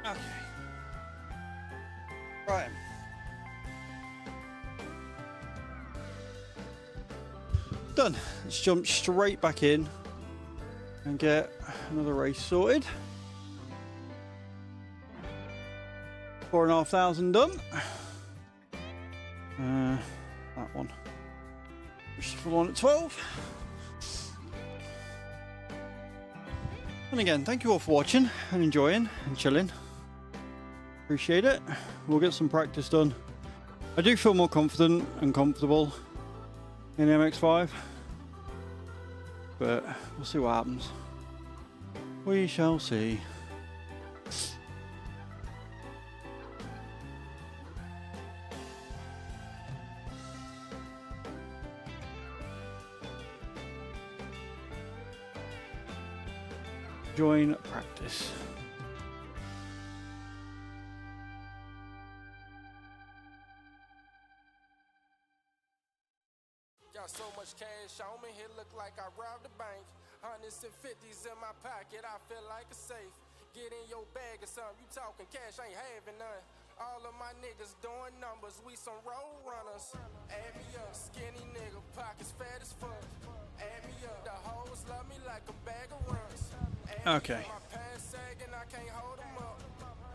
Okay. Right. Done. Let's jump straight back in and get another race sorted. 4,500 done. That one. Which is for the one at 12. And again, thank you all for watching and enjoying and chilling. Appreciate it. We'll get some practice done. I do feel more confident and comfortable in the MX-5, but we'll see what happens. We shall see. Join practice. Got so much cash on me, it look like I robbed the bank. Hundreds and fifties in my pocket, I feel like a safe. Get in your bag or something, you talking cash, I ain't having none. All of my niggas doing numbers, we some road runners. Add me up, skinny nigga, pockets fat as fuck. Add me up, the hoes love me like a bag of runs. Okay. My pants sagging, I can't hold them up.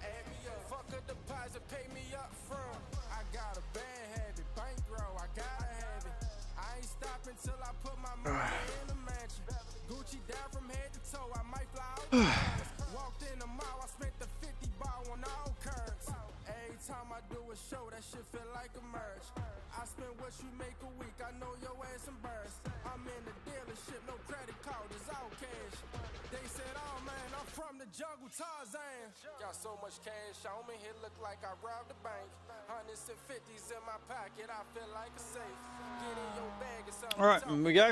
Add me up, fuck a deposit, pay me up front. I got a bad habit, bankroll, I gotta have it. I ain't stopping till I put my money in the mansion. Gucci down from head to toe, I might fly out the Paris. Walked in the mall, I spent the 50 ball on all curves. Every time I do a show, that shit feel like a merge. I spend what you make a week, I know your ass embarrassed. I'm in the dealership, no credit card, it's all cash. They said, oh man, I'm from the jungle, Tarzan. Got so much cash on me, it look like I robbed the bank. Hundreds and fifties in my pocket, I feel like a safe. Get in your bag or something. Alright, here we go.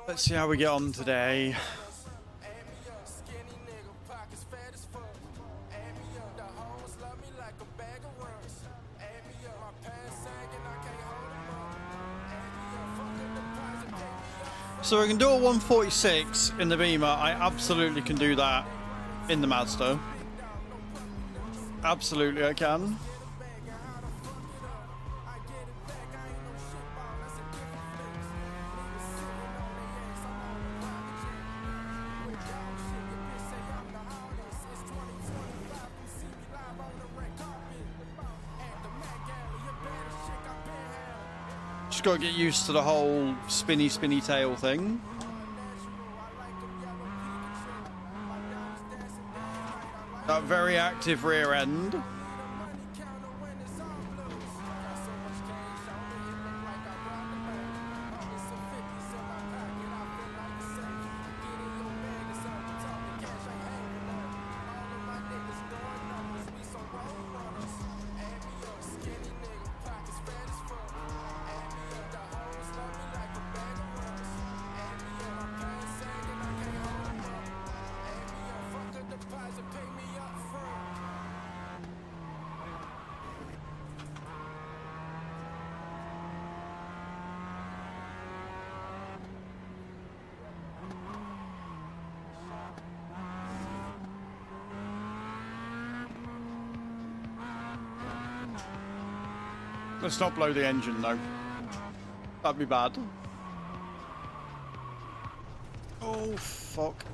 Let's see how we get on today. So I can do a 146 in the Beamer. I absolutely can do that in the Mazda. Absolutely I can. Just got to get used to the whole spinny tail thing. That very active rear end. Let's not blow the engine though. That'd be bad. Oh fuck.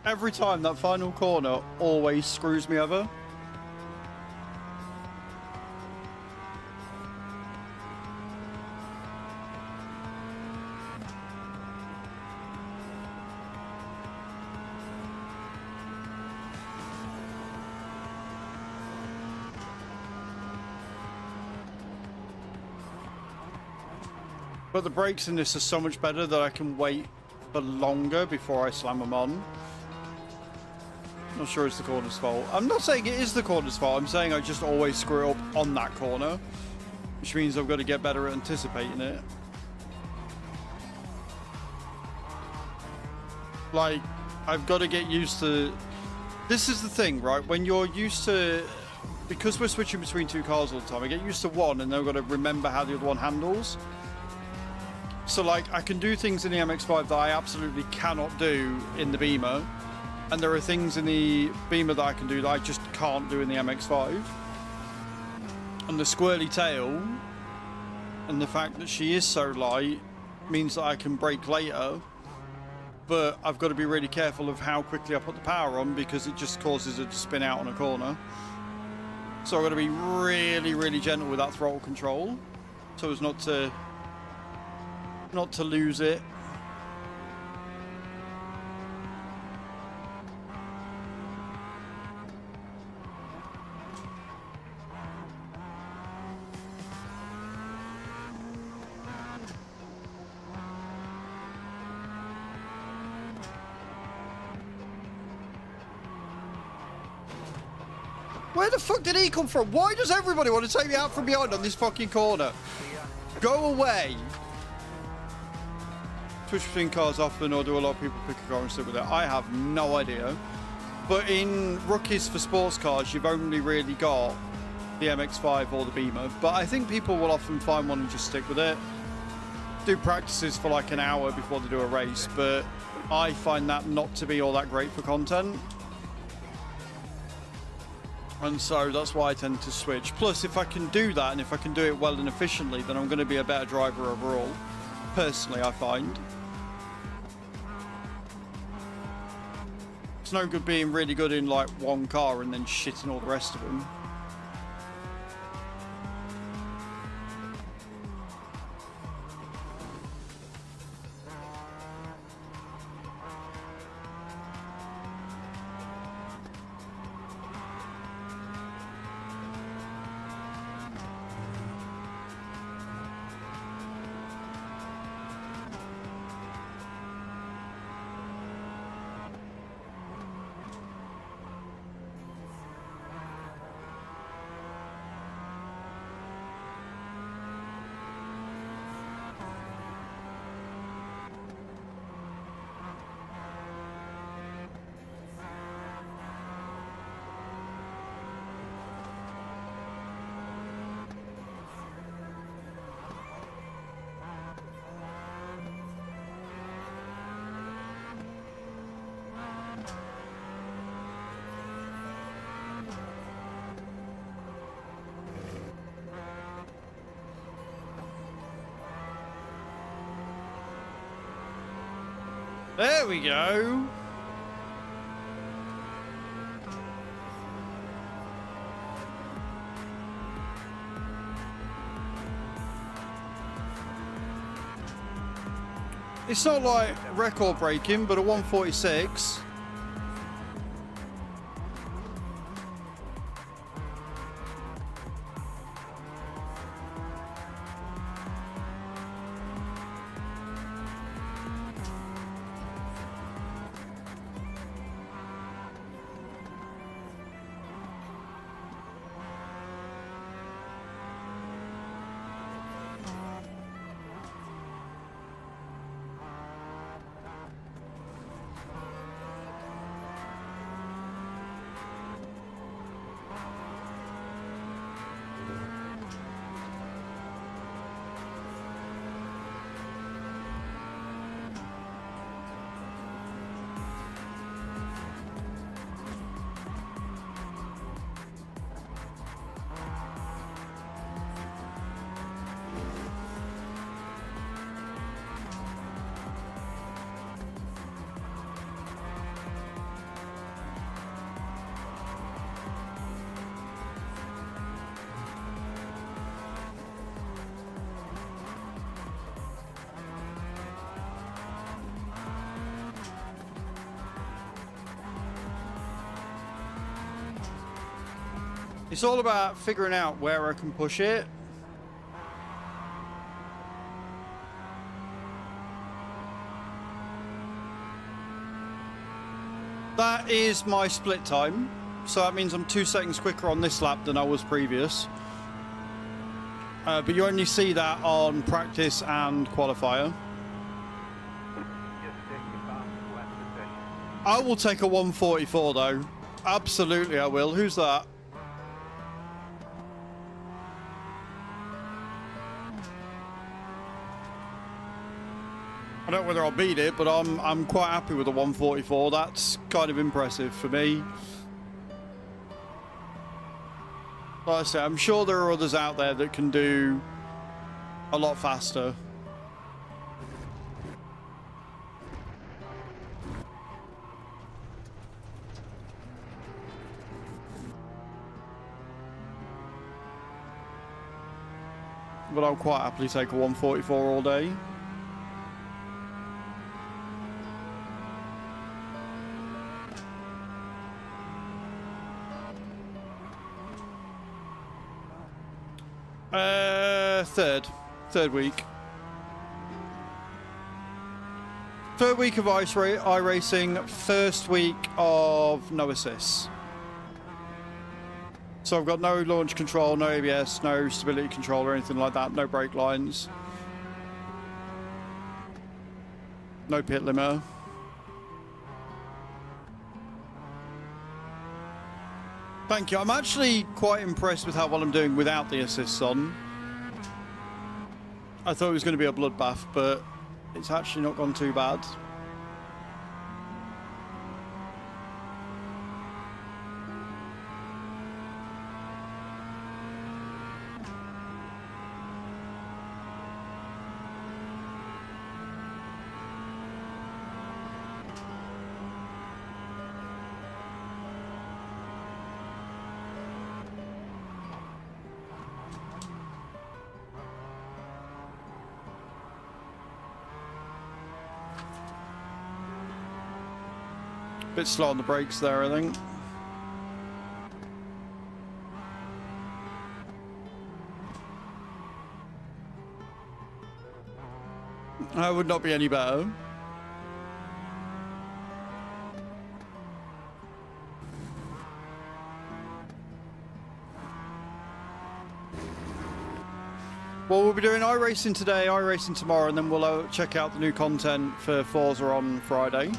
Every time that final corner always screws me over. But the brakes in this are so much better that I can wait for longer before I slam them on. Not sure it's the corner's fault. I'm not saying it is the corner's fault. I'm saying I just always screw up on that corner, which means I've got to get better at anticipating it. Like, I've got to get used to... This is the thing, right? When you're used to... Because we're switching between two cars all the time, I get used to one and then I've got to remember how the other one handles. So like, I can do things in the MX-5 that I absolutely cannot do in the Beamer. And there are things in the Beamer that I can do that I just can't do in the MX-5. And the squirrely tail, and the fact that she is so light, means that I can brake later. But I've got to be really careful of how quickly I put the power on, because it just causes it to spin out on a corner. So I've got to be really, really gentle with that throttle control, so as not to lose it. Where the fuck did he come from? Why does everybody want to take me out from behind on this fucking corner? Go away. Switch between cars often, or do a lot of people pick a car and stick with it? I have no idea. But in rookies for sports cars, you've only really got the MX-5 or the Beamer. But I think people will often find one and just stick with it. Do practices for like an hour before they do a race, but I find that not to be all that great for content. And so that's why I tend to switch. Plus, if I can do that and if I can do it well and efficiently, then I'm going to be a better driver overall. Personally, I find. It's no good being really good in like one car and then shit in all the rest of them. There we go. It's not like record breaking, but a 146. It's all about figuring out where I can push it. That is my split time. So that means I'm 2 seconds quicker on this lap than I was previous. But you only see that on practice and qualifier. I will take a 144 though. Absolutely I will. Who's that? I don't know whether I'll beat it, but I'm quite happy with the 144. That's kind of impressive for me. Like I say, I'm sure there are others out there that can do a lot faster. But I'll quite happily take a 144 all day. Third week. Third week of iRacing, first week of no assists. So I've got no launch control, no ABS, no stability control or anything like that, no brake lines. No pit limiter. Thank you. I'm actually quite impressed with how well I'm doing without the assists on. I thought it was going to be a bloodbath, but it's actually not gone too bad. Bit slow on the brakes there, I think. I would not be any better. Well, we'll be doing iRacing today, iRacing tomorrow, and then we'll check out the new content for Forza on Friday.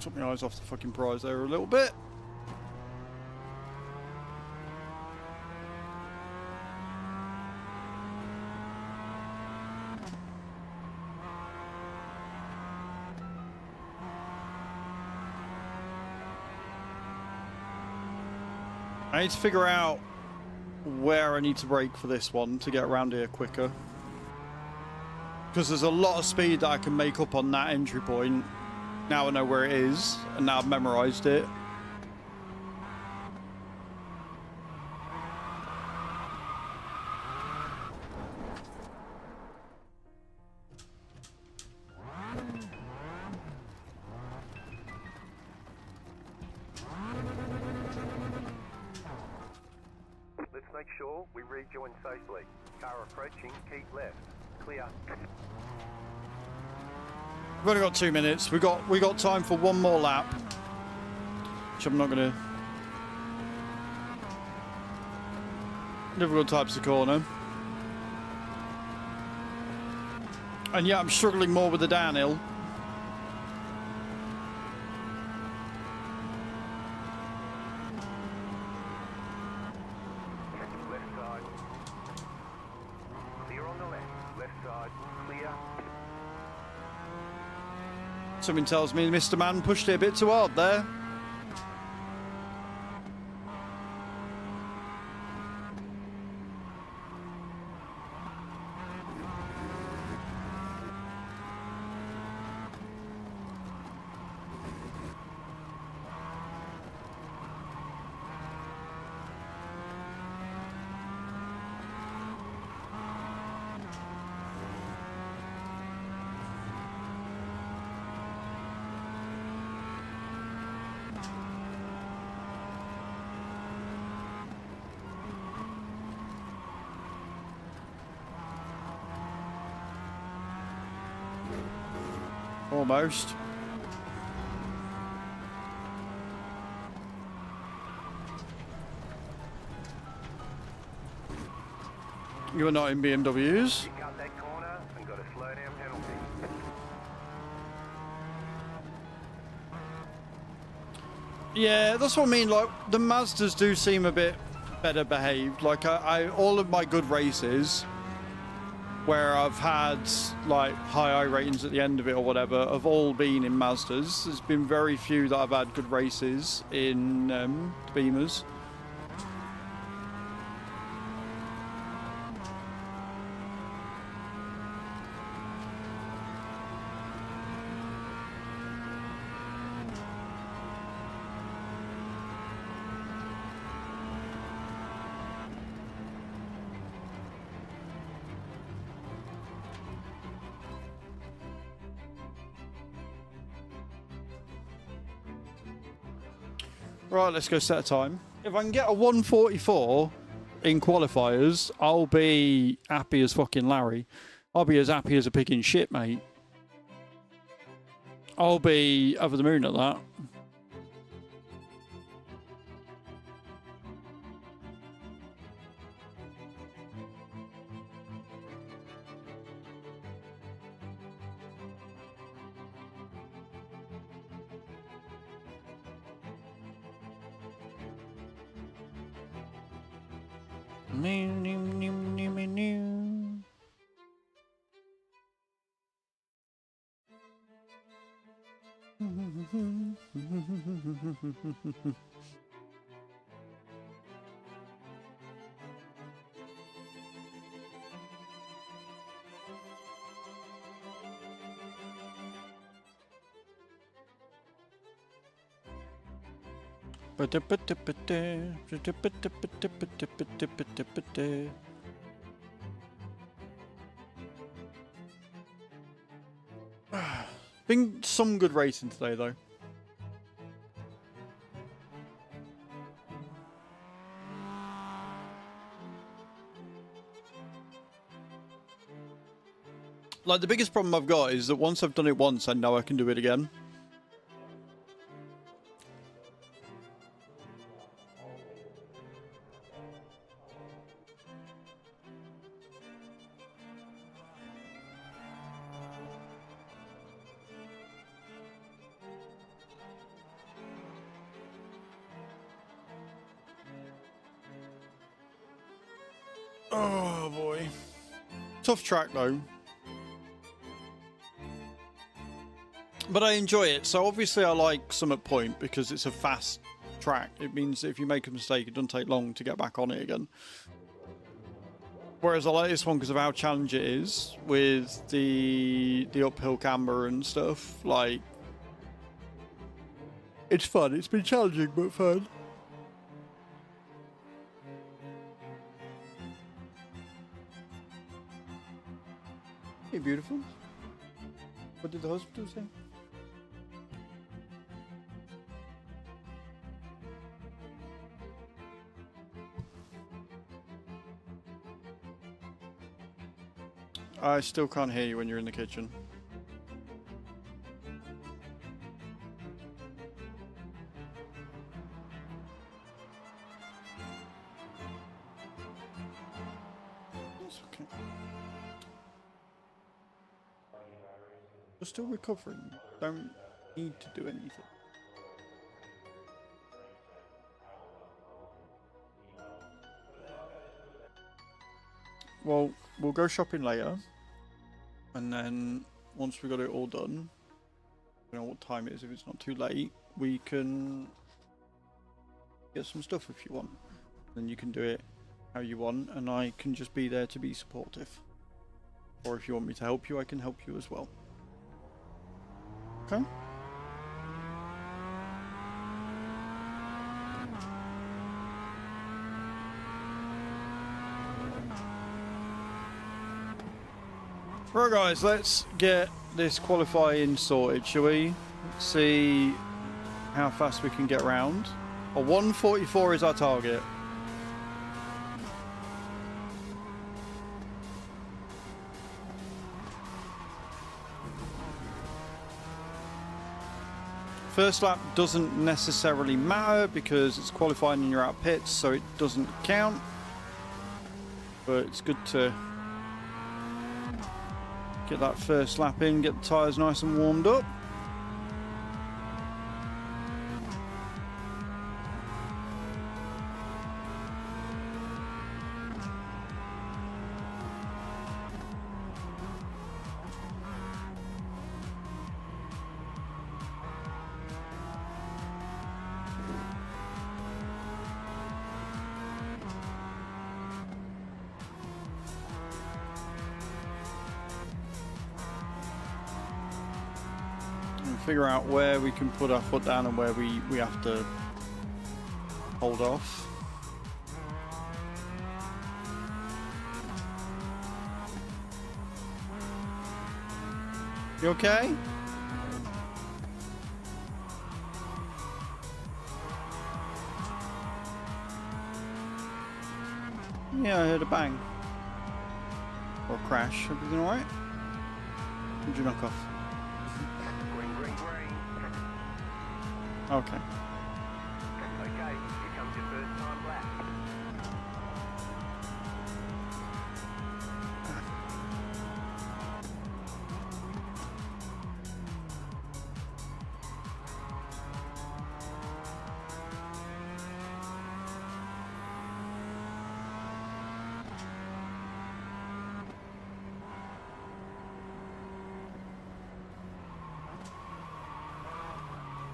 Took my eyes off the fucking prize there a little bit. I need to figure out where I need to brake for this one to get around here quicker. Because there's a lot of speed that I can make up on that entry point. Now I know where it is, and now I've memorized it. Let's make sure we rejoin safely. Car approaching, keep left. Clear. We've only got 2 minutes. We got time for one more lap, which I'm not gonna. Difficult types of corner, and yeah, I'm struggling more with the downhill. Left side. Clear on the left. Left side. Clear. Something tells me Mr. Man pushed it a bit too hard there. Almost. You are not in BMWs. You cut that corner and got a slow down penalty. Yeah, that's what I mean. Like, the Mazdas do seem a bit better behaved. Like, I all of my good races where I've had like high I ratings at the end of it or whatever have all been in Mazdas. There's been very few that I've had good races in Beamers. Right, let's go set a time. If I can get a 1:44 in qualifiers, I'll be happy as fucking Larry. I'll be as happy as a pig in shit, mate. I'll be over the moon at that. Been some good racing today, though. Like, the biggest problem I've got is that once I've done it once, I know I can do it again. Oh boy. Tough track though. But I enjoy it. So obviously I like Summit Point because it's a fast track. It means that if you make a mistake, it doesn't take long to get back on it again. Whereas I like this one because of how challenging it is with the uphill camber and stuff. Like, it's fun. It's been challenging but fun. Hey, beautiful. What did the hospital say? I still can't hear you when you're in the kitchen. That's okay. You're still recovering. Don't need to do anything. Well, we'll go shopping later. And then once we got it all done, you know what time it is, if it's not too late, we can get some stuff if you want. Then you can do it how you want, and I can just be there to be supportive. Or if you want me to help you, I can help you as well. Okay? Right guys, let's get this qualifying sorted, shall we? Let's see how fast we can get round. A 1:44 is our target. First lap doesn't necessarily matter because it's qualifying and you're out pits, so it doesn't count. But it's good to get that first lap in, get the tyres nice and warmed up. Figure out where we can put our foot down and where we have to hold off. You okay? Yeah, I heard a bang. Or a crash. Everything alright? Did you knock off? Okay. Okay, here comes your first time lap.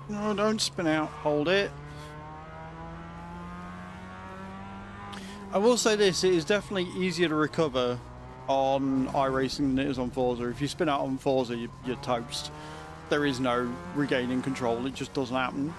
No, don't spin out. Hold it. I will say this, it is definitely easier to recover on iRacing than it is on Forza. If you spin out on Forza, you're toast. There is no regaining control. It just doesn't happen.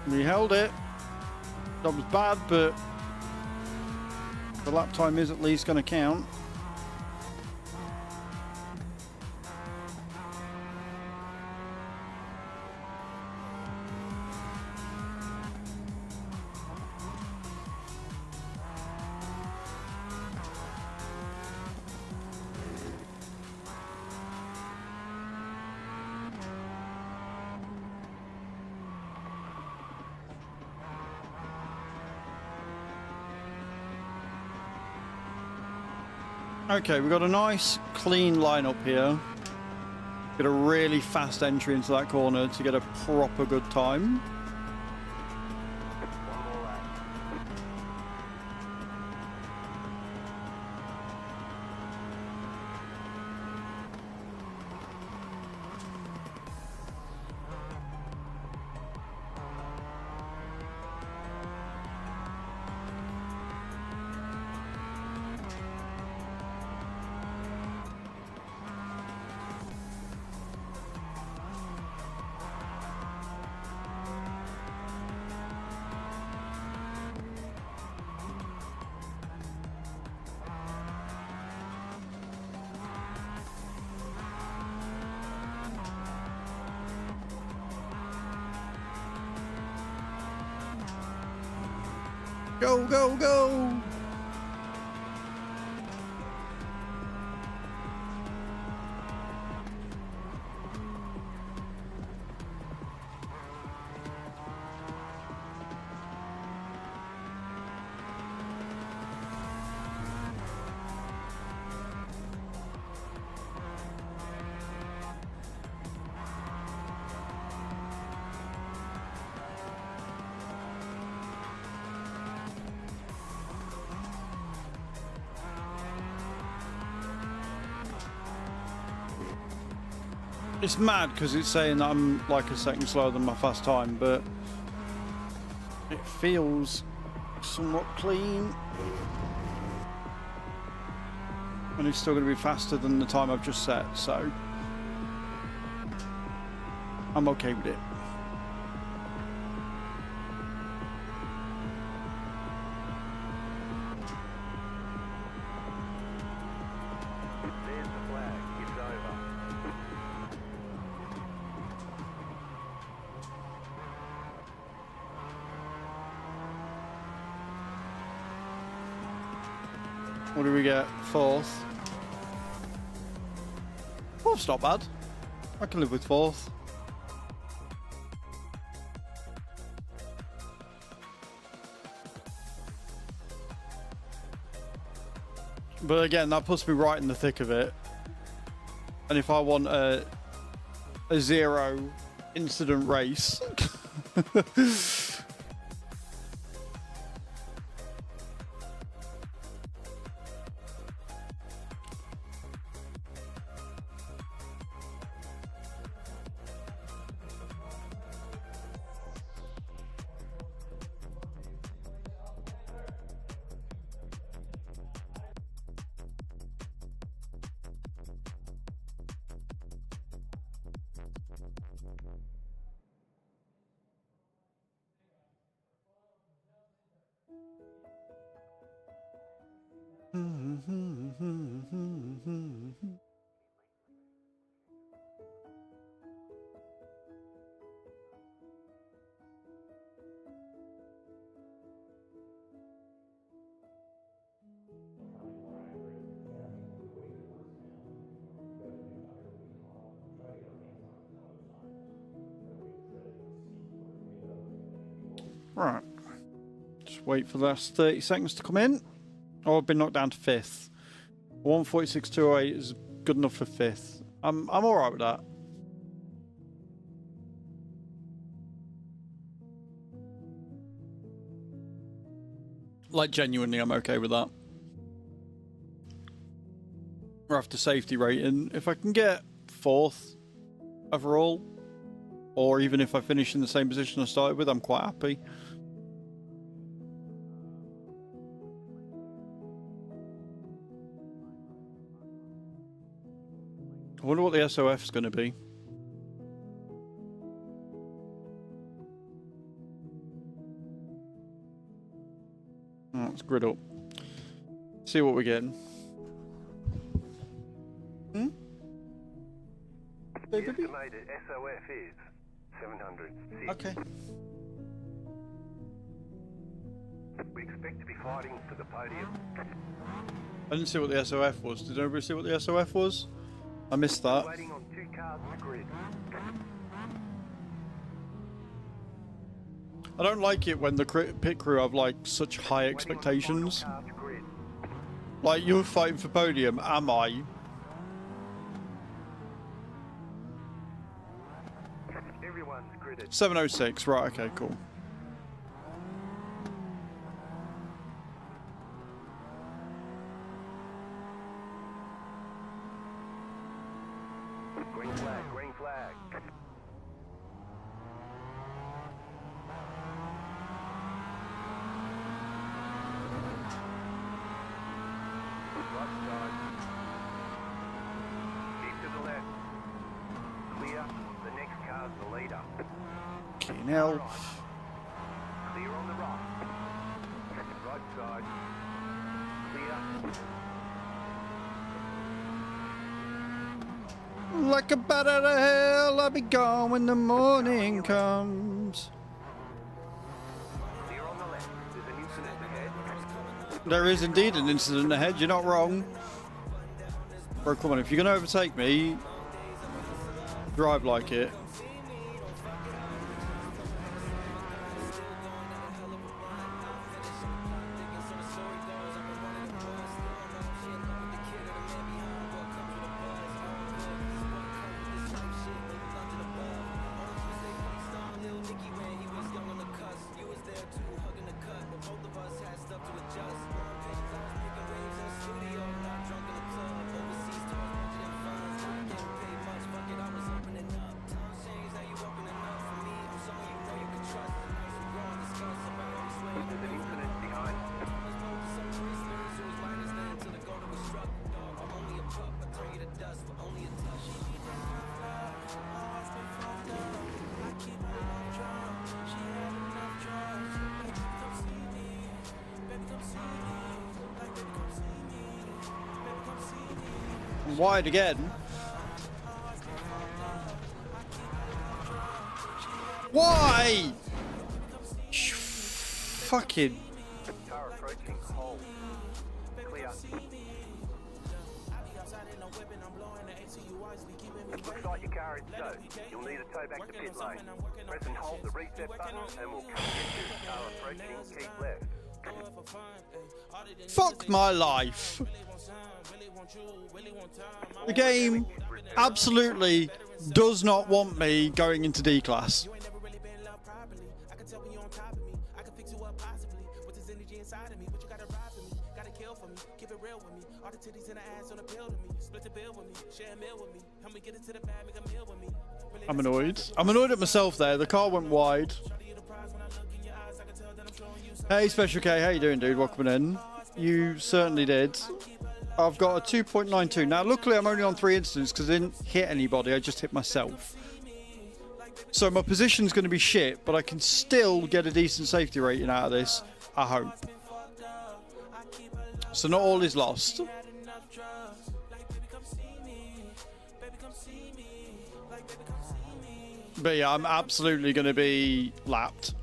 We held it. That was bad, but the lap time is at least going to count. Okay, we've got a nice clean lineup here. Get a really fast entry into that corner to get a proper good time. Go, go, go! It's mad because it's saying that I'm like a second slower than my fast time, but it feels somewhat clean. And it's still going to be faster than the time I've just set, so I'm okay with it. There's the flag. It's over. What do we get? Fourth. Fourth's not bad. I can live with fourth. But again, that puts me right in the thick of it. And if I want a zero incident race, right. Just wait for the last 30 seconds to come in. Oh, I've been knocked down to fifth. 146.208 is good enough for fifth. I'm alright with that. Like, genuinely, I'm okay with that. Or after safety rating, if I can get fourth overall, or even if I finish in the same position I started with, I'm quite happy. I wonder what the SOF is going to be. Let's grid up. See what we're getting. Hmm? The estimated SOF is 700. Okay. We expect to be fighting for the podium. I didn't see what the SOF was. Did everybody see what the SOF was? I missed that. Waiting on 2 cars to grid. I don't like it when the pit crew have like such high expectations. Waiting on the final car to grid. Like, you're fighting for podium, am I? Everyone's gridded. 706, right, okay, cool. Green flag, green flag. Right side. Keep to the left. Clear. The next car's the leader. Okay, now. Right. Clear on the right. Right side. Clear. Like a bat out of hell, I'll be gone when the morning comes. Clear on the left. There's an incident ahead. There is indeed an incident ahead, you're not wrong. Bro, come on, if you're going to overtake me, drive like it. There's an incident behind. Wide again. Why? Fucking. Car approaching. Hold. Clear. Looks like your car is stowed. You'll need a tow back to pit lane. Press and hold the reset button and we'll come get you. Car approaching. Keep left. Fuck my life. The game absolutely does not want me going into D class. I'm annoyed. I'm annoyed at myself there. The car went wide. Hey, Special K, how you doing, dude? Welcome in. You certainly did. I've got a 2.92. Now, luckily, I'm only on 3 incidents because I didn't hit anybody. I just hit myself. So my position's going to be shit, but I can still get a decent safety rating out of this, I hope. So not all is lost. But yeah, I'm absolutely going to be lapped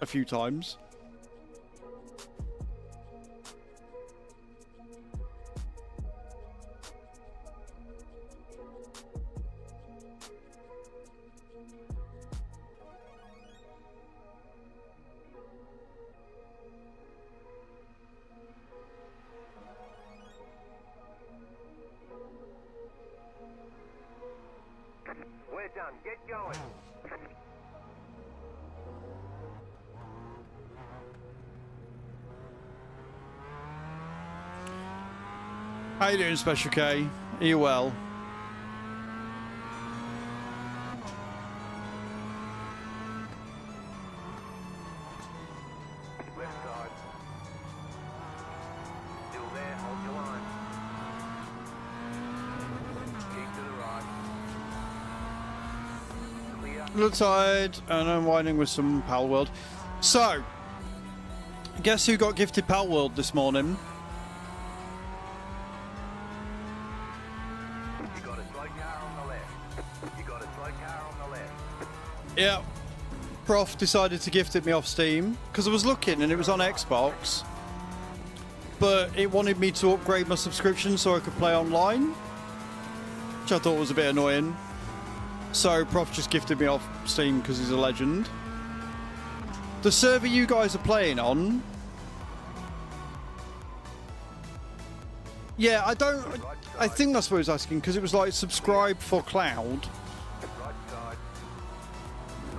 a few times. We're done. Get going. How you doing, Special K? Are you well? Left side. Still there. Hold your line. Keep to the right. Clear. Left side, and I'm winding with some Pal World. So, Guess who got gifted Pal World this morning? You got a slow car on the left. You got a slow car on the left. Yeah. Prof decided to gift it me off Steam because I was looking and it was on Xbox, but it wanted me to upgrade my subscription so I could play online, which I thought was a bit annoying. So Prof just gifted me off Steam because he's a legend. The server you guys are playing on, yeah, I think that's what he was asking, because it was like subscribe for cloud. Right side.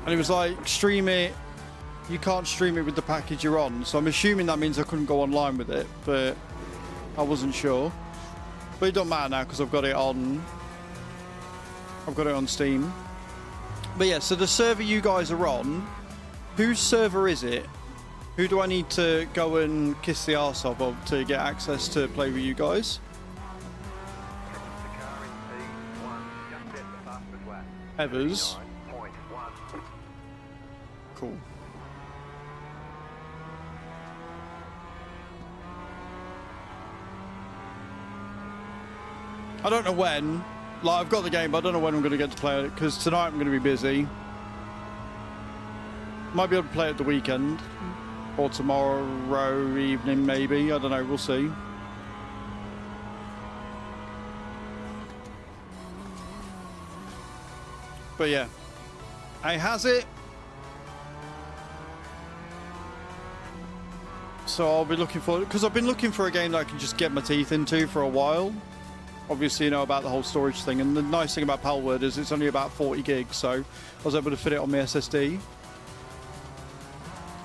And it was like, stream it. You can't stream it with the package you're on. So I'm assuming that means I couldn't go online with it, but I wasn't sure. But it don't matter now because I've got it on. I've got it on Steam. But yeah, so the server you guys are on, whose server is it? Who do I need to go and kiss the arse of to get access to play with you guys? The car in P1. Just set the fastest lap. Evers. 39.1. Cool. I don't know when. Like, I've got the game, but I don't know when I'm going to get to play it, because tonight I'm going to be busy. Might be able to play it the weekend. Or tomorrow evening, maybe. I don't know, we'll see. But yeah. I has it. So I'll be looking for it, because I've been looking for a game that I can just get my teeth into for a while. Obviously, you know about the whole storage thing, and the nice thing about Palworld is it's only about 40 gigs, so I was able to fit it on my SSD.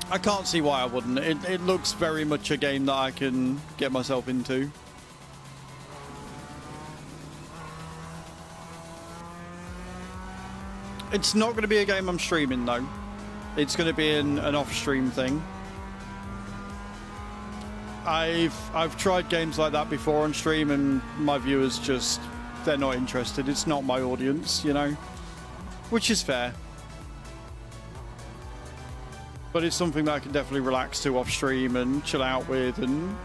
I can't see why I wouldn't. It looks very much a game that I can get myself into. It's not going to be a game I'm streaming, though. It's going to be an off-stream thing. I've tried games like that before on stream, and my viewers just, they're not interested. It's not my audience, you know, which is fair. But it's something that I can definitely relax to off stream and chill out with and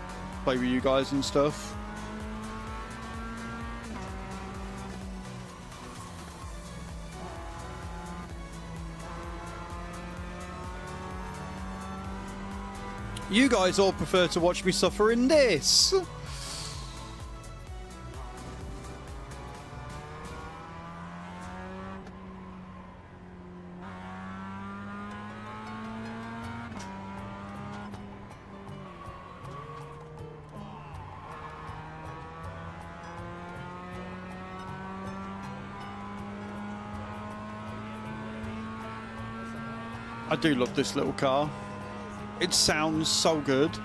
play with you guys and stuff. You guys all prefer to watch me suffer in this. I do love this little car. It sounds so good.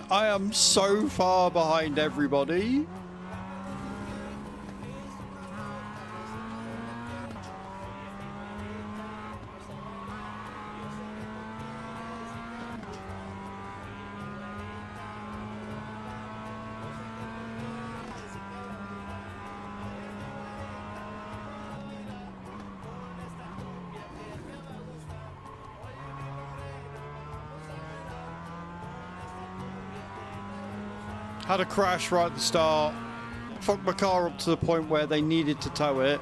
I am so far behind everybody. Had a crash right at the start. Fucked my car up to the point where they needed to tow it.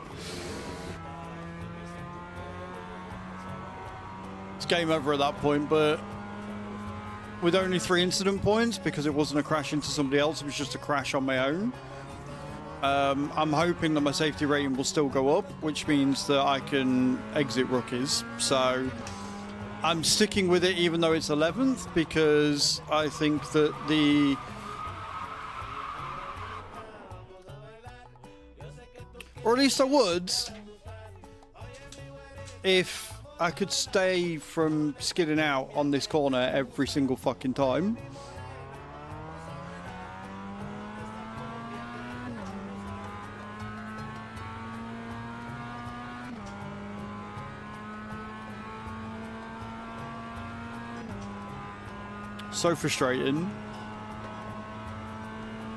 It's game over at that point, but with only 3 incident points, because it wasn't a crash into somebody else, it was just a crash on my own. I'm hoping that my safety rating will still go up, which means that I can exit rookies. So I'm sticking with it even though it's 11th, because I think that the... Or at least I would, if I could stay from skidding out on this corner every single fucking time. So frustrating.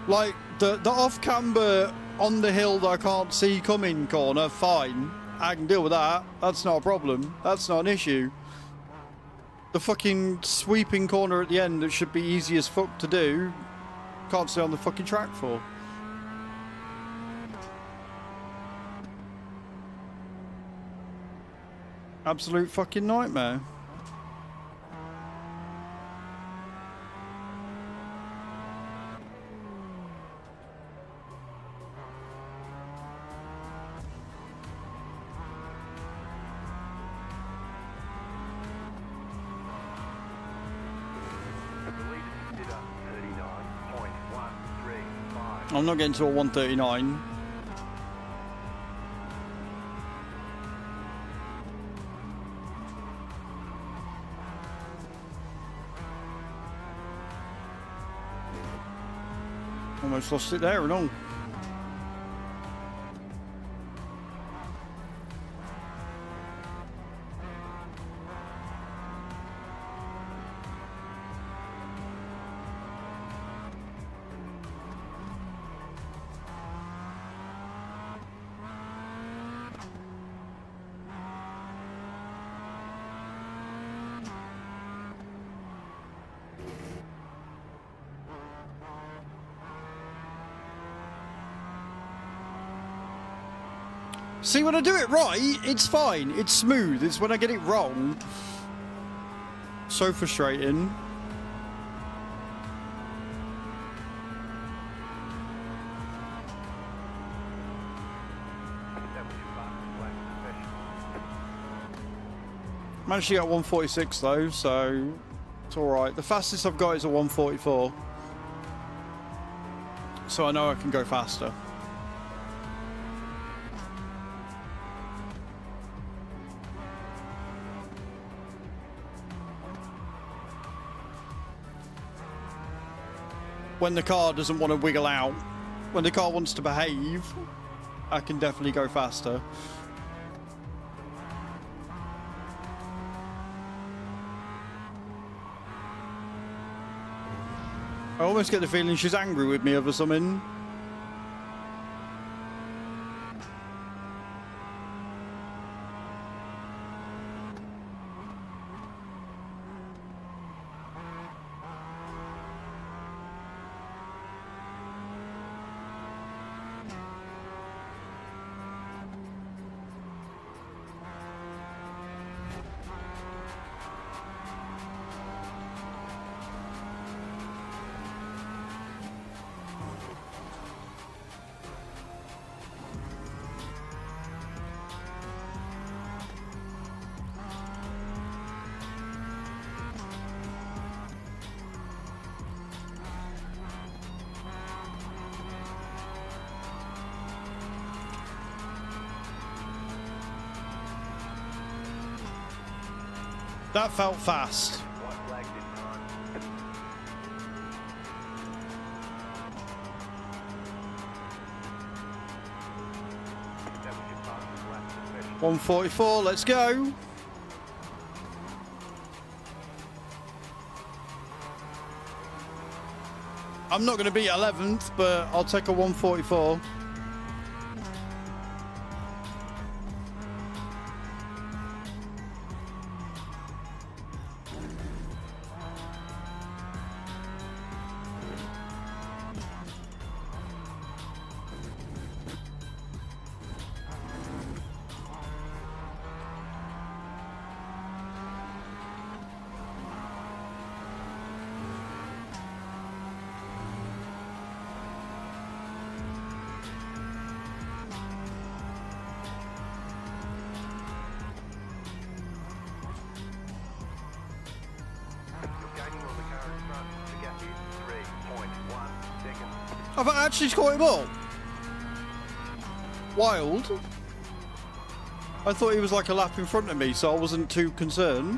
Like the off camber on the hill that I can't see coming corner, fine. I can deal with that. That's not a problem. That's not an issue. The fucking sweeping corner at the end that should be easy as fuck to do, can't stay on the fucking track for. Absolute fucking nightmare. I'm not getting to a 139. Almost lost it there and all. See, when I do it right, it's fine. It's smooth. It's when I get it wrong. So frustrating. Managed to get 146 though, so it's alright. The fastest I've got is a 144. So I know I can go faster. When the car doesn't want to wiggle out, when the car wants to behave, I can definitely go faster. I almost get the feeling she's angry with me over something. That felt fast. $144, let's go. I'm not going to beat 11th, but I'll take a 144. Have I actually scored him all? Wild. I thought he was like a lap in front of me, so I wasn't too concerned.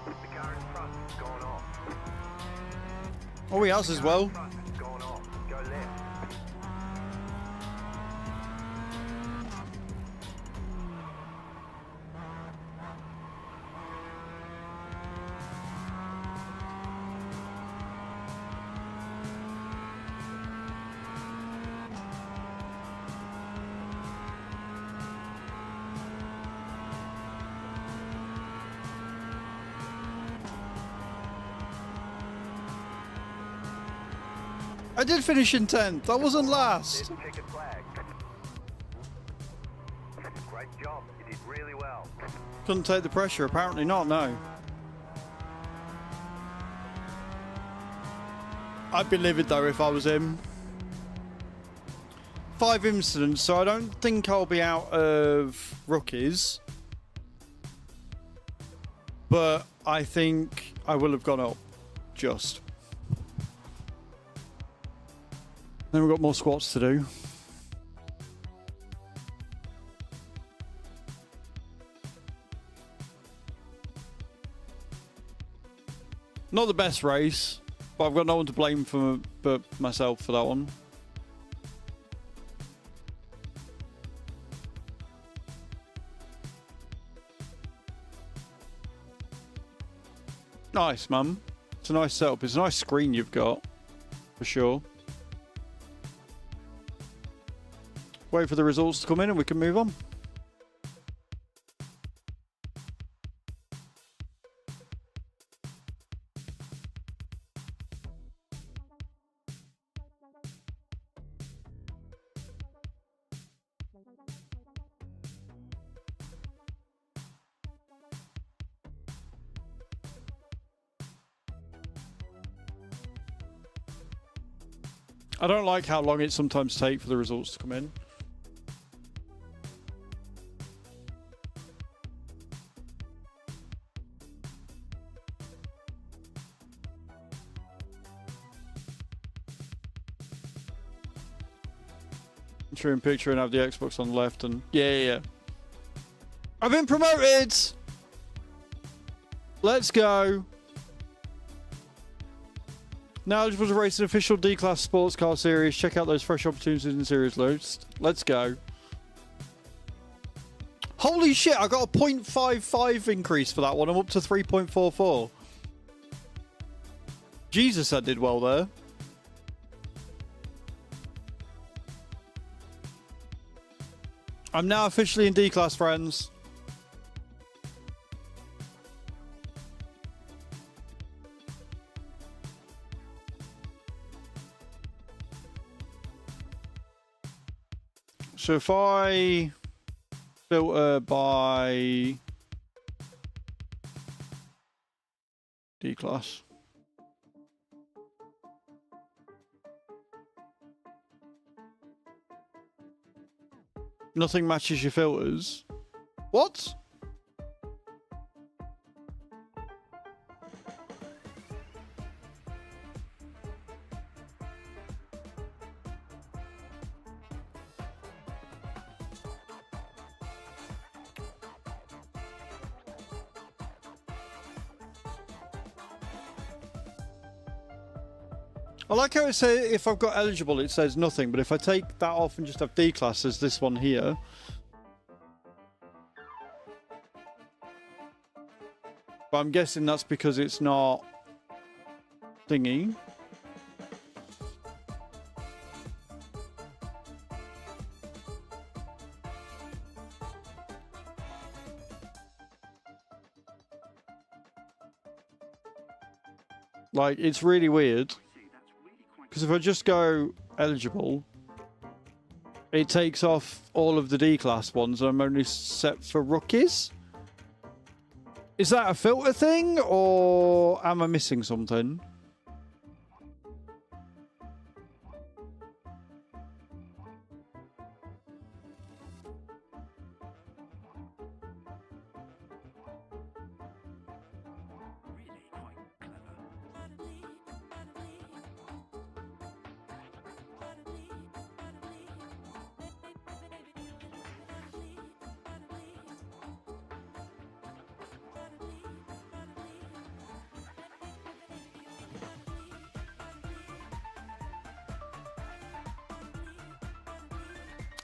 The car in front has gone off. Oh, he has as well. Front has gone off. Go left. I did finish in 10th. I wasn't last. There's checkered flag. Great job. You did really well. Couldn't take the pressure. Apparently not, no. I'd be livid though if I was him. 5 incidents, so I don't think I'll be out of rookies. But I think I will have gone up. Just. Then we've got more squats to do. Not the best race, but I've got no one to blame for but myself for that one. Nice, man. It's a nice setup. It's a nice screen you've got, for sure. Wait for the results to come in and we can move on. I don't like how long it sometimes takes for the results to come in. True and picture and have the Xbox on the left and yeah. I've been promoted. Let's go. Now eligible to race an official D-Class sports car series. Check out those fresh opportunities in series list. Let's go. Holy shit, I got a 0.55 increase for that one. I'm up to 3.44. Jesus, I did well there. I'm now officially in D-Class, friends. So if I filter by D-Class. Nothing matches your filters. What? I like how it says if I've got eligible it says nothing, but if I take that off and just have D-Class as this one here. But I'm guessing that's because it's not thingy. Like, it's really weird. Because if I just go eligible, it takes off all of the D-Class ones and I'm only set for rookies. Is that a filter thing or am I missing something?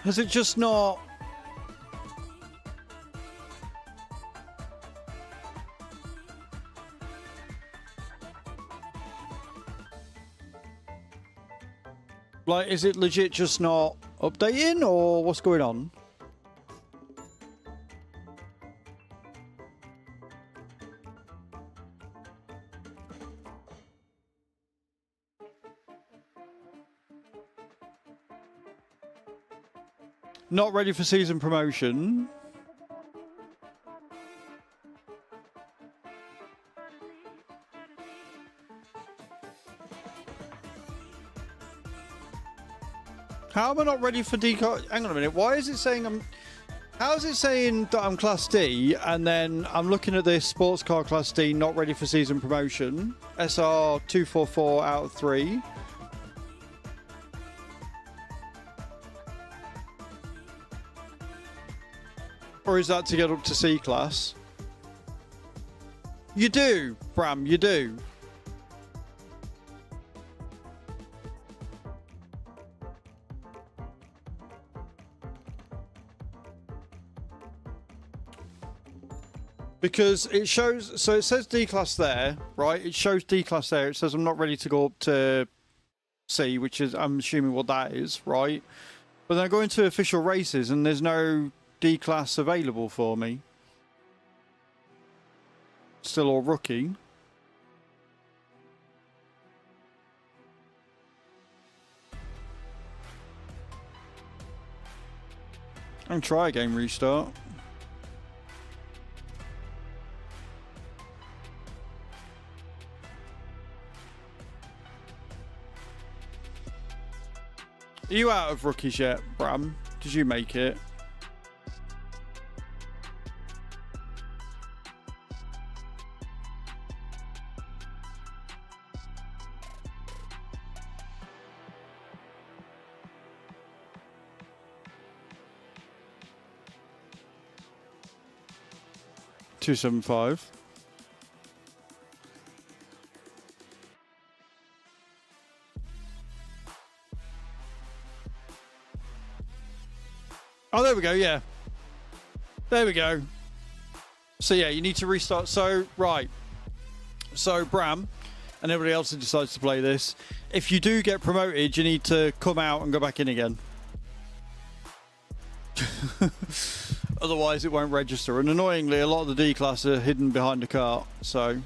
Has it just not... Like, is it legit just not updating, or what's going on? Not ready for season promotion. How am I not ready for deco? Hang on a minute. Why is it saying I'm... How is it saying that I'm Class D, and then I'm looking at this sports car Class D, not ready for season promotion? SR 244 out of 3. Or is that to get up to C class? You do, Bram, you do. Because it shows, so it says D class there, right? It shows D class there. It says I'm not ready to go up to C, which is, I'm assuming what that is, right? But then I go into official races and there's no D class available for me. Still all rookie. And try a game restart. Are you out of rookies yet, Bram? Did you make it? $275. Oh, there we go, yeah. There we go. So, yeah, you need to restart. So, right. So, Bram, and everybody else who decides to play this, if you do get promoted, you need to come out and go back in again. Otherwise, it won't register. And annoyingly, a lot of the D-class are hidden behind the cart, so...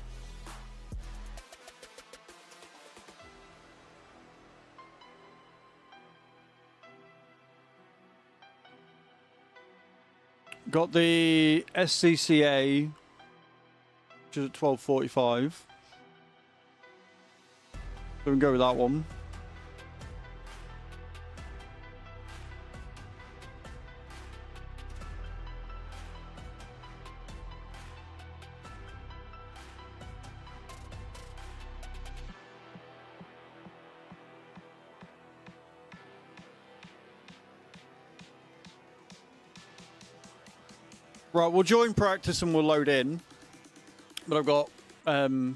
Got the SCCA, which is at 12.45. So we can go with that one. Right, we'll join practice and we'll load in. But I've got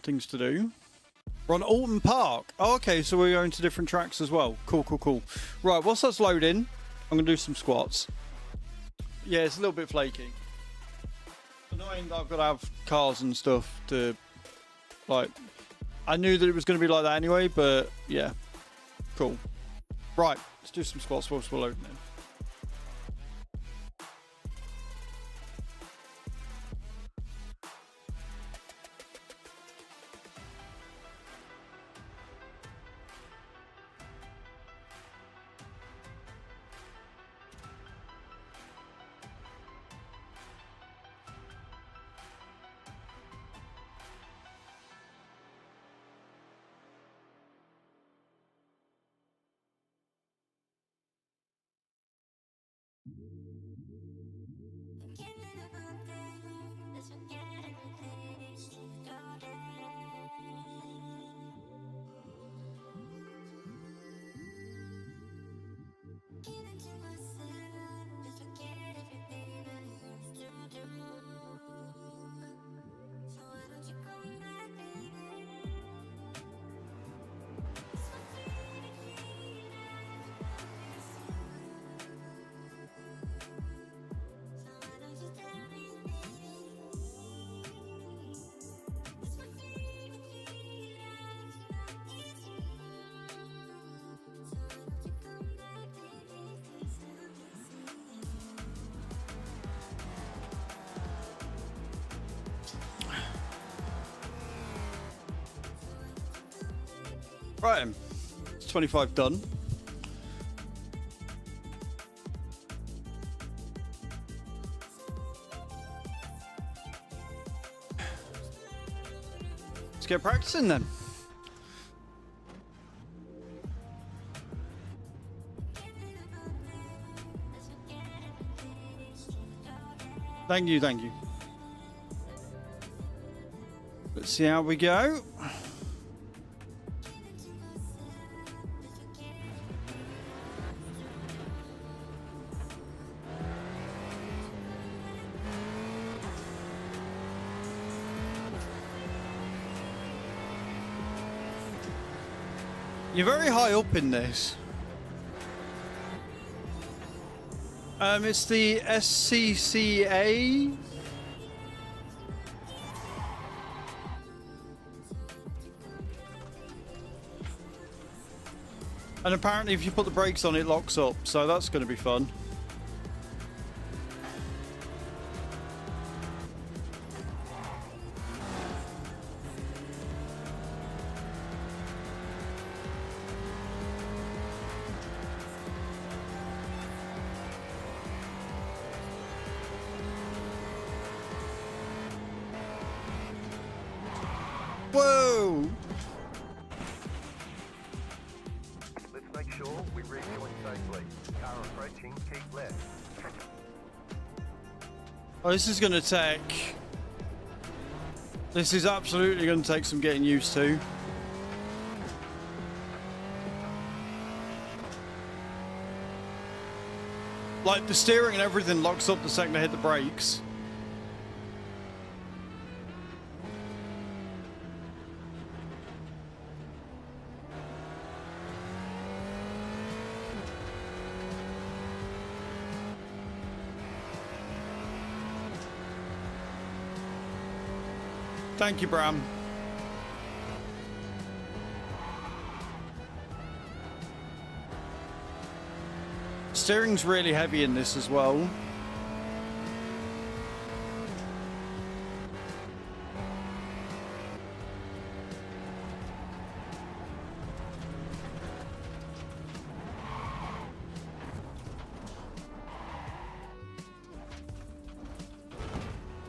things to do. We're on Alton Park. Oh, okay, so we're going to different tracks as well. Cool, cool, cool. Right, whilst that's loading, I'm going to do some squats. Yeah, it's a little bit flaky. Annoying that I've got to have cars and stuff to, like... I knew that it was going to be like that anyway, but yeah. Cool. Right, let's do some squats whilst we're loading in. Right then. It's 25 done. Let's get practicing then. Thank you, thank you. Let's see how we go. You're very high up in this. It's the SCCA. And apparently if you put the brakes on, it locks up, so that's going to be fun. Whoa! Let's make sure we rejoin safely. Car approaching, keep left. Oh, this is going to take... This is absolutely going to take some getting used to. Like, the steering and everything locks up the second I hit the brakes. Thank you, Bram. Steering's really heavy in this as well.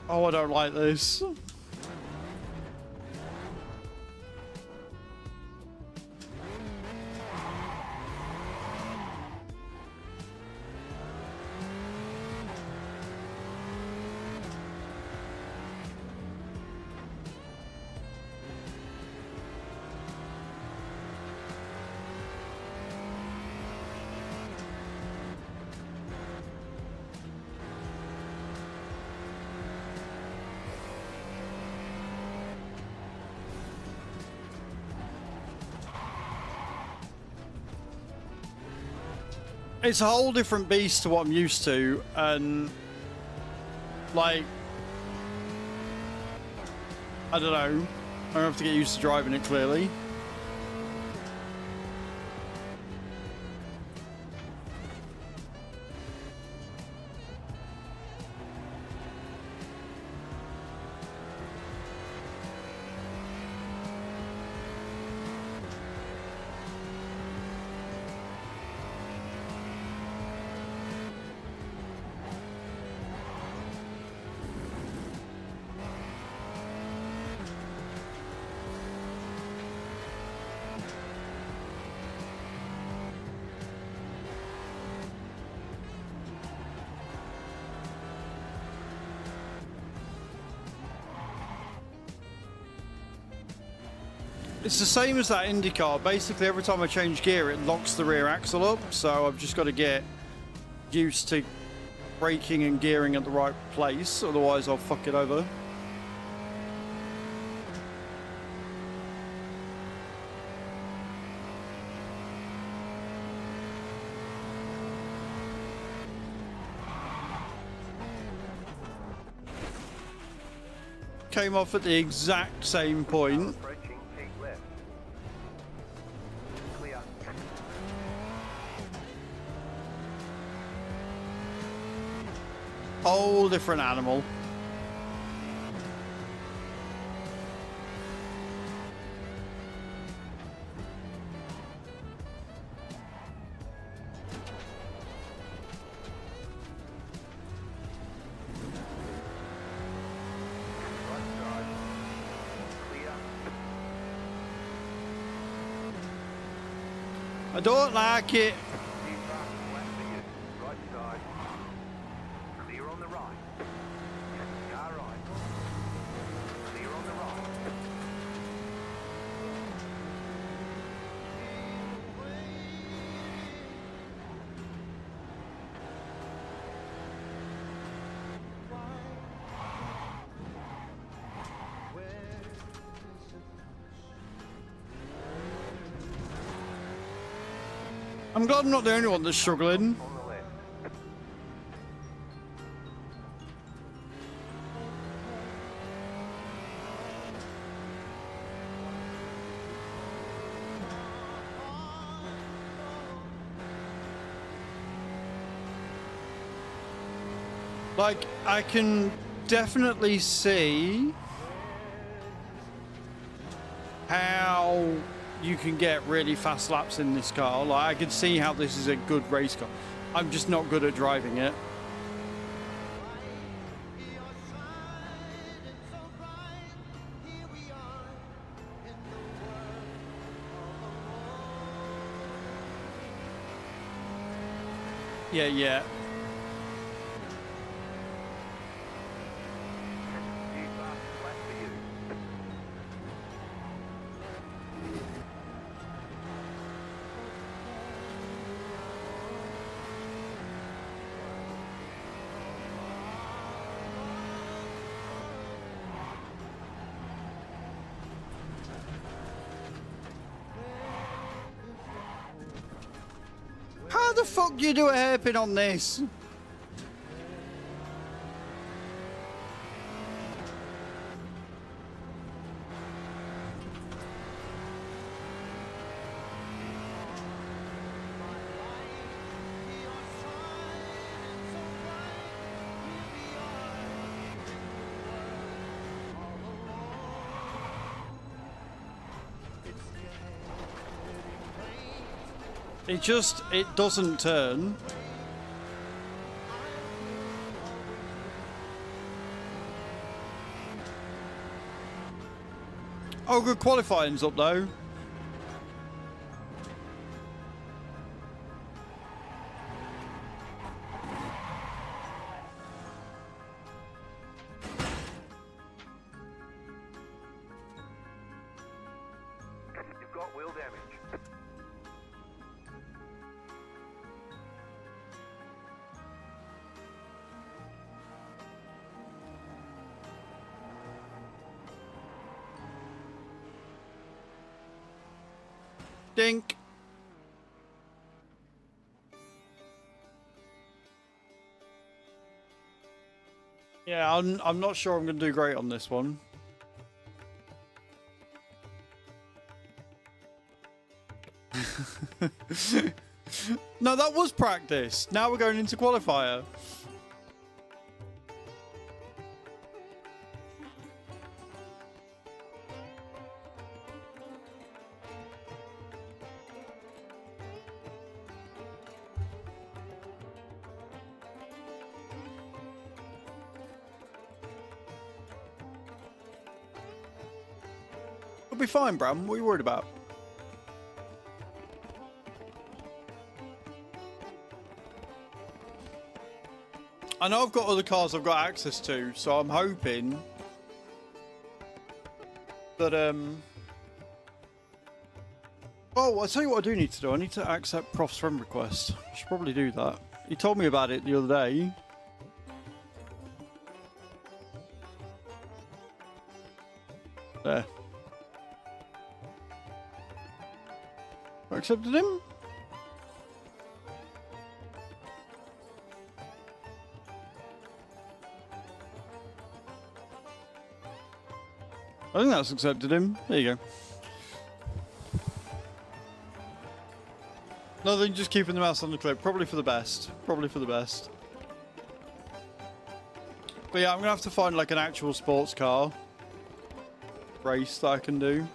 Oh, I don't like this. It's a whole different beast to what I'm used to, and like, I don't know, I'm gonna have to get used to driving it clearly. It's the same as that IndyCar. Basically, every time I change gear, it locks the rear axle up. So I've just got to get used to braking and gearing at the right place. Otherwise, I'll fuck it over. Came off at the exact same point. Approaching, keep left. Clear. Whole different animal. I don't like it. Keep fast, left for you. Right side. Clear on the right. Car right. Clear on the right. I'm glad I'm not the only one that's struggling. On the left. Like, I can definitely see how you can get really fast laps in this car. Like, I can see how this is a good race car. I'm just not good at driving it. Yeah. Keep fast, left for you. How the fuck do you do a hairpin on this? It doesn't turn. Oh, good qualifying's up though. You've got wheel damage. Dink. Yeah, I'm not sure I'm going to do great on this one. No, that was practice. Now we're going into qualifier. We'll be fine, Bram. What are you worried about? I know I've got other cars I've got access to, so I'm hoping that oh, I'll tell you what I do need to do. I need to accept Prof's friend request. I should probably do that. He told me about it the other day. There. I accepted him? I think that's accepted him. There you go. Nothing, just keeping the mouse on the clip. Probably for the best. Probably for the best. But yeah, I'm gonna have to find like an actual sports car race that I can do.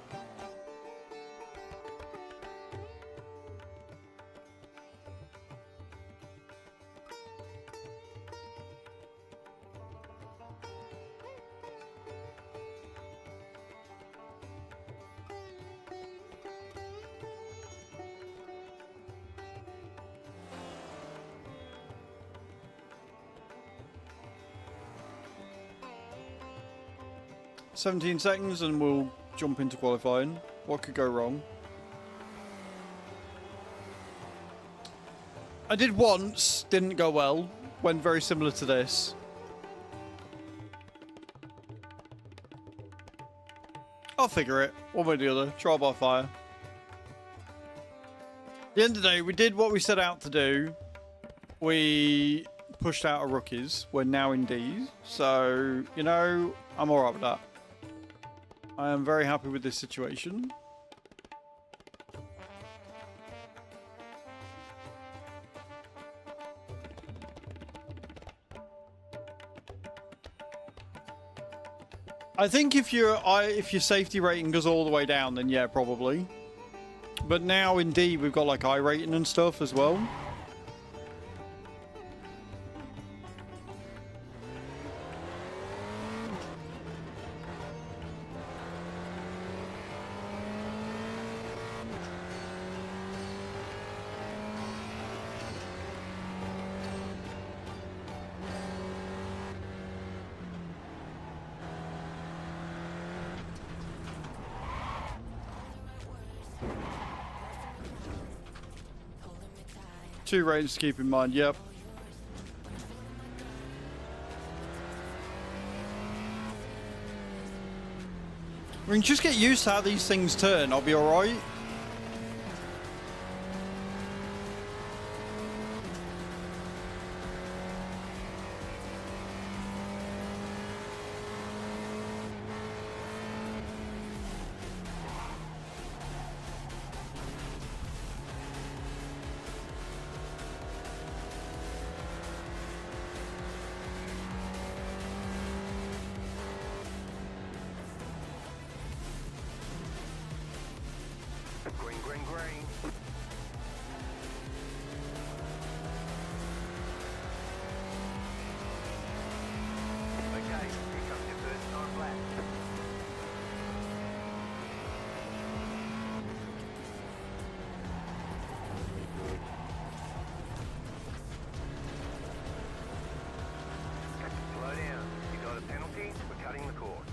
17 seconds and we'll jump into qualifying. What could go wrong? I did once, didn't go well. Went very similar to this. I'll figure it. One way or the other. Trial by fire. At the end of the day, we did what we set out to do. We pushed out our rookies. We're now in D's. So, you know, I'm alright with that. I am very happy with this situation. I think if your safety rating goes all the way down, then yeah, probably. But now in D, we've got like I rating and stuff as well. Two ratings to keep in mind, yep. We can just get used to how these things turn, I'll be alright. Green, green, green. Okay, here comes your first time lap. Slow down. You got a penalty for cutting the course.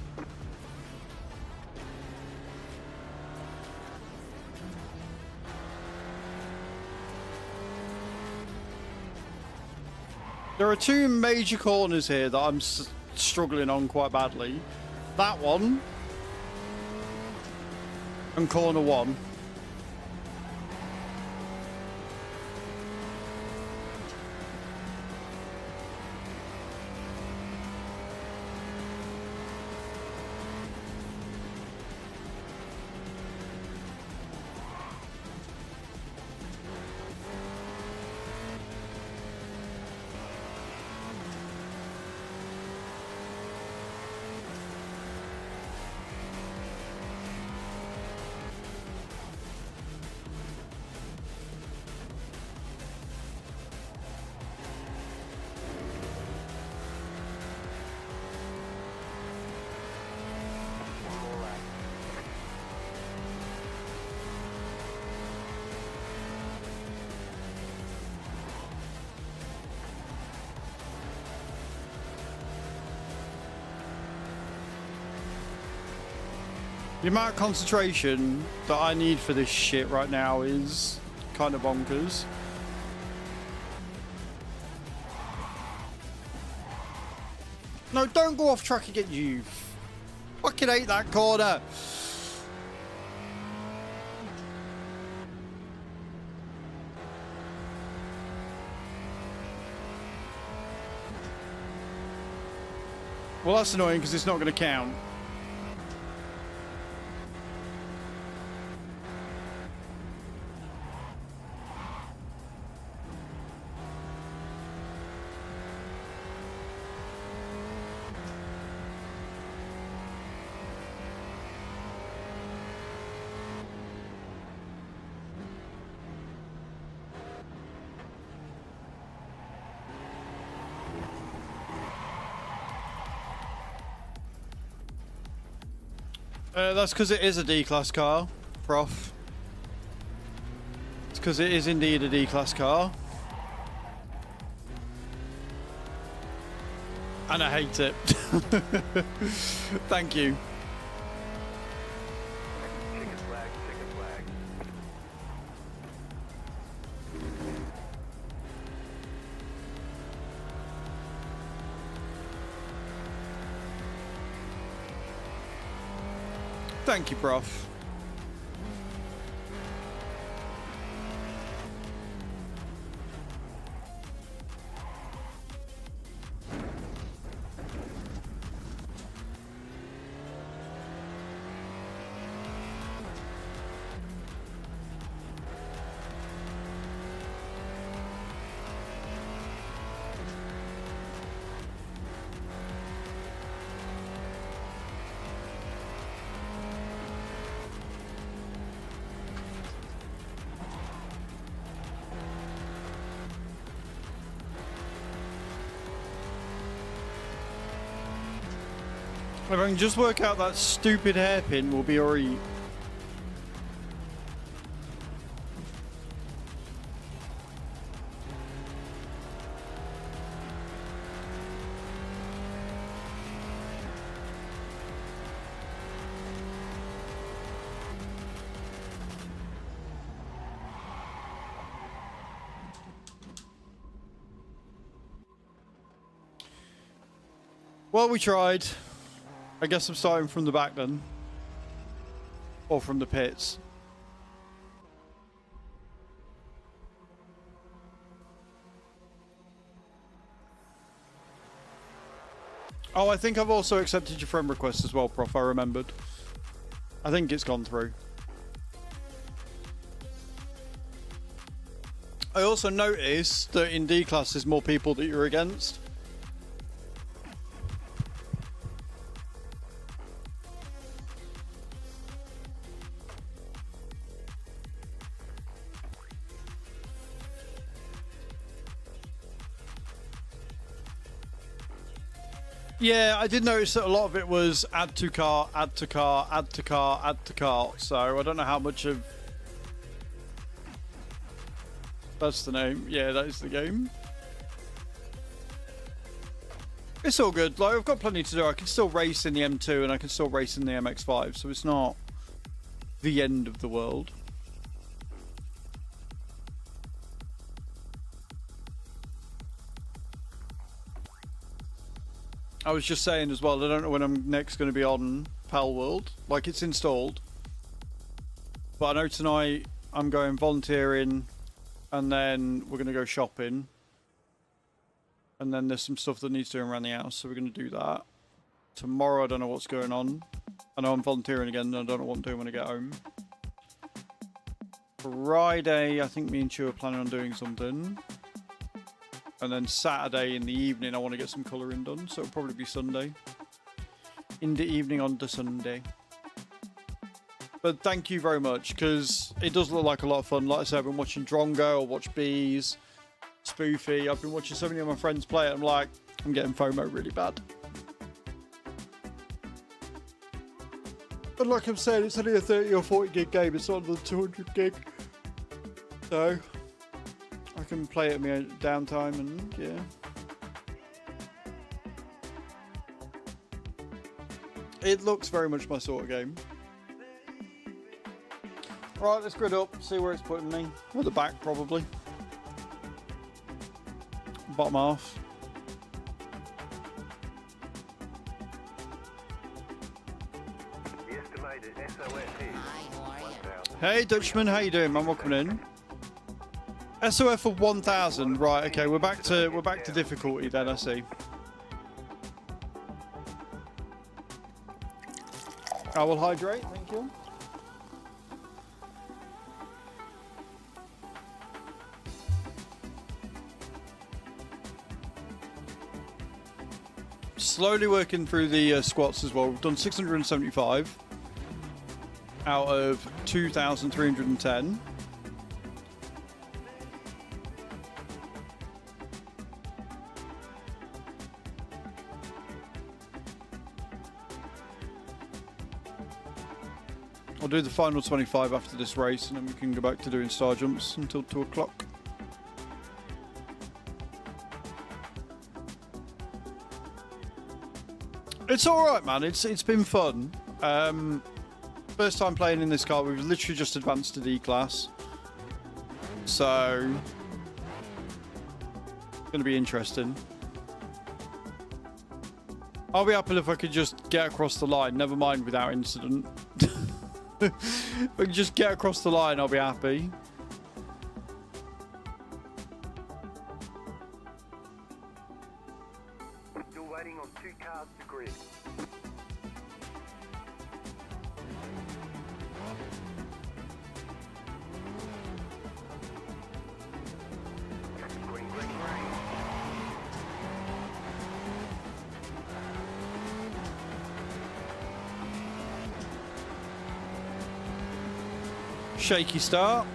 There are two major corners here that I'm struggling on quite badly. That one and corner one. The amount of concentration that I need for this shit right now is kind of bonkers. No, don't go off track again, you fucking hate that corner. Well, that's annoying because it's not going to count. That's because it is a D-Class car, Prof. It's because it is indeed a D-Class car. And I hate it. Thank you. Thank you, Prof. If I can just work out that stupid hairpin, we'll be alright. Well, we tried. I guess I'm starting from the back then. Or from the pits. Oh, I think I've also accepted your friend request as well, Prof. I remembered. I think it's gone through. I also noticed that in D-Class there's more people that you're against. Yeah, I did notice that a lot of it was add to car, add to car, add to car, add to car. So I don't know how much of... That's the name. Yeah, that is the game. It's all good. Like, I've got plenty to do. I can still race in the M2 and I can still race in the MX-5. So it's not the end of the world. I was just saying as well, I don't know when I'm next going to be on Pal World. Like, it's installed. But I know tonight I'm going volunteering and then we're going to go shopping. And then there's some stuff that needs doing around the house, so we're going to do that. Tomorrow I don't know what's going on. I know I'm volunteering again and I don't know what I'm doing when I get home. Friday, I think me and Chu are planning on doing something. And then Saturday in the evening, I want to get some colouring done. So it'll probably be Sunday. In the evening on the Sunday. But thank you very much, because it does look like a lot of fun. Like I said, I've been watching Drongo, I watch Bees, Spoofy. I've been watching so many of my friends play it. I'm like, I'm getting FOMO really bad. But like I'm saying, it's only a 30 or 40 gig game. It's not the 200 gig. So... I can play it at my downtime and yeah. It looks very much my sort of game. Right, let's grid up, see where it's putting me. At the back, probably. Bottom half. The estimated SOS is 1,000. Hey Dutchman, how you doing, man? Welcome in. SOF of 1,000, right? Okay, we're back to difficulty then. I see. I will hydrate. Thank you. Slowly working through the squats as well. We've done 675 out of 2,310. I'll do the final 25 after this race and then we can go back to doing star jumps until 2 o'clock. It's alright, man. It's been fun. First time playing in this car. We've literally just advanced to D-Class. So... it's going to be interesting. I'll be happy if I could just get across the line. Never mind without incident. If we can just get across the line, I'll be happy. Still waiting on 2 cars to grid. Green, green, green. Shaky start.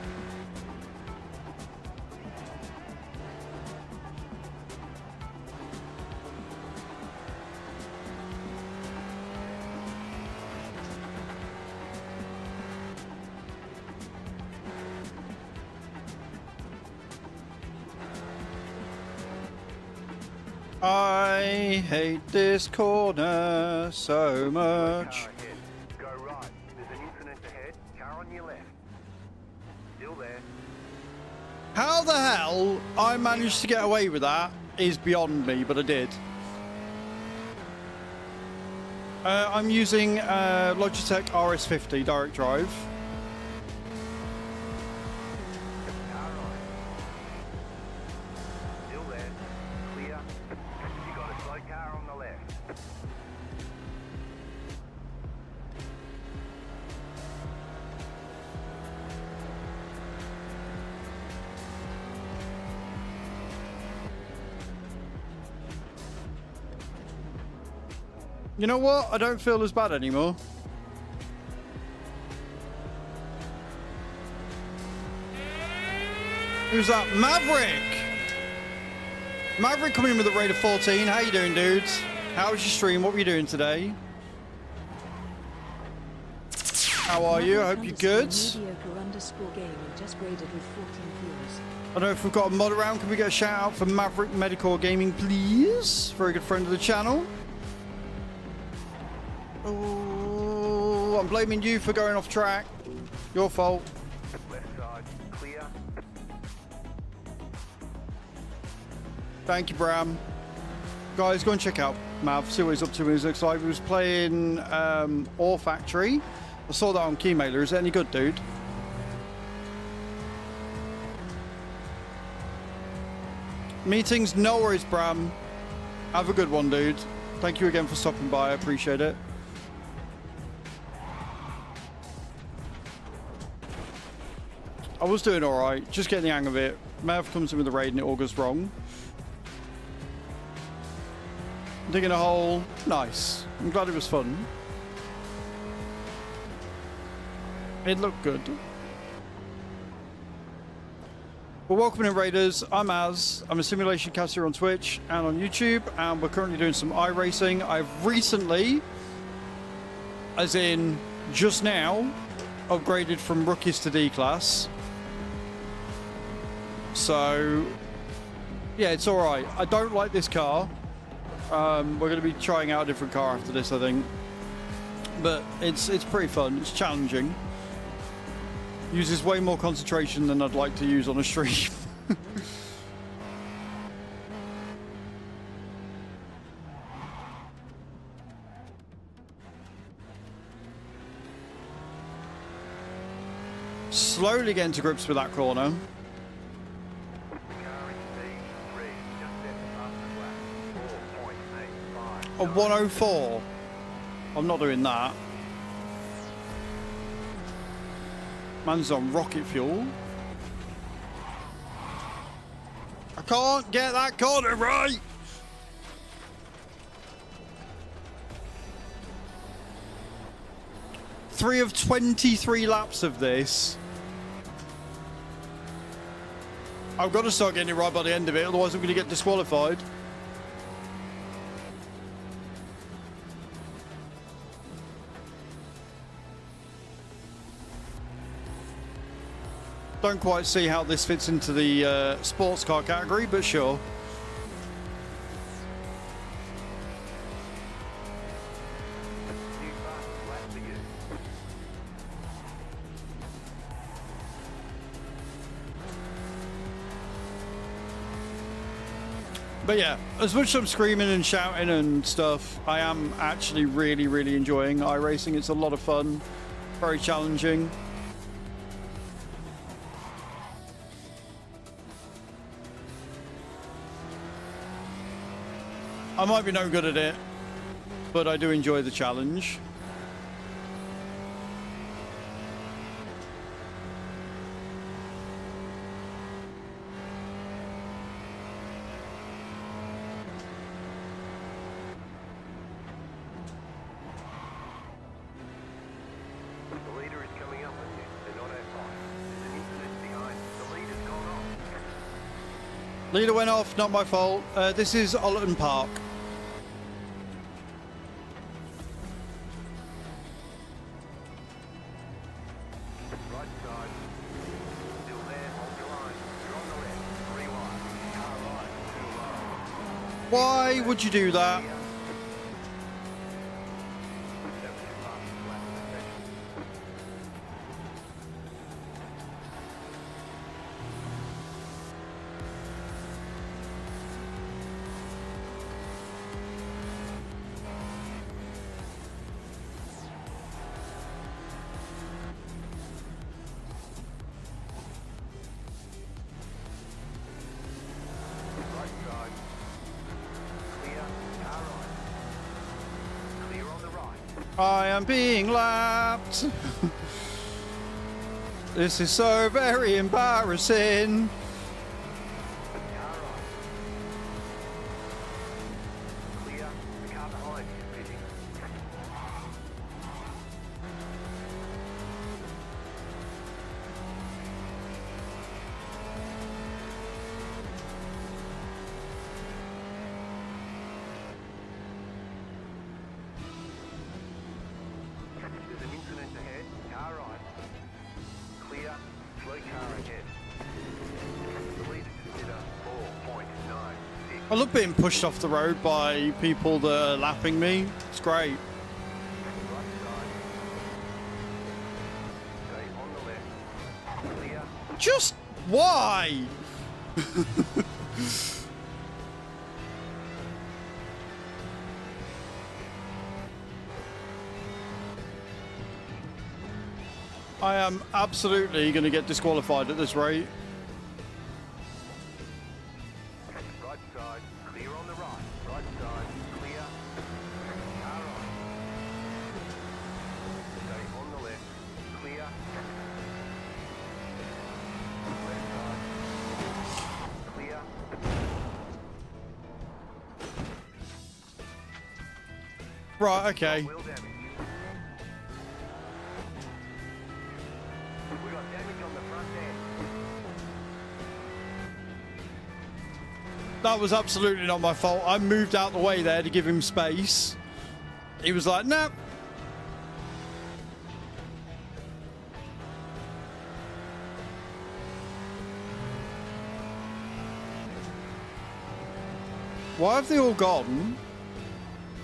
I hate this corner so much. Car ahead. Go right. There's an incident ahead. Car on your left. Still there. How the hell I managed to get away with that is beyond me, but I did. I'm using Logitech RS50 direct drive. Car right. Still there. Clear. You got a slow car on the left. You know what? I don't feel as bad anymore. Who's that? Maverick! Maverick coming in with a rate of 14. How you doing, dudes? How was your stream? What were you doing today? How are you? I hope you're good. Mediocre_gaming just graded with 14 views. I don't know if we've got a mod around. Can we get a shout out for Maverick Medicore Gaming, please? Very good friend of the channel. Oh, I'm blaming you for going off track. Your fault. Left side. Clear. Thank you, Bram. Guys, go and check out Mav. See what he's up to. He looks like he was playing Ore Factory. I saw that on Keymailer. Is it any good, dude? Meetings, no worries, Bram. Have a good one, dude. Thank you again for stopping by. I appreciate it. I was doing all right, just getting the hang of it. Mav comes in with the raid and it all goes wrong. Digging a hole, nice. I'm glad it was fun. It looked good. Well, welcome in, Raiders. I'm Az. I'm a simulation caster on Twitch and on YouTube, and we're currently doing some iRacing. I've recently, as in just now, upgraded from rookies to D class. So, yeah, it's all right. I don't like this car. We're going to be trying out a different car after this, I think. But it's pretty fun. It's challenging. Uses way more concentration than I'd like to use on a stream. Slowly getting to grips with that corner. The car in P3 just set past the flag. 4.85. A 104. I'm not doing that. Man's on rocket fuel. I can't get that corner right. Three of 23 laps of this. I've got to start getting it right by the end of it, otherwise I'm going to get disqualified. Don't quite see how this fits into the sports car category, but sure. New fastest lap for you. But yeah, as much as I'm screaming and shouting and stuff, I am actually really, really enjoying iRacing. It's a lot of fun. Very challenging. I might be no good at it, but I do enjoy the challenge. The leader is coming up with you. They're not outside. There's an incident behind. The leader's gone off. Leader went off, not my fault. This is Ollerton Park. Right side. Still there. Hold your line. You're on the left. Rewind. Car right. Too low. Why would you do that? That was your fastest lap of the session. Right side. Clear. Car right. Clear on the right. I am being lapped. This is so very embarrassing. Car right. Clear. The car behind you is pitting. There's an incident ahead. Car right. Clear. Slow car ahead. The leader just did a 4.96. I love being pushed off the road by people that are lapping me. It's great. Right side. Stay on the left. Clear. Just why? I am absolutely going to get disqualified at this rate. Right side. Clear on the right. Right side. Clear. Car right. Stay on the left. Clear. Left side. Clear. Right, okay. Wheel damage. We got damage on the front end. That was absolutely not my fault. I moved out the way there to give him space. He was like, nah. Why have they all gone?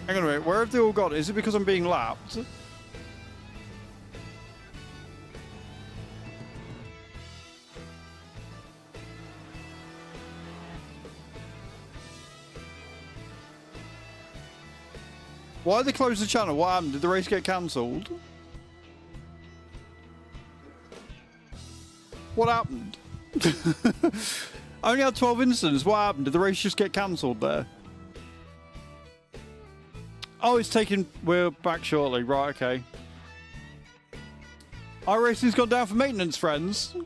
Hang on a minute, where have they all gone? Is it because I'm being lapped? Why did they close the channel? What happened? Did the race get cancelled? What happened? I only had 12 incidents. What happened? Did the race just get cancelled there? Oh, it's taking... We're back shortly. Right, okay. Our racing's gone down for maintenance, friends.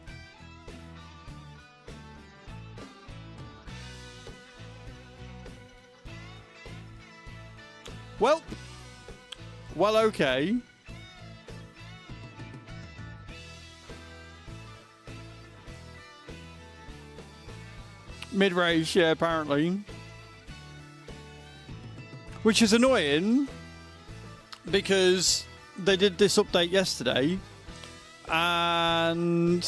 Well, okay. Mid-race, yeah, apparently. Which is annoying because they did this update yesterday and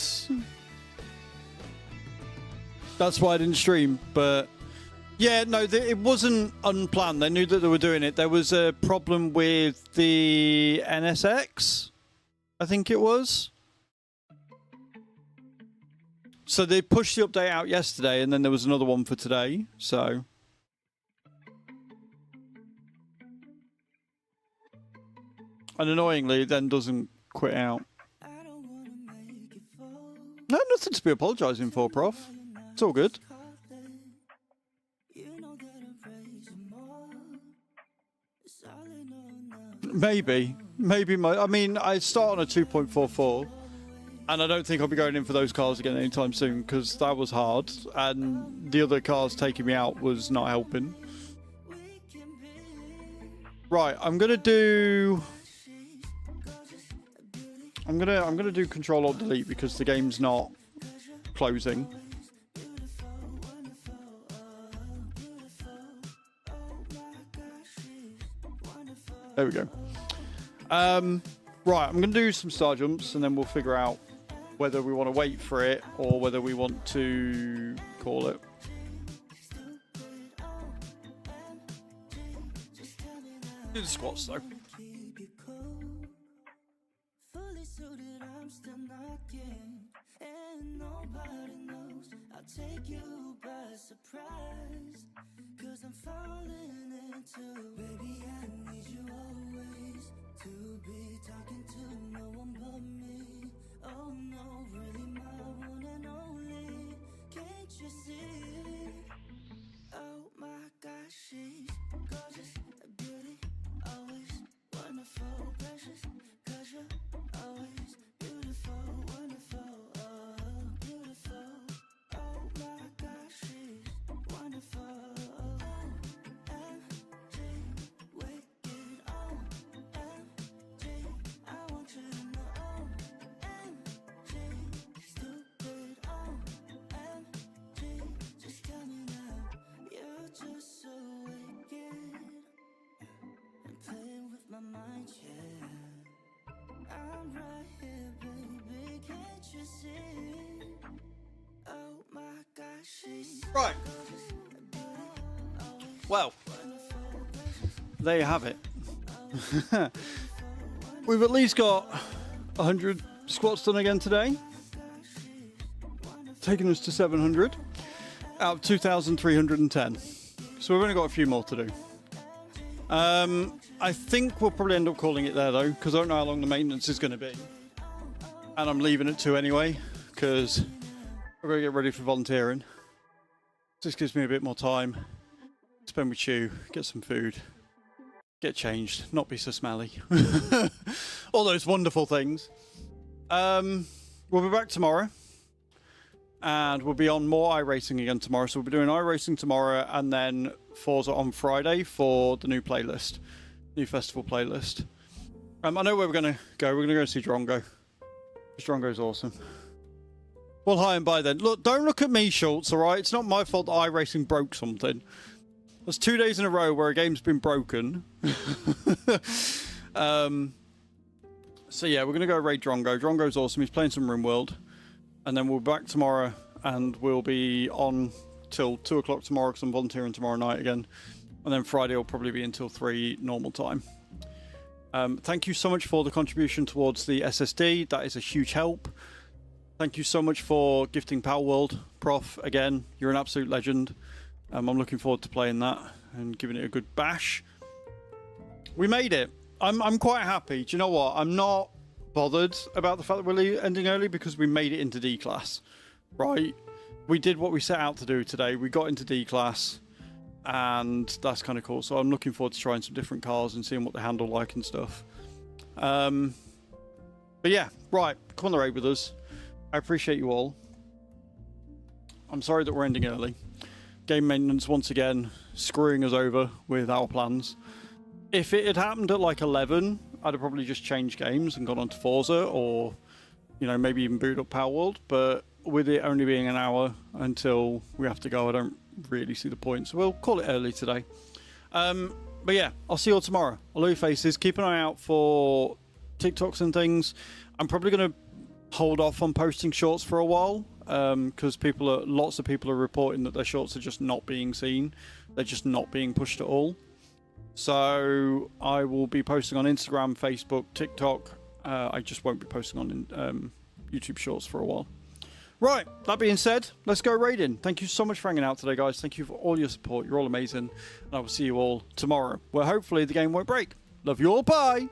that's why I didn't stream, but yeah, no, it wasn't unplanned. They knew that they were doing it. There was a problem with the NSX, I think it was. So they pushed the update out yesterday, and then there was another one for today. So, and annoyingly, it then doesn't quit out. No, nothing to be apologising for, Prof. It's all good. Maybe. I mean, I start on a 2.44, and I don't think I'll be going in for those cars again anytime soon, because that was hard, and the other cars taking me out was not helping. Right, I'm gonna do Control Alt Delete because the game's not closing. There we go. Right, I'm going to do some star jumps and then we'll figure out whether we want to wait for it or whether we want to call it. Do the squats though. Take you by surprise, 'cause I'm falling into, baby, I need you always to be talking to no one but me. Oh no, really my one and only. Can't you see? Oh my gosh, she's gorgeous, a beauty, always wonderful, precious, 'cause you're always beautiful, wonderful, oh, beautiful. Oh my gosh, she's wonderful. OMG, wicked. OMG, I want you to know. OMG, stupid. OMG, just tell me now. You're just so wicked. And playing with my mind, yeah. I'm right here, baby. Can't you see? Oh my gosh, she's Right. Well, there you have it. We've at least got 100 squats done again today, taking us to 700 out of 2,310. So we've only got a few more to do. I think we'll probably end up calling it there though, because I don't know how long the maintenance is going to be. And I'm leaving at 2 anyway, because we're going to get ready for volunteering. This gives me a bit more time. Spend with you, get some food, get changed, not be so smelly. All those wonderful things. We'll be back tomorrow. And we'll be on more iRacing again tomorrow. So we'll be doing iRacing tomorrow and then Forza on Friday for the new playlist. New festival playlist. I know where we're going to go. We're going to go see Drongo. Drongo's awesome. Well, hi and bye then. Look, don't look at me, Schultz, alright? It's not my fault that iRacing broke something. There's 2 days in a row where a game's been broken. So yeah, we're going to go raid Drongo. Drongo's awesome. He's playing some RimWorld. And then we'll be back tomorrow and we'll be on till 2 o'clock tomorrow because I'm volunteering tomorrow night again. And then Friday will probably be until 3 normal time. Thank you so much for the contribution towards the SSD. That is a huge help. Thank you so much for gifting Power World, Prof. Again, you're an absolute legend. I'm looking forward to playing that and giving it a good bash. We made it. I'm quite happy. Do you know what? I'm not bothered about the fact that we're ending early because we made it into D class, right? We did what we set out to do today. We got into D class, and that's kind of cool. So I'm looking forward to trying some different cars and seeing what they handle like and stuff. But yeah, right. Come on the raid with us. I appreciate you all. I'm sorry that we're ending early. Game maintenance once again screwing us over with our plans. If it had happened at like 11, I'd have probably just changed games and gone on to Forza, or you know, maybe even boot up Power World. But with it only being an hour until we have to go, I don't really see the point. So we'll call it early today. But yeah, I'll see you all tomorrow. I love your faces. Keep an eye out for TikToks and things. I'm probably going to hold off on posting shorts for a while because lots of people are reporting that their shorts are just not being seen. They're just not being pushed at all. So I will be posting on Instagram, Facebook, TikTok. I just won't be posting on YouTube shorts for a while. Right, that being said, let's go raiding. Thank you so much for hanging out today, guys. Thank you for all your support. You're all amazing. And I will see you all tomorrow, where hopefully the game won't break. Love you all. Bye.